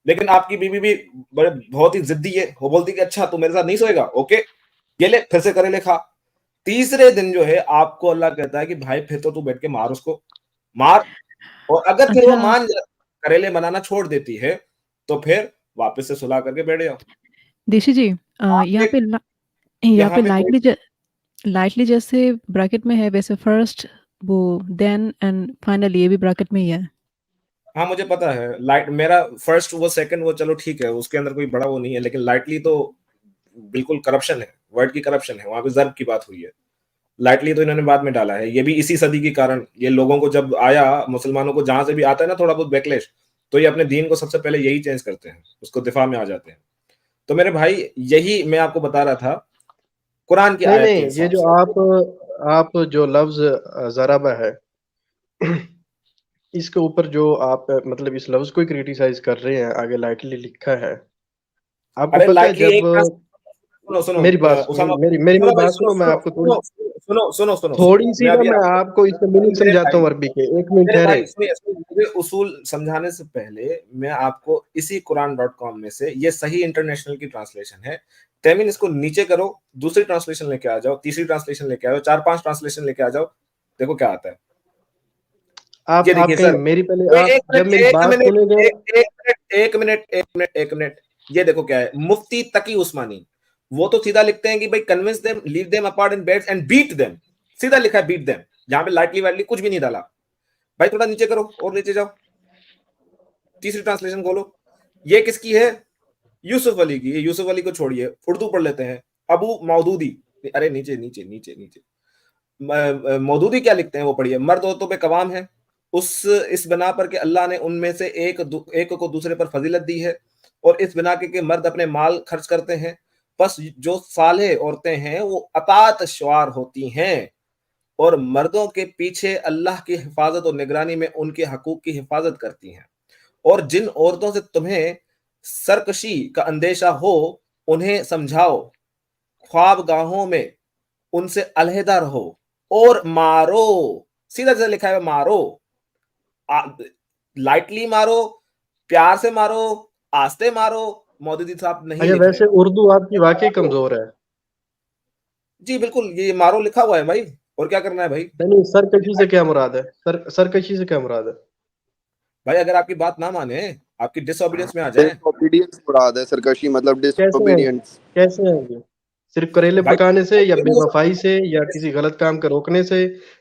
लेकिन आपकी बीवी भी बहुत ही जिद्दी है, वो बोलती कि अच्छा तू मेरे साथ नहीं सोएगा, ओके ये ले फिर से करेले खा। तीसरे दिन जो है आपको अल्लाह कहता है कि भाई फिर तो तू बैठ के मार उसको, मार। और अगर फिर वो अच्छा मान जाती, करेले बनाना छोड़ देती है, तो फिर वापस से सुलह करके बैठ जाओ। देशी जी, यहाँ पे यहाँ यहाँ पे पे कोई लाइटली जैसे ब्रैकेट में है, वैसे फर्स्ट वो देन एंड फाइनली ये भी ब्रैकेट में ही है। हाँ मुझे पता है, लाइट मेरा फर्स्ट वो सेकंड वो चलो ठीक है, उसके अंदर कोई बड़ा वो नहीं है, लेकिन लाइटली तो बिल्कुल करप्शन है, वर्ड की करप्शन है, वहां पे जर्ब की बात हुई है। लाइटली तो इन्होंने बाद में डाला है, ये भी इसी सदी के कारण, ये लोगों को जब आया, मुसलमानों को जहां से भी आता है ना थोड़ा बहुत बैकलेश, तो ये अपने दीन को सबसे पहले यही चेंज करते हैं, उसको दिफा में आ जाते हैं। तो मेरे भाई यही मैं आपको बता रहा था कुरान की नहीं आयत के नहीं, ये हिसाब जो से। आप जो लफ्ज ज़राबा है इसके ऊपर जो आप मतलब इस लफ्ज को क्रिटिसाइज कर रहे हैं, आगे लाइटली लिखा है। आपको अरे पता है लाइटली जब एक सुनो सुनो मेरी बात उसामा, मेरी मेरी सुनो मेरी भाई, बात सुनो सुनो, मैं सुनो आपको सुनो सुनो सुनो सुनो सुनो, थोड़ी सी मैं ना अभी मैं आपको, आपको इसका मीनिंग मेरे समझाता भाई, हूँ अरबी के। एक मिनट मेरे ठहरे। भाई सुनिए सुनिए, मुझे उसूल समझाने से पहले मैं आपको इसी कुरान.com में से, ये सही इंटरनेशनल की ट्रांसलेशन है, तेमिन इसको नीचे करो, दूसरी ट्रांसलेशन लेके आ जाओ, तीसरी ट्रांसलेशन लेके आ जाओ, 4-5 ट्रांसलेशन लेके आ जाओ, देखो क्या आता है। ये आप देखिए कहीं सर, मेरी पहले आप एक जब मिनट मेरी एक बात मिनट सुनेंगे। एक मिनट, ये देखो क्या है, मुफ्ती तकी उस्मानी, वो तो सीधा लिखते हैं कि भाई convince them, leave them apart in beds and beat them, सीधा लिखा है बीट देम, जहां पे लाइटली वाइटली कुछ भी नहीं डाला। भाई थोड़ा नीचे करो और नीचे जाओ, तीसरी ट्रांसलेशन खोलो, ये किसकी है, यूसुफ अली की। यूसुफ अली को छोड़िए, उर्दू पढ़ लेते हैं, अबू मौदूदी, अरे नीचे नीचे नीचे नीचे, मौदूदी क्या लिखते हैं वो पढ़िए, मर्द औरतों पे कवाम है उस इस बिना पर कि अल्लाह ने उनमें से एक को दूसरे पर फजीलत दी है, और इस बिना के मर्द अपने माल खर्च करते हैं, बस जो साले औरतें हैं वो अतात शुआर होती हैं, और मर्दों के पीछे अल्लाह की हिफाजत और निगरानी में उनके हकूक की हिफाजत करती हैं, और जिन औरतों से तुम्हें सरकशी का अंदेशा हो उन्हें समझाओ, ख्वाबगाहों में उनसे अलहदा रहो और मारो, सीधा सीधा लिखा है मारो, लाइटली मारो, प्यार से मारो, आस्ते मारो, मौदूदी साहब नहीं अच्छा, लिख रहे वैसे हैं, उर्दू आपकी वाकई मारो। कमजोर है। जी बिल्कुल, ये मारो लिखा हुआ है भाई, और क्या करना है भाई। नहीं, सरकशी से क्या मुराद है? सरकशी से क्या मुराद है? भाई अगर आपकी बात ना माने, आपकी डिसओबीडियंस में आ जाए, डिसोबीडियंस मुराद है, सरकशी मतलब कैसे है? डिसोबीडियंस। कैसे है ये? सिर्फ करेले भाई पकाने से, या ये भी हो सकता बेवफाई से, या किसी गलत काम को रोकने से,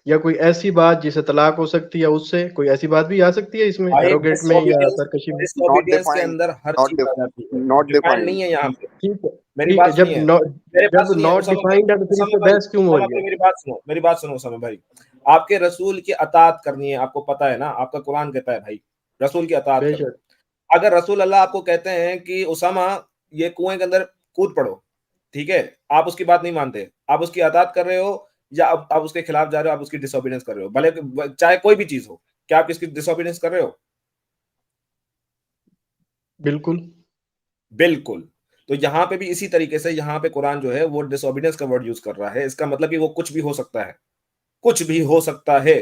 या कोई ऐसी बात जिसे तलाक हो सकती है उससे? कोई ऐसी बात भी आ सकती है इसमें, भाई, एरोगेट में या सरकशी में? नॉट डिसओबीडियंस के डिफाइंड, अंदर हर नॉट चीज आ जाती है, नॉट डिफाइंड डिफाइंड। नहीं है यहाँ पे। ठीक है। मेरी ठीक बात है, जब सुनिए, मेरे बात जब सुनिए नॉट उसामा भाई, डिफाइंड है तो फिर इस उसामा पे भाई, बहस क्यों हो उसामा रही भाई, है? मेरी बात सुनो उसामा भाई, आपके रसूल की अतात करनी है, आपको पता है ना, आपका कुरान कहता है भाई रसूल की अतात करो। बेशक। अगर रसूल अल्लाह आपको कहते हैं कि उसामा ये कुएं के अंदर कूद पड़ो, ठीक है, आप उसकी बात नहीं मानते, आप उसकी अतात कर रहे हो, या आप उसके खिलाफ जा रहे हो, आप उसकी डिसोबीडियंस कर रहे हो, भले चाहे कोई भी चीज हो, क्या आप किसकी डिसोबीडियंस कर रहे हो? बिल्कुल। बिल्कुल। तो यहाँ पे भी इसी तरीके से, यहाँ पे कुरान जो है वो डिसोबीडियंस का वर्ड यूज कर रहा है, इसका मतलब कि वो कुछ भी हो सकता है, कुछ भी हो सकता है।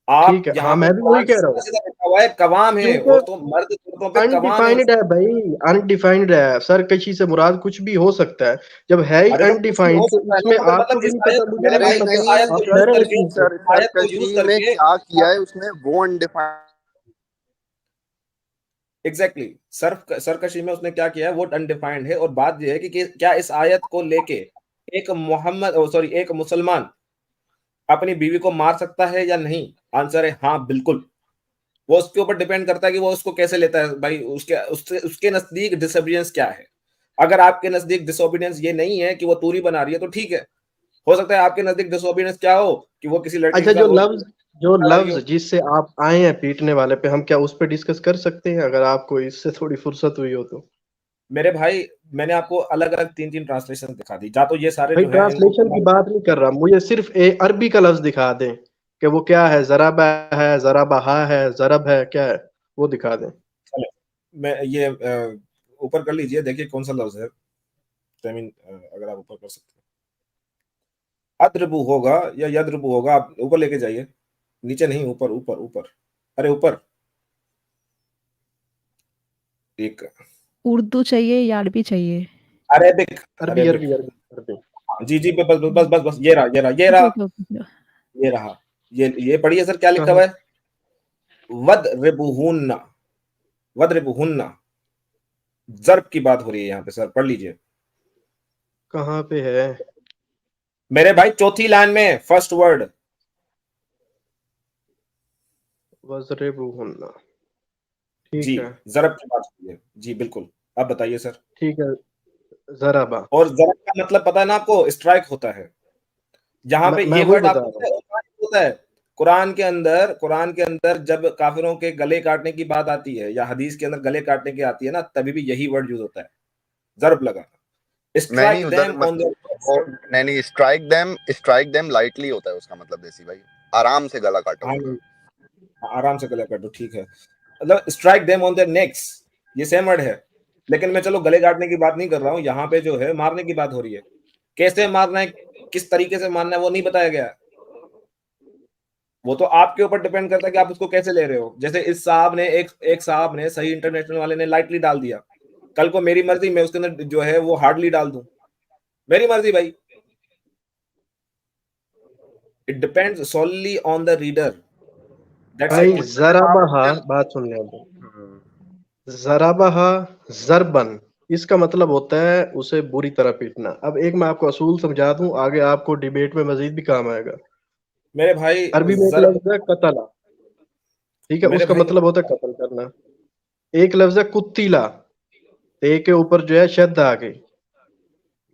आप ठीक है, यहाँ हाँ पे मैं भी वही कुरान कह रहा सीधा हूँ। सीधा लिखा हुआ है, कवाम है, क्योंकि औरतों मर्द औरतों पे कवाम है। अनडिफाइंड है भाई, अनडिफाइंड है। सरकशी से मुराद कुछ भी हो सकता है, जब है ही अरे तो कुछ भी अनडिफाइंड हो तो सकता है इसमें ना, मगर आपको मतलब भी इस नहीं आयत, पता, मुझे मेरे भी अरे नहीं भाई पता, इस नहीं, आयत को आप यूज कह रहे हो करके, इसमें। इस आयत को यूज सरकशी में करके क्या किया आप है उसने, वो अनडिफाइंड। एग्जैक्टली सरकशी में उसने क्या किया है वो अनडिफाइंड है। और बात यह है कि क्या इस आयत को लेके एक एक मुसलमान अपनी बीवी को मार सकता है या नहीं? आंसर है हाँ, बिल्कुल। वो उसके ऊपर डिपेंड करता है कि वो उसको कैसे लेता है भाई, उसके नजदीक डिसोबीडियंस क्या है। अगर आपके नजदीक डिसोबीडियंस ये नहीं है कि वो तूरी बना रही है तो ठीक है। हो सकता है आपके नजदीक डिसोबीडियंस क्या हो कि वो किसी लड़के के अच्छा, साथ हो जो जा रही लफ्ज हो। जिससे आप आए हैं पीटने वाले पे, हम क्या उस पर डिस्कस कर सकते हैं, अगर आपको इससे थोड़ी फुर्सत हुई हो तो? मेरे भाई मैंने आपको अलग अलग 3-3 ट्रांसलेशन दिखा दी, जा तो ये सारे भाई जो है इनको ट्रांसलेशन की बात नहीं कर रहा, मुझे सिर्फ अरबी का लफ्ज दिखा दें कि वो क्या है, जराबा है, जराबहा है, जरब है, क्या है, वो दिखा दें। चले, मैं ये ऊपर कर लीजिए, देखिए कौन सा लफ्ज है। I mean, अगर आप ऊपर कर सकते हैं, अद्रबु होगा या यद्रबु होगा, आप ऊपर लेके जाइए, नीचे नहीं, ऊपर ऊपर ऊपर, अरे ऊपर एक, उर्दू चाहिए या अरबी चाहिए? अरेबिक, अरबी अरेबिक। अरबी अरबी अरबी। जी जी, बस बस बस बस बस, ये रहा ये रहा ये ओके रहा ओके ओके। ये रहा। ये पढ़िए सर, क्या लिखा कहाँ हुआ है? वद्रिबुहुन्ना, वद्रिबुहुन्ना, जर्ब की बात हो रही है यहाँ पे सर, पढ़ लीजिए कहाँ पे है? मेरे भाई, चौथी लाइन में फर्स्ट वर्ड। वज़रिबुहुन्ना। जी, ठीक है जरब की बात हो रही है जी, बिल्कुल। अब बताइए सर। ठीक है, ज़राबा। और जरब का मतलब पता है ना आपको? स्ट्राइक होता है। जहां पे मैं ये वही वर्ड बता आपको रहा हूँ। होता है कुरान के अंदर जब काफिरों के गले काटने की बात आती है, या हदीस के अंदर गले काटने की आती है ना, तभी भी यही वर्ड यूज होता है, जरब लगाना। नहीं स्ट्राइक उधर देम मत, ऑन देयर, वो नहीं, स्ट्राइक देम लाइटली होता है उसका मतलब, देसी भाई, आराम से गला काटो उनका। आराम से गले काटो, ठीक है। मतलब strike them on their next, ये सेम वर्ड है। लेकिन मैं चलो गले काटने की बात नहीं कर रहा हूं, यहाँ पे जो है मारने की बात हो रही है। कैसे मारना है, किस तरीके से मारना है, वो नहीं बताया गया। वो तो आपके ऊपर डिपेंड करता है कि आप उसको कैसे ले रहे हो। जैसे इस साहब ने एक साहब ने, सही इंटरनेशनल वाले ने लाइटली डाल दिया, कल को मेरी मर्जी मैं उसके अंदर जो है वो हार्डली डाल दूं, मेरी मर्जी भाई। It depends solely on the reader, that's भाई इट। ज़राबहा, बात सुन ले अब। ज़राबहा ज़रबन, इसका मतलब होता है उसे बुरी तरह पीटना। अब एक मैं आपको असूल समझा दूं, आगे आपको डिबेट में मजीद भी काम आएगा। मेरे भाई अरबी में एक जरब, लफ्ज है कतला, ठीक है, मेरे उसका भाई मतलब होता है कत्ल करना। एक लफ्ज है कुत्तीला, ते के ऊपर जो है शद आ गई,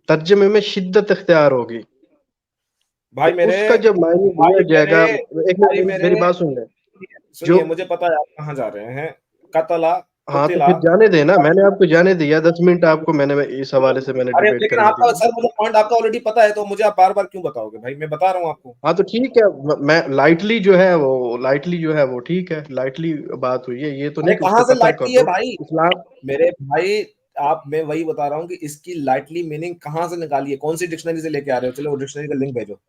तर्जमे में शिद्दत इख्तियार होगी, तो भाई मेरे उसका जब मायने भाई दिया मेरे जाएगा। एक भाई मिनट मेरे मेरी बात सुन ले। जो सुनिए, मुझे पता है आप कहाँ जा रहे हैं। कतला, हाँ तो कुतिला। फिर जाने देना, मैंने आपको जाने दिया 10 मिनट आपको, मैंने इस हवाले से मैंने अरे डिबेट लेकिन करने के आपका लिए। सर, मुझे पॉइंट आपका ऑलरेडी पता है, तो मुझे आप बार बार क्यों बताओगे भाई? मैं बता रहा हूँ आपको। हाँ तो ठीक है, मैं लाइटली जो है वो, लाइटली जो है वो, ठीक है, लाइटली बात हुई है, ये तो अरे नहीं कि कहाँ उसको से कत्ल कर लाइटली है दो। भाई? इस्लाम, मेरे भाई, आप, मैं वही बता रहा हूँ कि इसकी लाइटली मीनिंग कहाँ से निकाली है, कौन सी डिक्शनरी से लेके आ रहे हो? चलो वो डिक्शनरी का लिंक भेजो।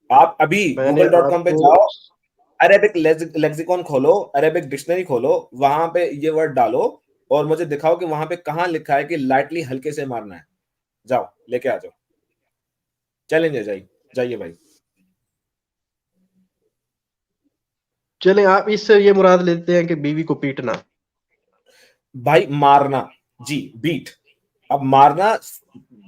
आप अभी मैंने google.com पे आपको, जाओ, अरेबिक लेक्सिकॉन खोलो, अरेबिक डिक्शनरी खोलो, वहां पे ये वर्ड डालो, और मुझे दिखाओ कि वहां पे कहाँ लिखा है कि लाइटली हल्के से मारना है। जाओ लेके आ जाओ, चैलेंज है, जाइए जाइए भाई। चलें आप इससे ये मुराद लेते हैं कि बीवी को पीटना। भाई मारना, जी, बीट। अब मारना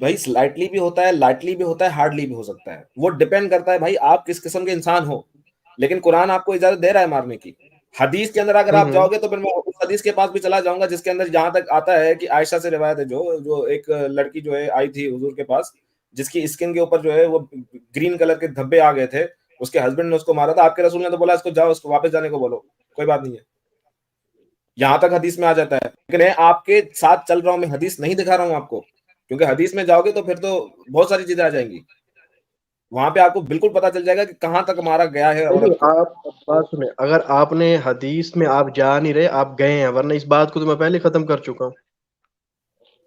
भाई स्लाइटली भी होता है, लाइटली भी होता है, हार्डली भी हो सकता है। वो डिपेंड करता है भाई आप किस किस्म के इंसान हो। लेकिन कुरान आपको इजाजत दे रहा है मारने की। हदीस के अंदर अगर आप हम्म। जाओगे तो फिर मैं उस हदीस के पास भी चला जाऊंगा जिसके अंदर जहां तक आता है कि आयशा से रिवायत है, जो जो एक लड़की जो है आई थी हुजूर के पास, जिसकी स्किन के ऊपर जो है वो ग्रीन कलर के धब्बे आ गए थे। उसके हस्बैंड ने उसको मारा था, आपके रसूल ने तो बोला इसको जाओ, उसको वापस जाने को बोलो, कोई बात नहीं है। यहां तक हदीस में आ जाता है। लेकिन आपके साथ चल रहा हूं मैं, हदीस नहीं दिखा रहा हूं आपको, क्योंकि हदीस में जाओगे तो फिर तो बहुत सारी चीजें आ जाएंगी। वहां पे आपको बिल्कुल पता चल जाएगा कि कहां तक मारा गया है नहीं औरत को। आप बात सुने, अगर आपने हदीस में आप जा नहीं रहे, आप गए हैं, वरना इस बात को तो मैं पहले खत्म कर चुका हूँ।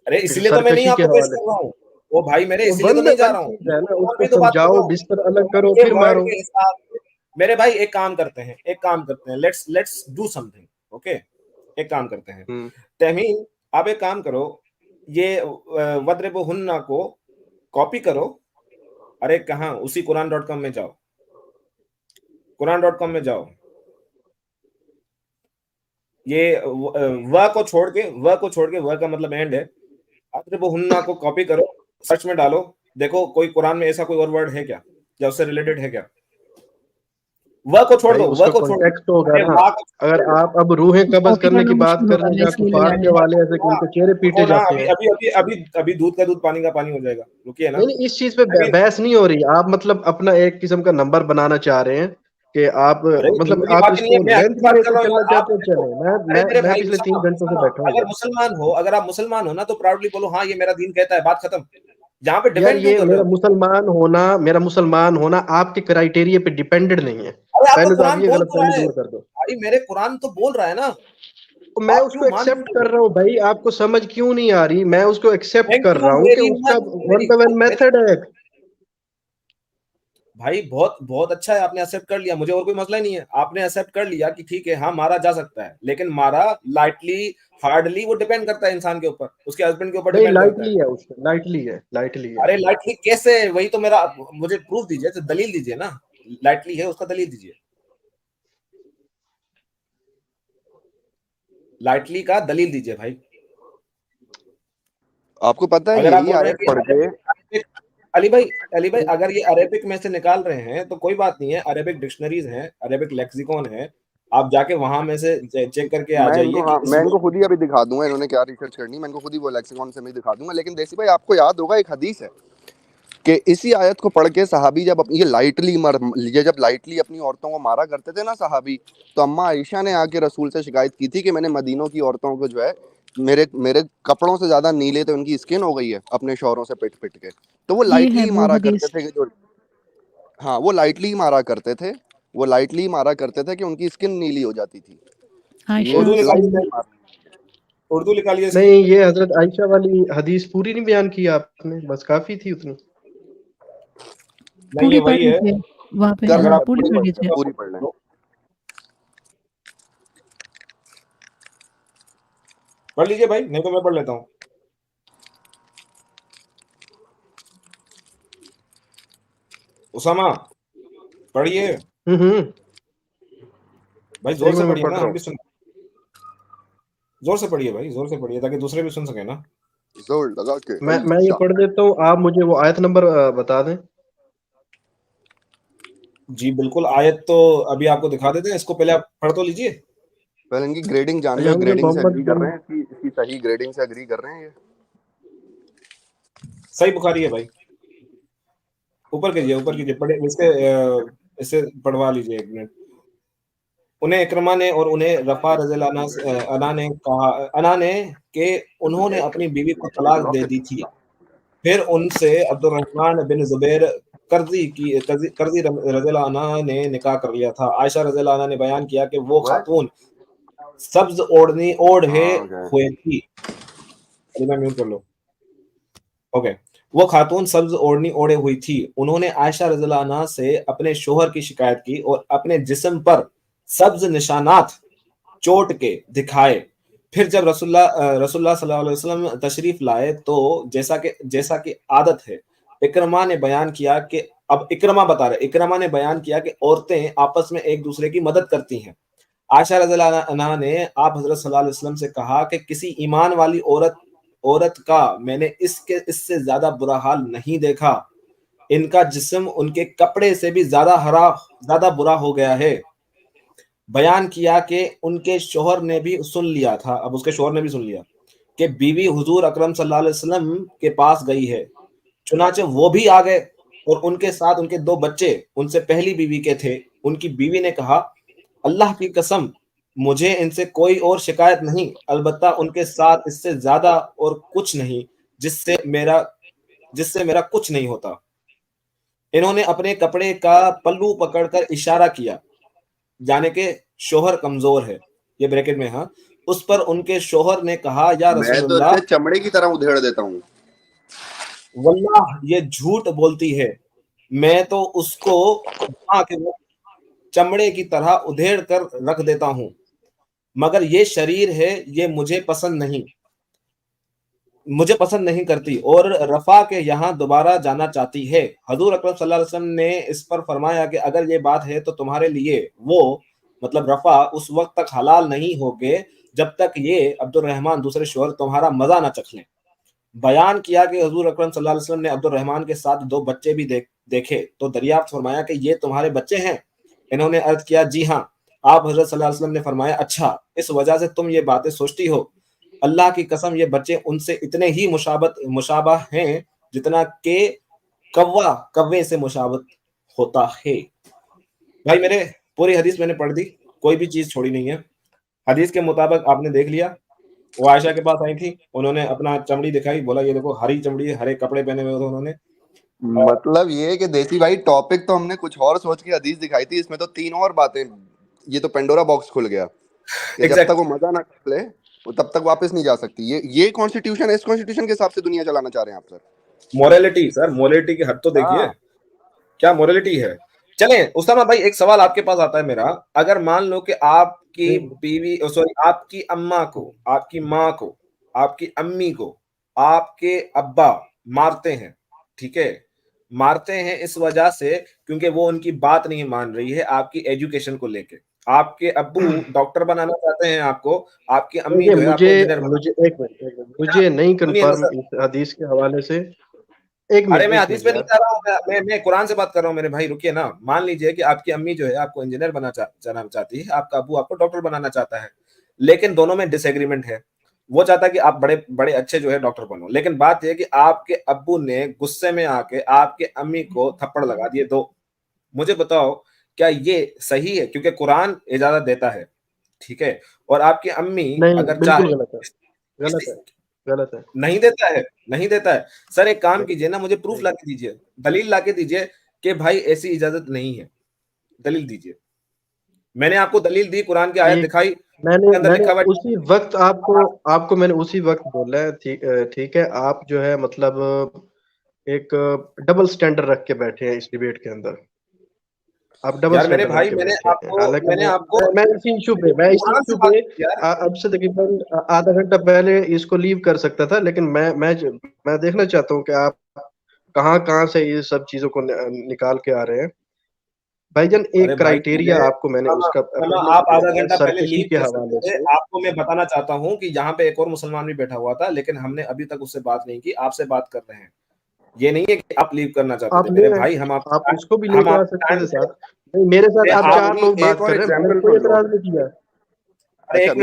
अरे फिर इसीलिए तो मैं नहीं सरकशी के आपको पेश हवाले कर से रहा हूँ। वो भाई मेरे, वो इसीलिए तो बंद नहीं जा बंद रहा हूँ, चीज है ना, कुरान उसको में तो बात कर समझाओ, रहा हूँ। बिस्तर अलग तो करो, ये फिर वर्ड मारो। के हिसाब से, मेरे भाई एक काम करते हैं, लेट्स डू समथिंग, ओके। एक काम करते हैं, तहमीन आप एक काम करो, ये वद्रिबुहुन्ना को कॉपी करो। अरे कहाँ, उसी कुरान.com में जाओ, कुरान.com में जाओ, ये व को छोड़ के, व का मतलब एंड है, वद्रिबुहुन्ना को कॉपी करो, सर्च में डालो, देखो कोई कुरान में ऐसा कोई और वर्ड है क्या, या उससे रिलेटेड है क्या। व को छोड़ भाई दो, उसका व को छोड़ कॉन्टेक्स्ट दो, होगा अरे ना। वाह को छोड़ अगर दो। आप अब रूहें कब्ज कॉपी करने की करना बात मुश्किल कर होगा रहे हैं, ना, आपको इसलिए फाड़ के वाले ऐसे हाँ, उनके चेहरे पीटे रुको ना, जाते अभी हैं। अभी अभी अभी अभी दूध का दूध पानी का पानी हो जाएगा, रुकिए ना। नहीं, इस चीज पे अभी बहस नहीं हो रही। आप मतलब अपना एक किस्म का नंबर बनाना चाह रहे हैं कि आप अरे मतलब नंबर की आप बात ही नहीं है, इसको मैं लेंथ अच्छी में बात कर लेके रहा हूँ चलना यार। आप चाहते हैं, देखो, चले। अरे मेरे मैं भाई पिछले 3 घंटों से बैठा हूँ अगर इधर। मुसलमान हो, अगर आप मुसलमान हो ना, तो प्राउडली बोलो हाँ ये मेरा दीन कहता है, बात खत्म। यहाँ पे यार डिफेंड क्यों ये कर रहे मेरा मुसलमान होना आपके क्राइटेरिया पे डिपेंडेंट नहीं है। अरे आपका पहले तो आप कुरान ये बोल तो गलतफहमी रहा है दूर कर दो। भाई, मेरे कुरान तो बोल रहा है ना, तो मैं आप उसको क्यों मान एक्सेप्ट नहीं कर रहे। रहा हूँ भाई, आपको समझ क्यों नहीं आ रही? मैं उसको एक्सेप्ट थैंक कर यू रहा हूँ कि वेरी उसका much, one by one method है। भाई बहुत बहुत अच्छा है, आपने एक्सेप्ट कर लिया, मुझे और कोई मसला ही नहीं है। आपने एक्सेप्ट कर लिया कि ठीक है हाँ मारा जा सकता है, लेकिन मारा लाइटली हार्डली वो डिपेंड करता है इंसान के ऊपर, उसके हस्बैंड के ऊपर नहीं, डिपेंड करता है। लाइटली है, उसका लाइटली है। अरे लाइटली कैसे, वही तो मेरा, मुझे प्रूफ दीजिए, तो दलील दीजिए ना, लाइटली है उसका दलील दीजिए, लाइटली का दलील दीजिए भाई। आपको पता है अगर आप यही बोल रहे हैं आयत कि पढ़ के अरेबिक, अली भाई अगर ये अरेबिक में से निकाल रहे हैं तो कोई बात नहीं है, अरेबिक डिक्शनरीज हैं, अरेबिक लेक्सिकॉन है, आप जाके वहां में से चेक करके आ जाइए कि इस मैं इनको खुद ही अभी दिखा दूंगा, इन्होंने क्या रिसर्च करनी, मैं इनको खुद ही वो लेक्सिकॉन से मैं दिखा दूंगा। लेकिन देसी भाई आपको याद होगा एक हदीस है कि इसी आयत को पढ़ के सहाबी जब ये जब लाइटली अपनी औरतों को मारा करते थे ना सहाबी, तो अम्मा आयशा ने आके रसूल से शिकायत की थी कि मैंने मदीनों की औरतों को जो है मेरे मेरे कपड़ों से ज्यादा नीले तो उनकी स्किन हो गई है अपने शौहरों से पिट पिट के। तो वो ये है लाइटली वो मारा करते हदीस। थे कि जो, हाँ वो लाइटली मारा करते थे, वो लाइटली मारा करते थे कि उनकी स्किन नीली हो जाती थी। ये उर्दू आयशा से। निकालिए, उर्दू निकालिए इसकी। नहीं, ये हजरत आयशा वाली हदीस पूरी नहीं बयान की आपने, बस काफी थी उतनी। नहीं ये पूरी पढ़ वही है, लीजिए, वहाँ पे है कर अगर ना, लें, आप पूरी पूरी पढ़ पढ़ लें, लीजिए। पूरी पढ़ लें। पढ़ लीजिए भाई, नहीं तो मैं पढ़ लेता हूँ। उसामा पढ़िए हम्म, भाई, जोर एक से मिनट में पढ़िए पढ़ ना, रहा हम भी हूँ। सुन, जोर से पढ़िए भाई, जोर से पढ़िए ताकि दूसरे भी सुन सके ना। जोर लगा के मैं ये पढ़ देता हूँ, आप मुझे वो आयत नंबर बता दें। जी बिल्कुल, आयत तो अभी आपको दिखा देते हैं, इसको पहले आप पढ़ तो लीजिए। पहले इनकी ग्रेडिंग जान लो, अच्छा, हुजूर ग्रेडिंग से मोहम्मद एग्री कर रहे हैं, इसकी सही ग्रेडिंग से एग्री कर रहे हैं ये। सही बुखारी है भाई, ऊपर कीजिए पढ़े इसके, इसे पढ़वा लीजिए एक मिनट। उन्हें इकरमा ने और उन्हें रफा रज़ियल्लाहु अना ने कहा, अना ने कि उन्होंने अपनी बीवी को तलाक दे दी थी, फिर उनसे अब्दुर्रहमान बिन जुबैर कर्जी रज़ियल्लाहु अन्हा ने निकाह कर लिया था। आयशा रज़ियल्लाहु अन्हा ने बयान किया कि वो खातून सब्ज ओढ़नी ओढ़े हुए थी, अभी मैं म्यूट कर लो, ओके। वो खातून सब्ज ओढ़नी ओढ़े हुई थी, उन्होंने आयशा रज़ियल्लाहु अन्हा से अपने शोहर की शिकायत की और अपने जिस्म पर सब्ज निशानात चोट के दिखाए। फिर जब रसूलुल्लाह सल्लल्लाहु अलैहि वसल्लम तशरीफ लाए तो जैसा कि आदत है, इकरमा ने बयान किया कि, अब इकरमा बता रहे, इकरमा ने बयान किया कि औरतें आपस में एक दूसरे की मदद करती हैं। आयशा रज़ियल्लाहु अन्हा ने आप हजरत सल्लल्लाहु अलैहि वसल्लम से कहा कि किसी ईमान वाली औरत का मैंने इससे ज्यादा बुरा हाल नहीं देखा, इनका जिस्म उनके कपड़े से भी ज्यादा बुरा हो गया है। बयान किया कि उनके शोहर ने भी सुन लिया था, अब उसके शोहर ने भी सुन लिया कि बीवी हुजूर अकरम सल्लल्लाहु अलैहि वसल्लम के पास गई है। चुनाचे वो भी आ गए और उनके साथ उनके 2 बच्चे उनसे पहली बीवी के थे। उनकी बीवी ने कहा, अल्लाह की कसम मुझे इनसे कोई और शिकायत नहीं, अलबत्ता उनके साथ इससे ज्यादा और कुछ नहीं जिससे मेरा कुछ नहीं होता। इन्होंने अपने कपड़े का पल्लू पकड़कर इशारा किया, जाने के शोहर कमजोर है, ये ब्रैकेट में, हाँ। उस पर उनके शोहर ने कहा, या मैं तो रसूलुल्लाह, इसे चमड़े की तरह उधेड़ देता हूँ। वल्लाह ये झूठ बोलती है, मैं तो उसको चमड़े की तरह उधेड़ कर रख देता हूं, मगर ये शरीर है, ये मुझे पसंद नहीं करती और रफा के यहाँ दोबारा जाना चाहती है। हजूर अकरम सल्लल्लाहु अलैहि वसल्लम ने इस पर फरमाया कि अगर ये बात है तो तुम्हारे लिए वो मतलब रफा उस वक्त तक हलाल नहीं होगे जब तक ये अब्दुर्रहमान दूसरे शोहर तुम्हारा मजा ना चख लें। बयान किया कि हजूर अकरम सल्लल्लाहु अलैहि वसल्लम ने अब्दुर्रहमान के साथ 2 बच्चे भी देखे तो दरियाफ्त फरमाया कि ये तुम्हारे बच्चे हैं। इन्होंने अर्ज किया जी हाँ। आप हजरत सल्लल्लाहु अलैहि वसल्लम ने फरमाया अच्छा, इस वजह से तुम ये बातें सोचती हो। अल्लाह की कसम ये बच्चे उनसे इतने ही मुशाबह हैं जितना के कौवा कौवे से मुशाबत होता है। भाई मेरे पूरी हदीस मैंने पढ़ दी, कोई भी चीज छोड़ी नहीं है। हदीस के मुताबिक आपने देख लिया, वो आयशा के पास आई थी, उन्होंने अपना चमड़ी दिखाई, बोला ये देखो हरी चमड़ी, हरे कपड़े पहने हुए थे उन्होंने। मतलब ये कि देसी भाई टॉपिक तो हमने कुछ और सोच के हदीस दिखाई थी, इसमें तो 3 और बातें, ये तो पेंडोरा बॉक्स खुल गया कि जब तक वो मजा ना ले वो तब तक वापस नहीं जा सकती। ये कॉन्स्टिट्यूशन है, इस कॉन्स्टिट्यूशन के हिसाब से दुनिया चलाना चाह रहे हैं आप सर। मोरालिटी सर, मोरालिटी की हद तो देखिए, क्या मोरालिटी है। चलें उस्तामा भाई, एक सवाल आपके पास आता है मेरा, अगर मान लो कि आपकी बीवी सॉरी आपकी अम्मा को, आपकी माँ को, आपकी अम्मी को आपके अब्बा मारते हैं, ठीक है, मारते हैं इस वजह से क्योंकि वो उनकी बात नहीं मान रही है आपकी एजुकेशन को लेके। आपके अब्बू डॉक्टर बनाना चाहते हैं आपको, आपकी अम्मी जो है आपको इंजीनियर मुझे नहीं कंफर्म इस हदीस के हवाले से। अरे मैं हदीस पे नहीं जा रहा हूँ, मैं कुरान से बात कर रहा हूँ मेरे भाई, रुकिए ना। मान लीजिए कि आपकी अम्मी जो है आपको इंजीनियर बनाना चाहती है, आपका अब्बू आपको डॉक्टर बनाना चाहता है, लेकिन दोनों में डिसएग्रीमेंट है। वो चाहता है कि आप बड़े बड़े अच्छे जो है डॉक्टर बनो, लेकिन बात यह कि आपके अब्बू ने गुस्से में आके आपके अम्मी को थप्पड़ लगा दिए 2। मुझे बताओ क्या ये सही है? क्योंकि कुरान इजाजत देता है, ठीक है, और आपकी अम्मी अगर चाहे गलत है। नहीं देता है। सर एक काम कीजिए ना, मुझे प्रूफ लाके दीजिए, दलील लाके दीजिए कि भाई ऐसी इजाजत नहीं है, दलील दीजिए। मैंने आपको दलील दी, कुरान की आयत दिखाई, मैंने उसी वक्त आपको मैंने उसी वक्त बोला है, ठीक है, आप जो है मतलब एक डबल स्टैंडर्ड रख के बैठे हैं इस डिबेट के अंदर। आप डबल स्टैंडर्ड रख के बैठे हैं। हालांकि मैं इस इशू पे अब से तकरीबन आधा घंटा पहले इसको लीव कर सकता था, लेकिन मैं देखना चाहता हूँ कि आप कहाँ से ये सब चीजों को निकाल के आ रहे हैं। भाईजान एक क्राइटेरिया आपको मैंने उसका आप आधा घंटा पहले लीव के हवाले से आपको मैं बताना चाहता हूं कि यहाँ पे एक और मुसलमान भी बैठा हुआ था, लेकिन हमने अभी तक उससे बात नहीं की, आपसे बात कर रहे हैं। ये नहीं है कि आप लीव करना चाहते थे मेरे भाई, हम आप उसको भी लेकर आ सकते थे साथ। नहीं, मेरे साथ आप 4 लोग बात कर रहे हैं, मैंने कोई एतराज नहीं किया। अच्छा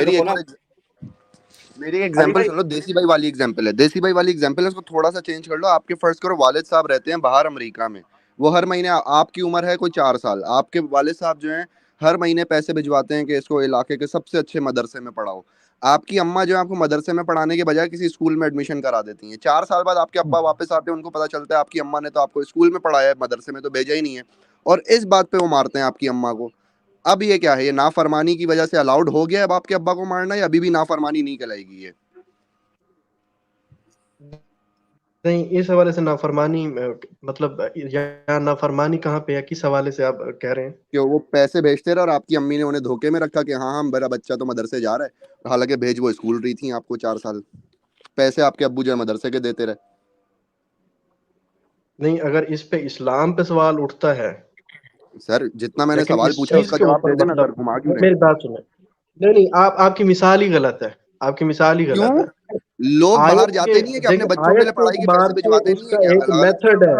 मेरी एग्जांपल सुन लो, देसी भाई वाली एग्जांपल है, देसी भाई वाली एग्जांपल है, उसको थोड़ा सा चेंज कर लो। आपके फर्ज करो वालिद साहब रहते हैं बाहर अमेरिका में, वो हर महीने, आपकी उम्र है कोई 4 साल, आपके वालिद साहब जो हैं हर महीने पैसे भिजवाते हैं कि इसको इलाके के सबसे अच्छे मदरसे में पढ़ाओ। आपकी अम्मा जो है आपको मदरसे में पढ़ाने के बजाय किसी स्कूल में एडमिशन करा देती हैं। 4 साल बाद आपके अब्बा वापस आते हैं, उनको पता चलता है आपकी अम्मा ने तो आपको स्कूल में पढ़ाया है, मदरसे में तो भेजा ही नहीं है, और इस बात पे वो मारते हैं आपकी अम्मा को। अब ये क्या है, ये नाफरमानी की वजह से अलाउड हो गया है अब आपके अब्बा को मारना, या अभी भी नाफरमानी नहीं कहलाएगी ये? नहीं, इस हवाले से नाफरमानी मतलब यहाँ नाफरमानी कहाँ पे है, किस हवाले से आप कह रहे हैं? कि वो पैसे भेजते रहे और आपकी अम्मी ने उन्हें धोखे में रखा कि हाँ मेरा बच्चा तो मदरसे जा रहा है, हालांकि भेज वो स्कूल रही थी आपको 4 साल, पैसे आपके अब्बू जो है मदरसे के देते रहे। नहीं, अगर इस पे इस्लाम पे सवाल उठता है सर, जितना मैंने सवाल पूछा उसका जवाब दे देना सर, घुमा क्यों रहे? मेरी बात सुने। नहीं, आपकी मिसाल ही गलत है, आपकी मिसाल ही गलत है। लोग बाहर जाते नहीं है कि अपने बच्चों के लिए पढ़ाई के पैसे भिजवाते नहीं है? एक मेथड है,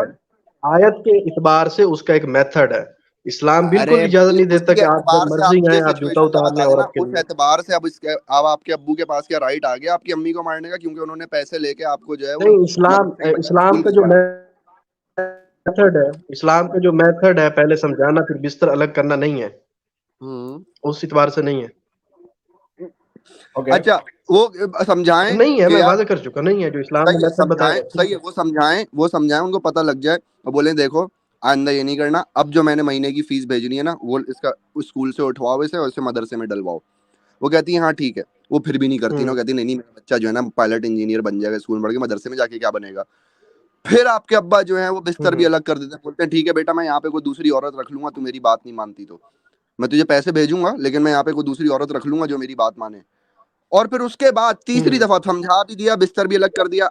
आयत के इतबार से उसका एक मेथड है। इस्लाम बिल्कुल इजाजत नहीं देता कि आप जब मर्जी आए आप जूता उतार लें औरत के लिए। उस एतबार से अब आपके अब्बू के पास क्या राइट आ गया आपकी अम्मी को मारने का, क्योंकि उन्होंने पैसे लेके आपको जो है नहीं, इस्लाम का जो मेथड है, इस्लाम का जो मेथड है, पहले समझाना फिर बिस्तर अलग करना नहीं है, उस इतबार से नहीं है। अच्छा, वो समझाएं नहीं है, मैं वादा कर चुका, नहीं है जो इस्लाम ने मेथड बताया। सही है, वो समझाएं उनको पता लग जाए और बोले देखो आइंदा ये नहीं करना, अब जो मैंने महीने की फीस भेजनी है ना वो इसका स्कूल से उठवाओ इसे और इसे मदरसे में डलवाओ। वो कहती है हाँ ठीक है, वो फिर भी नहीं करती ना, कहती नहीं मेरा बच्चा जो है ना पायलट इंजीनियर बन जाएगा, स्कूल में पढ़ के मदरसे में जाके क्या बनेगा। फिर आपके अब्बा जो है वो बिस्तर भी अलग कर देते हैं, बोलते हैं ठीक है बेटा मैं यहाँ पे कोई दूसरी औरत रख लूंगा, तू मेरी बात नहीं मानती तो। मैं तुझे पैसे भेजूंगा लेकिन मैं यहाँ पे कोई दूसरी औरत रख लूंगा जो मेरी बात माने। और फिर उसके बाद तीसरी दफा समझा भी दिया, बिस्तर भी अलग कर दिया,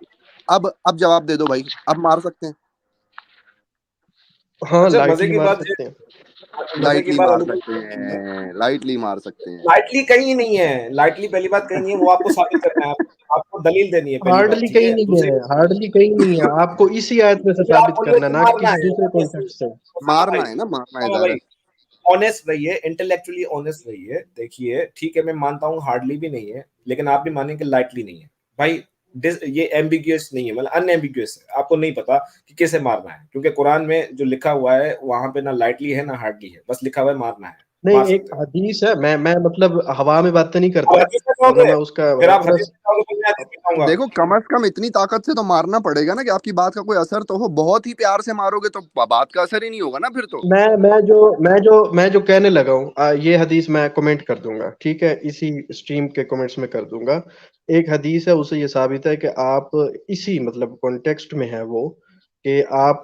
अब जवाब दे दो भाई, अब मार सकते हैं? हाँ अच्छा, मजे लाइटली की मार बात सकते हैं। मजे की लाइटली बात मार अली भाई, सकते हैं, लाइटली मार सकते हैं। लाइटली कहीं नहीं है, लाइटली पहली बात कहीं नहीं है, वो आपको साबित करना है, आपको दलील देनी है पहली बात, हार्डली ठीक कहीं है। नहीं दूसरी है, हार्डली कहीं नहीं है, आपको इसी आयत में से तो फिर आप साबित बोल रहे हो करना, कि ना कि मारना किसी है, दूसरे ओसामा कॉन्टेक्स्ट से। मारना भाई, है ना, मारना है ओसामा भाई, जाहिर ऑनेस्ट रहिए, इंटेलेक्चुअली ऑनेस्ट रहिए। देखिए ठीक है, मैं मानता हूँ हार्डली भी नहीं है, लेकिन आप भी मानेंगे लाइटली नहीं है भाई। ये एम्बिग्यूअस नहीं है, मतलब अनएम्बिग्यूअस है, आपको नहीं पता कि किसे मारना है, क्योंकि कुरान में जो लिखा हुआ है वहां पे ना लाइटली है ना हार्डली है, बस लिखा हुआ है मारना है, मार नहीं, एक सकते हो। हदीस है, मैं मतलब हवा में बातें नहीं आप करता, हदीस में वरना कहोगे, मैं उसका फिर आप हदीस रेफरेंस। में कहोगे, फिर मैं हदीस में कहूंगा। देखो कम से कम इतनी ताकत से तो मारना पड़ेगा ना कि आपकी बात का कोई असर तो हो। बहुत ही प्यार से मारोगे तो बात का असर ही नहीं होगा ना फिर तो। मैं जो कहने लगा हूँ, ये हदीस मैं कमेंट कर दूंगा, ठीक है, इसी स्ट्रीम के कमेंट्स में कर दूंगा। एक हदीस है, उससे ये साबित है कि आप इसी मतलब कॉन्टेक्स्ट में है वो, कि आप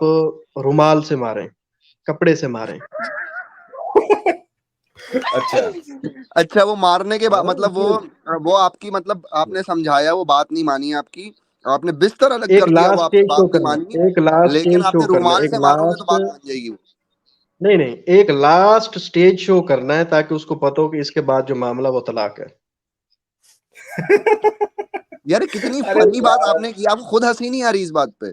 रुमाल से मारें, कपड़े से मारें। अच्छा, अच्छा, वो मारने के बाद हाँ, मतलब ये वो आपकी मतलब आपने समझाया, वो बात नहीं मानी आपकी, आपने बिस्तर अलग एक कर दिया, वो लास्ट आपकी स्टेज शो बात नहीं करना मानी, है, एक लास्ट लेकिन स्टेज शो आपने करना है, रुमाल एक से मारोगे तो लास्ट, बात मान जाएगी वो। नहीं नहीं, एक लास्ट स्टेज शो करना है ताकि उसको पता हो कि इसके बाद जो मामला वो तलाक है। यार कितनी अरे फनी बात यार, आपने की, आपको खुद हंसी नहीं आ रही इस बात पे?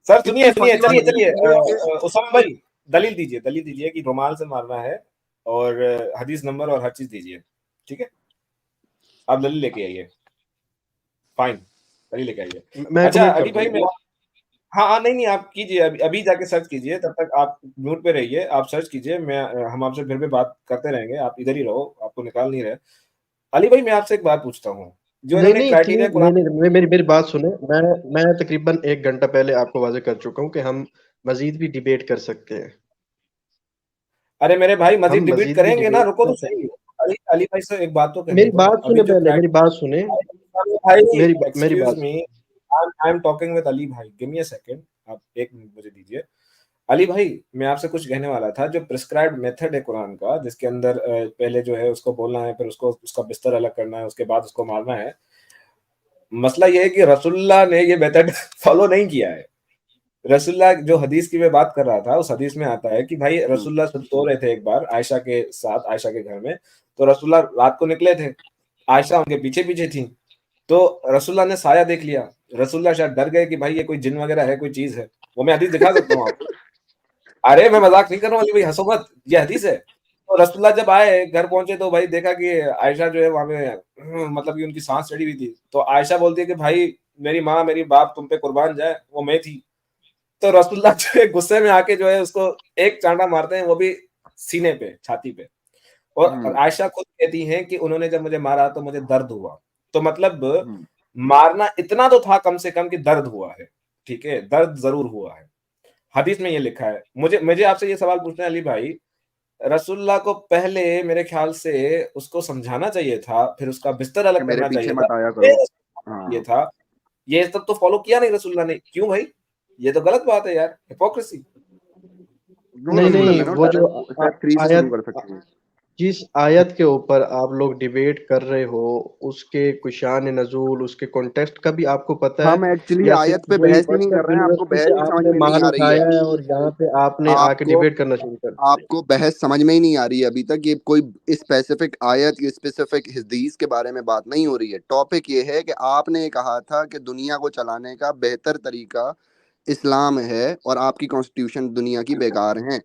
सर इतनी सुनिए सुनिए, फनी बात चलिए आपने चलिए, की है कि उसामा भाई, दलील दीजिए कि रुमाल से मारना है, और हदीस नंबर और हर चीज दीजिए, ठीक है। आप दलील लेके आइए, फाइन, दलील लेके आइए। मैं अच्छा कमेंट कर अली भाई, दूंगा। मैं, हाँ हाँ, नहीं नहीं, आप कीजिए, अभी अभी जाके सर्च कीजिए, तब तक आप म्यूट पे रहिए, आप सर्च कीजिए, मैं हम आपसे फिर भी बात करते रहेंगे, आप इधर ही रहो, आपको निकाल नहीं रहे। अली भाई, मैं आपसे एक बात पूछता हूँ, जो नहीं इन्होंने नहीं ठीक, क्राइटेरिया नहीं कुरान, नहीं, मेरी बात सुने। मैं तकरीबन 1 घंटा पहले आपको वाजे कर चुका हूँ कि हम मजीद भी डिबेट कर सकते हैं। अरे मेरे भाई, मजीद हम डिबेट मजीद भी करेंगे ना, डिबेट रुको तो कर सही। सकते हैं। अली अली भाई से एक बात तो कहने मेरी दो, बात अभी सुने, जो पहले मेरी क्राइटेरिया, बात सुने, भाई, मेरी एक्सक्यूज बात me, I am talking with Ali भाई, गिव मी अ सेकंड, आप एक मिनट मुझे दीजिए। अली भाई, मैं आपसे कुछ कहने वाला था, जो प्रिस्क्राइब्ड मेथड है कुरान का, जिसके अंदर पहले जो है उसको बोलना है, फिर उसको उसका बिस्तर अलग करना है, उसके बाद उसको मारना है। मसला ये है कि रसूलुल्लाह ने ये मेथड फॉलो नहीं किया है। रसूलुल्लाह जो हदीस की मैं बात कर रहा था, उस हदीस में आता है कि भाई रसूलुल्लाह सो रहे थे एक बार आयशा के साथ, आयशा के घर में, तो रसूलुल्लाह रात को निकले थे, आयशा उनके पीछे पीछे थी, तो रसूलुल्लाह ने साया देख लिया, रसूलुल्लाह शायद डर गए कि भाई ये कोई जिन वगैरह है, कोई चीज है, वो मैं हदीस दिखा सकता हूँ आपको। अरे मैं मजाक नहीं कर रहा हूँ अली भाई, हंसो मत, ये हदीस है। तो रसूलुल्लाह जब आए, घर पहुंचे, तो भाई देखा कि आयशा जो है वहां पे, मतलब कि उनकी सांस चढ़ी हुई थी, तो आयशा बोलती है कि भाई मेरी माँ मेरी बाप तुम पे कुर्बान जाए, वो मैं थी। तो रसूलुल्लाह जो है गुस्से में आके जो है उसको एक चांटा मारते हैं, वो भी सीने पे, छाती पे। और हम्म आयशा खुद कहती हैं कि उन्होंने जब मुझे मारा तो मुझे दर्द हुआ। तो मतलब हम्म मारना इतना तो था कम से कम कि दर्द हुआ है, ठीक है, दर्द जरूर हुआ है, हदीस में ये लिखा है। मुझे मुझे आपसे ये सवाल पूछना है अली भाई, रसूलुल्लाह को पहले मेरे ख्याल से उसको समझाना चाहिए था, फिर उसका बिस्तर कि अलग मेरे करना पीछे चाहिए था, मत आया फिर करो। ये हाँ, था, ये सब तो फॉलो किया नहीं रसूलुल्लाह ने, क्यों भाई? ये तो गलत बात है यार, हिपोक्रेसी। क्यों? नहीं रसूलुल्लाह नहीं, ने ना वो जो डायरेक्ट स्टेप 3 से शुरू आयत, कर सकते हैं। जिस आयत के ऊपर आप लोग डिबेट कर रहे हो, उसके कुछ शान नजूल, उसके कॉन्टेक्स्ट का भी आपको पता है, हम एक्चुअली या आयत सिर्फ पे वही बहस ही नहीं कर व्हाट्सएप रहे हैं, आपको यूनिवर्सिटी बहस से ही समझ आपने में नहीं माल आ रही है। उठाया है और यहाँ पे आपने आके आपको डिबेट करना शुरू कर दिया? आपको बहस समझ में ही नहीं आ रही है अभी तक। ये कोई स्पेसिफिक आयत या स्पेसिफिक हदीस के बारे में बात नहीं हो रही है। टॉपिक ये है कि आपने कहा था कि दुनिया को चलाने का बेहतर तरीका इस्लाम है और आपकी कॉन्स्टिट्यूशन दुनिया की बेकार है,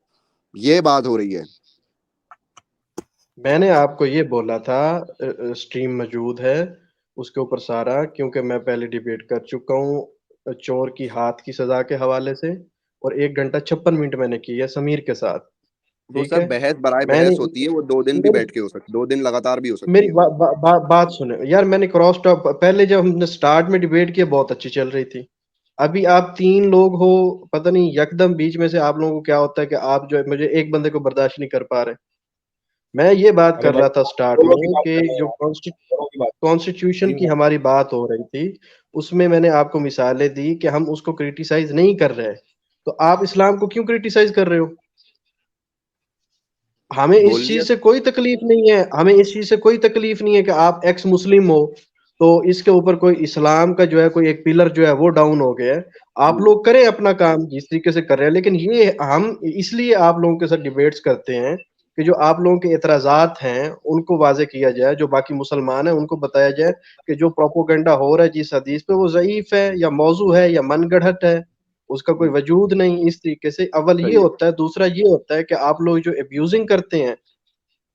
ये बात हो रही है। मैंने आपको ये बोला था, स्ट्रीम मौजूद है उसके ऊपर सारा, क्योंकि मैं पहले डिबेट कर चुका हूँ चोर की हाथ की सजा के हवाले से, और 1 घंटा 56 मिनट मैंने की है समीर के साथ, तो ठीक सर है। बहस बराए मैंने बहस होती है, वो 2 दिन भी मेरी बैठ के हो सकती, 2 दिन लगातार भी हो सकती मेरी है वो। बात सुने यार, मैंने क्रॉस टॉक पहले जब हमने स्टार्ट में डिबेट किया बहुत अच्छी चल रही थी। अभी आप 3 लोग हो, पता नहीं यकदम बीच में से आप लोगों को क्या होता है कि आप जो है, मुझे एक बंदे को बर्दाश्त नहीं कर पा रहे। मैं ये बात अरे कर भाई, रहा था स्टार्ट दोनों की में बात कि कर रहे हैं जो यार, दोनों की बात, कॉन्स्टिट्यूशन तीन की बात। हमारी बात हो रही थी, उसमें मैंने आपको मिसालें दी कि हम उसको क्रिटिसाइज नहीं कर रहे, तो आप इस्लाम को क्यों क्रिटिसाइज कर रहे हो? हमें इस बोल चीज लिया। से कोई तकलीफ नहीं है, हमें इस चीज से कोई तकलीफ नहीं है कि आप एक्स मुस्लिम हो तो इसके ऊपर कोई इस्लाम का जो है कोई एक पिलर जो है वो डाउन हो गया है। आप लोग करें अपना काम जिस तरीके से कर रहे हैं, लेकिन ये हम इसलिए आप लोगों के साथ डिबेट्स करते हैं कि जो आप लोगों के एतराजात हैं उनको वाजे किया जाए, जो बाकी मुसलमान हैं उनको बताया जाए कि जो प्रोपोगंडा हो रहा है जिस हदीस पे वो ज़ईफ है या मौजू है या मनगढ़ंत है, उसका कोई वजूद नहीं। इस तरीके से अव्वल ये सही है। होता है, दूसरा ये होता है कि आप लोग जो अब्यूजिंग करते हैं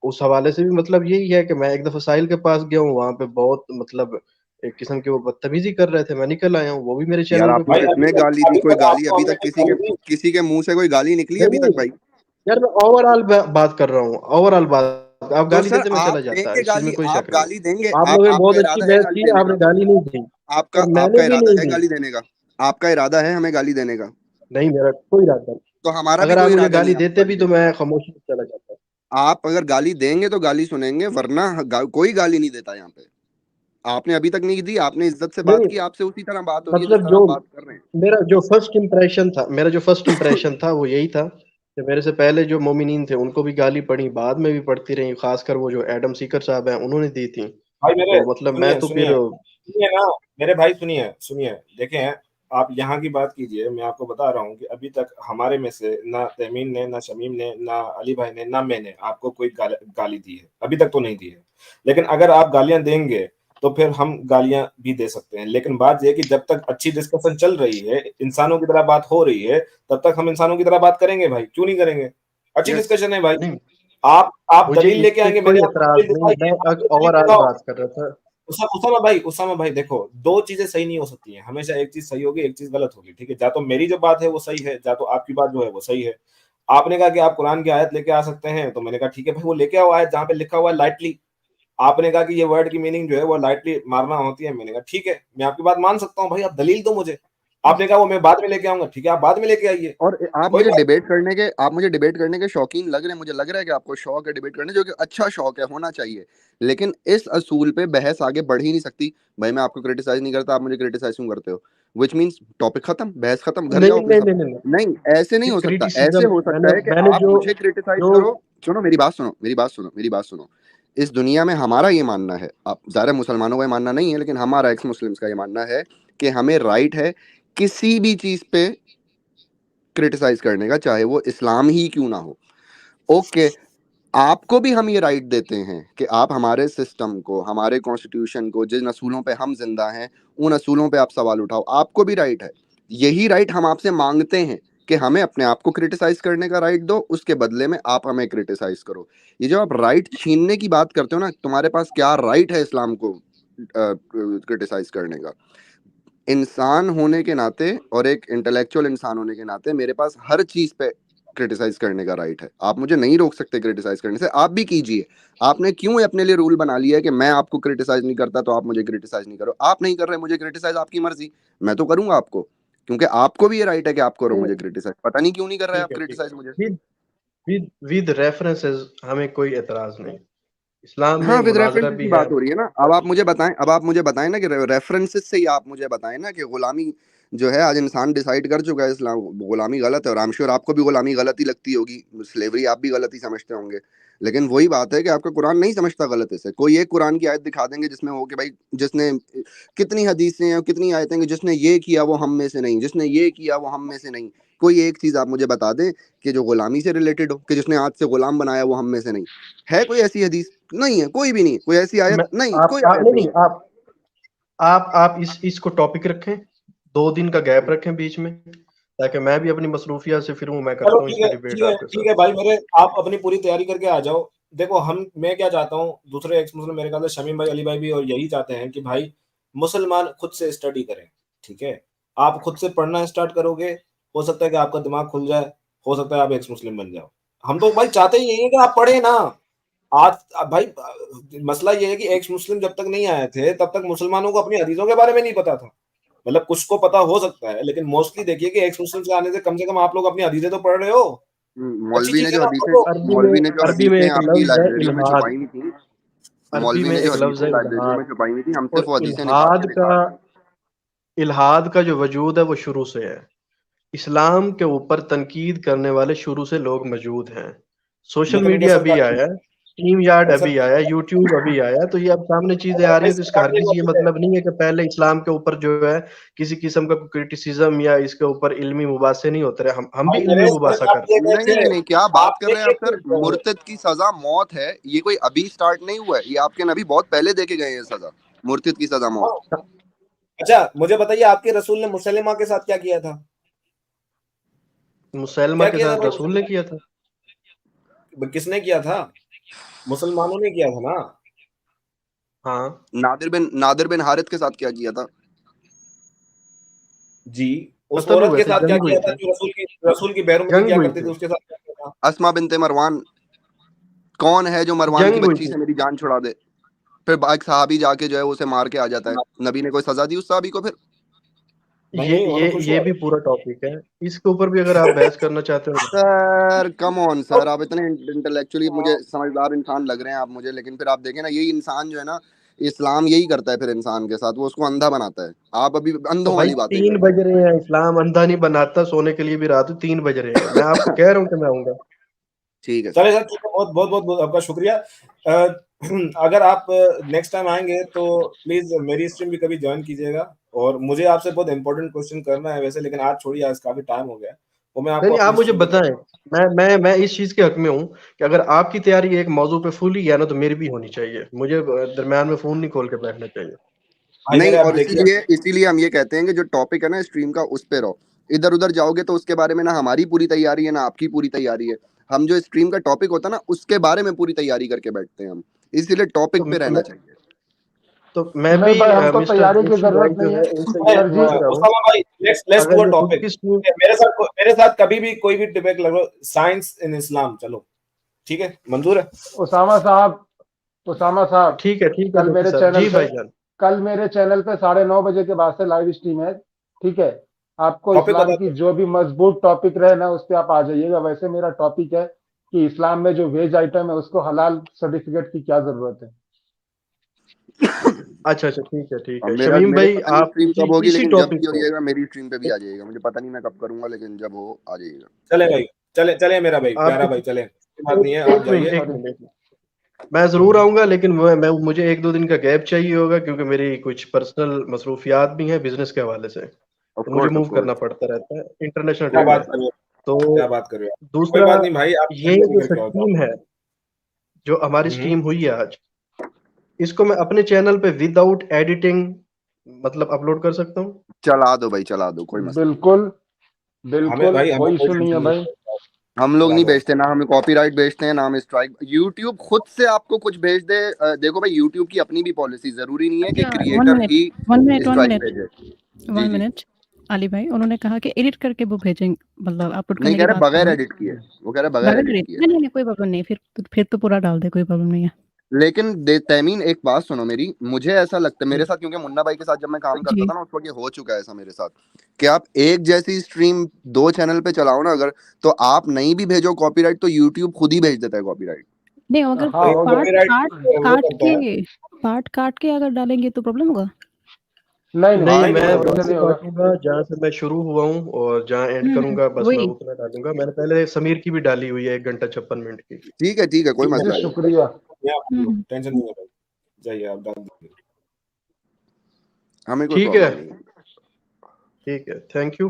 उस हवाले से भी मतलब यही है कि मैं एक दफा साहिल के पास गया हूँ, वहां पे बहुत मतलब एक किस्म की वो बदतमीजी कर रहे थे, मैं निकल आया हूँ, वो भी मेरे यार चैनल पे आपको भाई पड़े थे। अभी किसने तक गाली दी? अभी कोई तक गाली आपको अभी हमने तक कोई गाली दी? किसी के मुंह से कोई गाली निकली अभी नहीं तक भाई? यार, मैं ओवरऑल बात कर रहा हूँ, ओवरऑल बात। आप तो गाली सर देते मैं आप चला जाता, देंगे इस चीज में गाली, कोई आप शक नहीं। गाली देंगे, आप आप लोगों ने आपका बहुत अच्छी इरादा है बहस गाली की, देने आपने का? गाली नहीं दी, आपका और मैंने आपका भी इरादा नहीं है दी। गाली देने का? आपका इरादा है हमें गाली देने का? नहीं, मेरा कोई इरादा नहीं। तो हमारा भी अगर आप कोई मुझे इरादा नहीं गाली है आपको देते गाली भी तो देने मैं खामोशी से चला जाता। का। आप अगर गाली देंगे तो गाली सुनेंगे, वरना कोई गाली नहीं देता यहाँ पे। आपने अभी तक नहीं दी, आपने इज्जत से बात नहीं की, आपसे उसी तरह बात हो रही है जिस मतलब तरह जो हम बात कर रहे हैं। मेरा जो फर्स्ट इंप्रेशन था वो यही था कि मेरे से पहले जो मोमिनीन थे उनको भी गाली पड़ी, बाद में भी पड़ती रही, खासकर वो जो एडम सीकर साहब हैं उन्होंने दी थी। भाई मेरे तो मतलब मैं सुनिए तो सुनिए फिर सुनिए ना, मेरे भाई सुनिए सुनिए, देखें आप यहाँ की बात कीजिए, मैं आपको बता रहा हूँ कि अभी तक हमारे में से ना तमीम ने, ना शमीम ने, ना अली भाई ने, ना मैंने आपको कोई गाली दी है, अभी तक तो नहीं दी है। लेकिन अगर आप गालियां देंगे तो फिर हम गालियां भी दे सकते हैं, लेकिन बात यह है कि जब तक अच्छी डिस्कशन चल रही है, इंसानों की तरह बात हो रही है, तब तक हम इंसानों की तरह बात करेंगे भाई, क्यों नहीं करेंगे? अच्छी यस। डिस्कशन है भाई। नहीं, आप मुझे दलील इस लेके पे आएंगे, कोई मैंने आपको एतराज दलील नहीं, दिखाई है, मैं आप मुझे दलील ओवरऑल दिखाओ। बात कर रहा था। उसामा भाई देखो, दो चीजें सही नहीं हो सकती हैं हमेशा, एक चीज सही होगी एक चीज गलत होगी, ठीक है? या तो मेरी जो बात है वो सही है, या तो आपकी बात जो है वो सही है। आपने कहा कि आप कुरान की आयत लेके आ सकते हैं, तो मैंने कहा ठीक है भाई, वो लेके आओ आयत जहां पे लिखा हुआ है लाइटली। आपने कहा कि ये वर्ड की मीनिंग जो है वो लाइटली मारना होती है, मैंने कहा ठीक है, मैं आपकी बात मान सकता हूँ भाई, आप दलील दो मुझे। आपने कहा वो मैं बाद में लेके आऊंगा, ठीक है, आप बाद में लेके आइए, और कोई बात आप मुझे डिबेट करने के शौकीन लग रहे हैं, मुझे लग रहा है कि आपको शौक है डिबेट करने, जो कि अच्छा शौक है, होना चाहिए। लेकिन इस असूल पे बहस आगे बढ़ ही नहीं सकती। भाई मैं आपको क्रिटिसाइज नहीं करता, आप मुझे क्रिटिसाइज क्यों करते हो? विच मीन्स टॉपिक खत्म, बहस खत्म, घर नहीं जाओ अपने नहीं सब। नहीं नहीं नहीं, नहीं, ऐसे नहीं हो सकता। ऐसे क्रिटिसिज्म हो मैंने सकता है कि मैंने आप जो मुझे क्रिटिसाइज जो करो। सुनो मेरी बात, सुनो मेरी बात, सुनो मेरी बात, सुनो। इस दुनिया में हमारा ये मानना है, आप ज़्यादा मुसलमानों का ये मानना नहीं है, लेकिन हमारा एक्स मुस्लिम्स का ये मानना है कि हमें राइट है किसी भी चीज पे क्रिटिसाइज करने का, चाहे वो इस्लाम ही क्यों ना हो। ओके, आपको भी हम ये राइट देते हैं कि आप हमारे सिस्टम को, हमारे कॉन्स्टिट्यूशन को, जिन असूलों पे हम जिंदा हैं, उन असूलों पे आप सवाल उठाओ, आपको भी राइट है। यही राइट हम आपसे मांगते हैं कि हमें अपने आप को क्रिटिसाइज करने का राइट दो, उसके बदले में आप हमें क्रिटिसाइज करो। ये जो आप राइट छीनने की बात करते हो ना, तुम्हारे पास क्या राइट है इस्लाम को क्रिटिसाइज करने का? इंसान होने के नाते और एक इंटेलेक्चुअल इंसान होने के नाते मेरे पास हर चीज पे क्रिटिसाइज करने का राइट है। आप मुझे नहीं रोक सकते क्रिटिसाइज करने से, आप भी कीजिए। आपने क्यों अपने लिए रूल बना लिया है कि मैं आपको क्रिटिसाइज नहीं करता तो आप मुझे क्रिटिसाइज नहीं करो? आप नहीं कर रहे मुझे क्रिटिसाइज, आपकी मर्जी, मैं तो करूंगा आपको, क्योंकि आपको भी ये राइट है कि आप करो मुझे क्रिटिसाइज। पता नहीं क्यों नहीं कर रहे आप ठीक है क्रिटिसाइज मुझे। विद रेफरेंसेस हमें कोई एतराज नहीं। इस्लाम में हाँ, विद मुनाजरा रेफरेंसेस भी की है। बात हो रही है ना। अब आप मुझे बताएं ना कि रेफरेंसेस से ही आप मुझे बताएं ना कि गुलामी जो है, आज इंसान डिसाइड कर चुका है इस्लाम गुलामी गलत है, और आई एम श्योर आपको भी गुलामी गलत ही लगती होगी, स्लेवरी आप भी गलत ही समझते होंगे। लेकिन वही बात है कि आपका कुरान नहीं समझता गलत इसे। कोई एक कुरान की आयत दिखा देंगे जिसमें हो कि भाई जिसने, कितनी हदीसें हैं कितनी आयतें कि जिसने ये किया वो हम में से नहीं, जिसने ये किया वो हम में से नहीं। कोई एक चीज आप मुझे बता दें कि जो गुलामी से रिलेटेड हो, कि जिसने आज से गुलाम बनाया वो हम में से नहीं। है कोई ऐसी हदीस? नहीं है, कोई भी नहीं, कोई ऐसी आयत मैं नहीं, कोई आप आयत नहीं नहीं नहीं है। आप इसको टॉपिक रखें, 2 दिन का गैप रखें बीच में, ताकि मैं भी अपनी मसरूफियत से फिर मैं चलो करता हूँ इस ठीक पे है डिबेट ठीक है आपके ठीक है साथ। भाई मेरे, आप अपनी पूरी तैयारी करके आ जाओ। देखो मैं क्या चाहता हूँ, दूसरे एक्स मुस्लिम मेरे ख्याल से शमीम भाई, अली भाई भी और यही चाहते हैं कि भाई मुसलमान खुद से स्टडी करें, ठीक है? आप खुद से पढ़ना स्टार्ट करोगे, हो सकता है कि आपका दिमाग खुल जाए, हो सकता है आप एक्स मुस्लिम बन जाओ। हम तो भाई चाहते ही यही है कि आप पढ़े ना। आज भाई मसला ये है कि एक्स मुस्लिम जब तक नहीं आए थे तब तक मुसलमानों को अपनी हदीसों के बारे में नहीं पता था। मतलब कुछ को पता हो सकता है, लेकिन मोस्टली देखिए कि एक्स मुस्लिम के आने से कम आप लोग अपनी हदीसें तो पढ़ रहे हो, अच्छी मौलवी ने चीजें जो ना हदीसें पढ़ो। अरबी मौलवी में ने जो अरबी में हदीसें एक आपकी लफ्ज है लाइब्रेरी में इल्हाद। छुपाई हुई थी, अरबी मौलवी में ने जो एक लफ्ज हदीसें है लाइब्रेरियों में इल्हाद, छुपाई हुई थी, हम सिर्फ और वो हदीसें निकाल के दिखा रहे हैं। इल्हाद का जो वजूद है वो शुरू से है। इस्लाम के ऊपर तनकीद करने वाले शुरू से लोग मौजूद हैं। सोशल मतलब मीडिया मीडिया अभी सरकार आया, टीम यार्ड सर अभी आया, यूट्यूब अभी आया, तो ये अब सामने चीजें आ रही है, तो इसका हरगिज ये मतलब नहीं है कि पहले इस्लाम के ऊपर जो है किसी किस्म का क्रिटिसिज्म या इसके ऊपर इल्मी मुबासे नहीं होते रहे। हम भी भाई इल्मी नरेश, मुबासा आप ये करते हैं। नहीं नहीं नहीं, क्या बात आप कर रहे हैं आप सर? एक मुर्तद की सजा मौत है, ये कोई अभी स्टार्ट नहीं हुआ है, ये आपके नबी बहुत पहले देके गए हैं सजा, मुर्तद की सजा मौत। हाँ, अच्छा मुझे बताइए आपके रसूल ने मुसलमा के साथ क्या किया था? मुसलमा क्या के किया था साथ भाई? रसूल ने किया था। किसने किया था? मुसलमानों ने किया था ना। हाँ, नादिर बिन हारिथ के साथ क्या किया था? जी, उस कत्ल औरत हुए के थे, साथ क्या जंग हुई किया था थी, जो रसूल की बैरुमती जंग किया हुई करती थी, थी, उसके साथ क्या किया था? अस्मा बिनते मरवान। कौन है जो मरवान की जंग हुई बच्ची थी। से मेरी जान छुड़ा दे? फिर एक सहाबी जाके जो है उसे मार के आ जाता है, नबी ने कोई सजा दी उस सहाबी को? फिर नहीं ये नहीं, वो ये तो खुश ये हुआ। भी पूरा टॉपिक है, इसके ऊपर भी अगर आप बहस करना चाहते हो। सर कम ऑन तो सर, आप इतने इंटेलेक्चुअली मुझे समझदार इंसान लग रहे हैं आप मुझे, लेकिन फिर आप देखें ना, यही इंसान जो है ना, इस्लाम यही करता है फिर इंसान के साथ, वो उसको अंधा बनाता है। आप अभी तो अंधों भाई वाली बातें कर 3 रहे बज हैं। रहे हैं, इस्लाम अंधा नहीं बनाता, सोने के लिए भी रात 3 बज रहे हैं, मैं आपको कह रहा हूँ कि मैं आऊंगा। ठीक है सर। चले सर, ठीक है, बहुत बहुत बहुत बहुत आपका शुक्रिया। अ, अगर आप नेक्स्ट टाइम आएंगे तो प्लीज मेरी स्ट्रीम भी कभी ज्वाइन कीजिएगा, और मुझे आपसे बहुत इंपॉर्टेंट क्वेश्चन करना है वैसे, लेकिन आज छोड़िए, आज काफी टाइम हो गया है, वो मैं नहीं आपको नहीं, आप अपनी मुझे स्ट्रीम पे बताएं, मैं इस चीज के हक में हूँ कि अगर आपकी तैयारी एक मौजू पे फुल ही है ना, तो मेरी भी होनी चाहिए, मुझे दरम्यान में फोन नहीं खोल के बैठना चाहिए। भाई नहीं, मेरे, आप और देखिए। इसीलिए हम ये कहते हैं कि जो टॉपिक है ना स्ट्रीम का, उस पे रहो। इधर उधर जाओगे तो उसके बारे में ना हमारी पूरी तैयारी है ना आपकी पूरी तैयारी है। हम जो स्ट्रीम का टॉपिक होता है ना, उसके बारे में पूरी तैयारी करके बैठते हैं हम, इसीलिए तो टॉपिक पे रहना चाहिए। मैं नहीं भी भाई, हमको मिस्टर तैयारी की जोशी भाई जरूरत जो नहीं है है उनसे ये सर जी। पूछ रहा हूँ, उसामा भाई, लेट्स डू अगर अ ये खुद टॉपिक। की स्ट्रीम, मेरे साथ कभी भी कोई भी डिबेट लग लो, साइंस इन इस्लाम, चलो ठीक है, मंजूर है। उसामा साहब, उसामा साहब, ठीक है कल जोशी मेरे साहब चैनल जी पे भाईजान। कल मेरे चैनल पे 9:30 बजे के बाद से लाइव स्ट्रीम है, ठीक है? आपको टॉपिक इस्लाम बता की दो। जो भी मजबूत टॉपिक रहे ना, उस पर आप आ जाइएगा। वैसे मेरा टॉपिक है कि इस्लाम में जो वेज आइटम है उसको हलाल सर्टिफिकेट की क्या जरूरत है। अच्छा ठीक अब है मेरा शमीम मेरे भाई, पता नहीं आप स्ट्रीम कब होगी, इसी लेकिन जब टॉपिक भी को, होइएगा मेरी स्ट्रीम पे भी आ जाइएगा। मुझे पता नहीं मैं कब करूंगा, लेकिन जब हो आ जाइएगा। चले भाई, चले चले मेरा भाई, आप प्यारा भाई, चले, कोई बात नहीं है, आप एक मिनट जाइए। एक मिनट एक मिनट, मैं जरूर आऊंगा, लेकिन मुझे 1-2 दिन का गैप चाहिए होगा, क्योंकि मेरी कुछ पर्सनल मसरूफियात भी हैं बिजनेस के हवाले से, ऑफ तो मुझे कोर्स ऑफ मूव करना कोर्स। पड़ता रहता है इंटरनेशनल क्या ट्रेड बात में। कर रहे हो, तो क्या बात कर रहे हो? कोई दूसरा, बात नहीं भाई, आप ये जल्दी जो करके आओ, जाओ। स्ट्रीम है, जो हमारी स्ट्रीम हुई है आज, इसको मैं अपने चैनल पे विदाउट एडिटिंग मतलब अपलोड कर सकता हूँ। चला दो भाई, चला दो, कोई मसला नहीं। बिल्कुल हमें बिल्कुल, भाई, हमें कोई कोई इशू नहीं है टेंशन नहीं भाई। है, हम लोग चला नहीं दो। बेचते ना, हमें कॉपीराइट बेचते हैं ना हमें स्ट्राइक। यूट्यूब खुद से आपको कुछ भेज दे। देखो भाई, यूट्यूब की अपनी भी पॉलिसी, जरूरी नहीं है कि अच्छा, वन क्रिएटर मिनट ही one minute one strike minute भेजे। जी वन जी। मिनट अली भाई, उन्होंने कहा कि एडिट करके वो भेजेंगे, मतलब अपलोड नहीं करने कह की रहे बात कर बगैर रहे हैं। एडिट किए, वो कह रहे बगैर बगैर एडिट एडिट, किए। नहीं नहीं नहीं, कोई प्रॉब्लम नहीं, फिर तो पूरा डाल दे, कोई प्रॉब्लम नहीं है। लेकिन तैमीन एक बात सुनो मेरी, मुझे ऐसा लगता है मेरे साथ, क्योंकि मुन्ना भाई के साथ जब मैं काम करता जी, था ना, उस वक्त ये हो चुका है ऐसा मेरे साथ, कि आप एक जैसी स्ट्रीम 2 चैनल पे चलाओ ना अगर, तो आप नहीं भी भेजो कॉपीराइट तो यूट्यूब खुद ही भेज देता है कॉपीराइट। नहीं अगर हाँ भाई हो पार्ट जाए। कॉपीराइट काट वो काट करता है। के पार्ट काट के अगर डालेंगे तो प्रॉब्लम होगा। नहीं नहीं, नहीं, नहीं नहीं मैं होगा। वहीं वैसे से नहीं होगा। काटूंगा जहां से मैं शुरू हुआ हूँ, और जहां एंड करूंगा बस मैं वही। उतना डालूंगा। मैंने पहले समीर की भी डाली हुई है 1 घंटा 56 मिनट की। ठीक है, कोई ठीक है जी मसला भाई, नहीं। शुक्रिया। टेंशन नहीं है भाई, जाइए आप डाल दीजिए। हमें कोई ठीक है, प्रॉब्लम नहीं है। ठीक है, थैंक यू।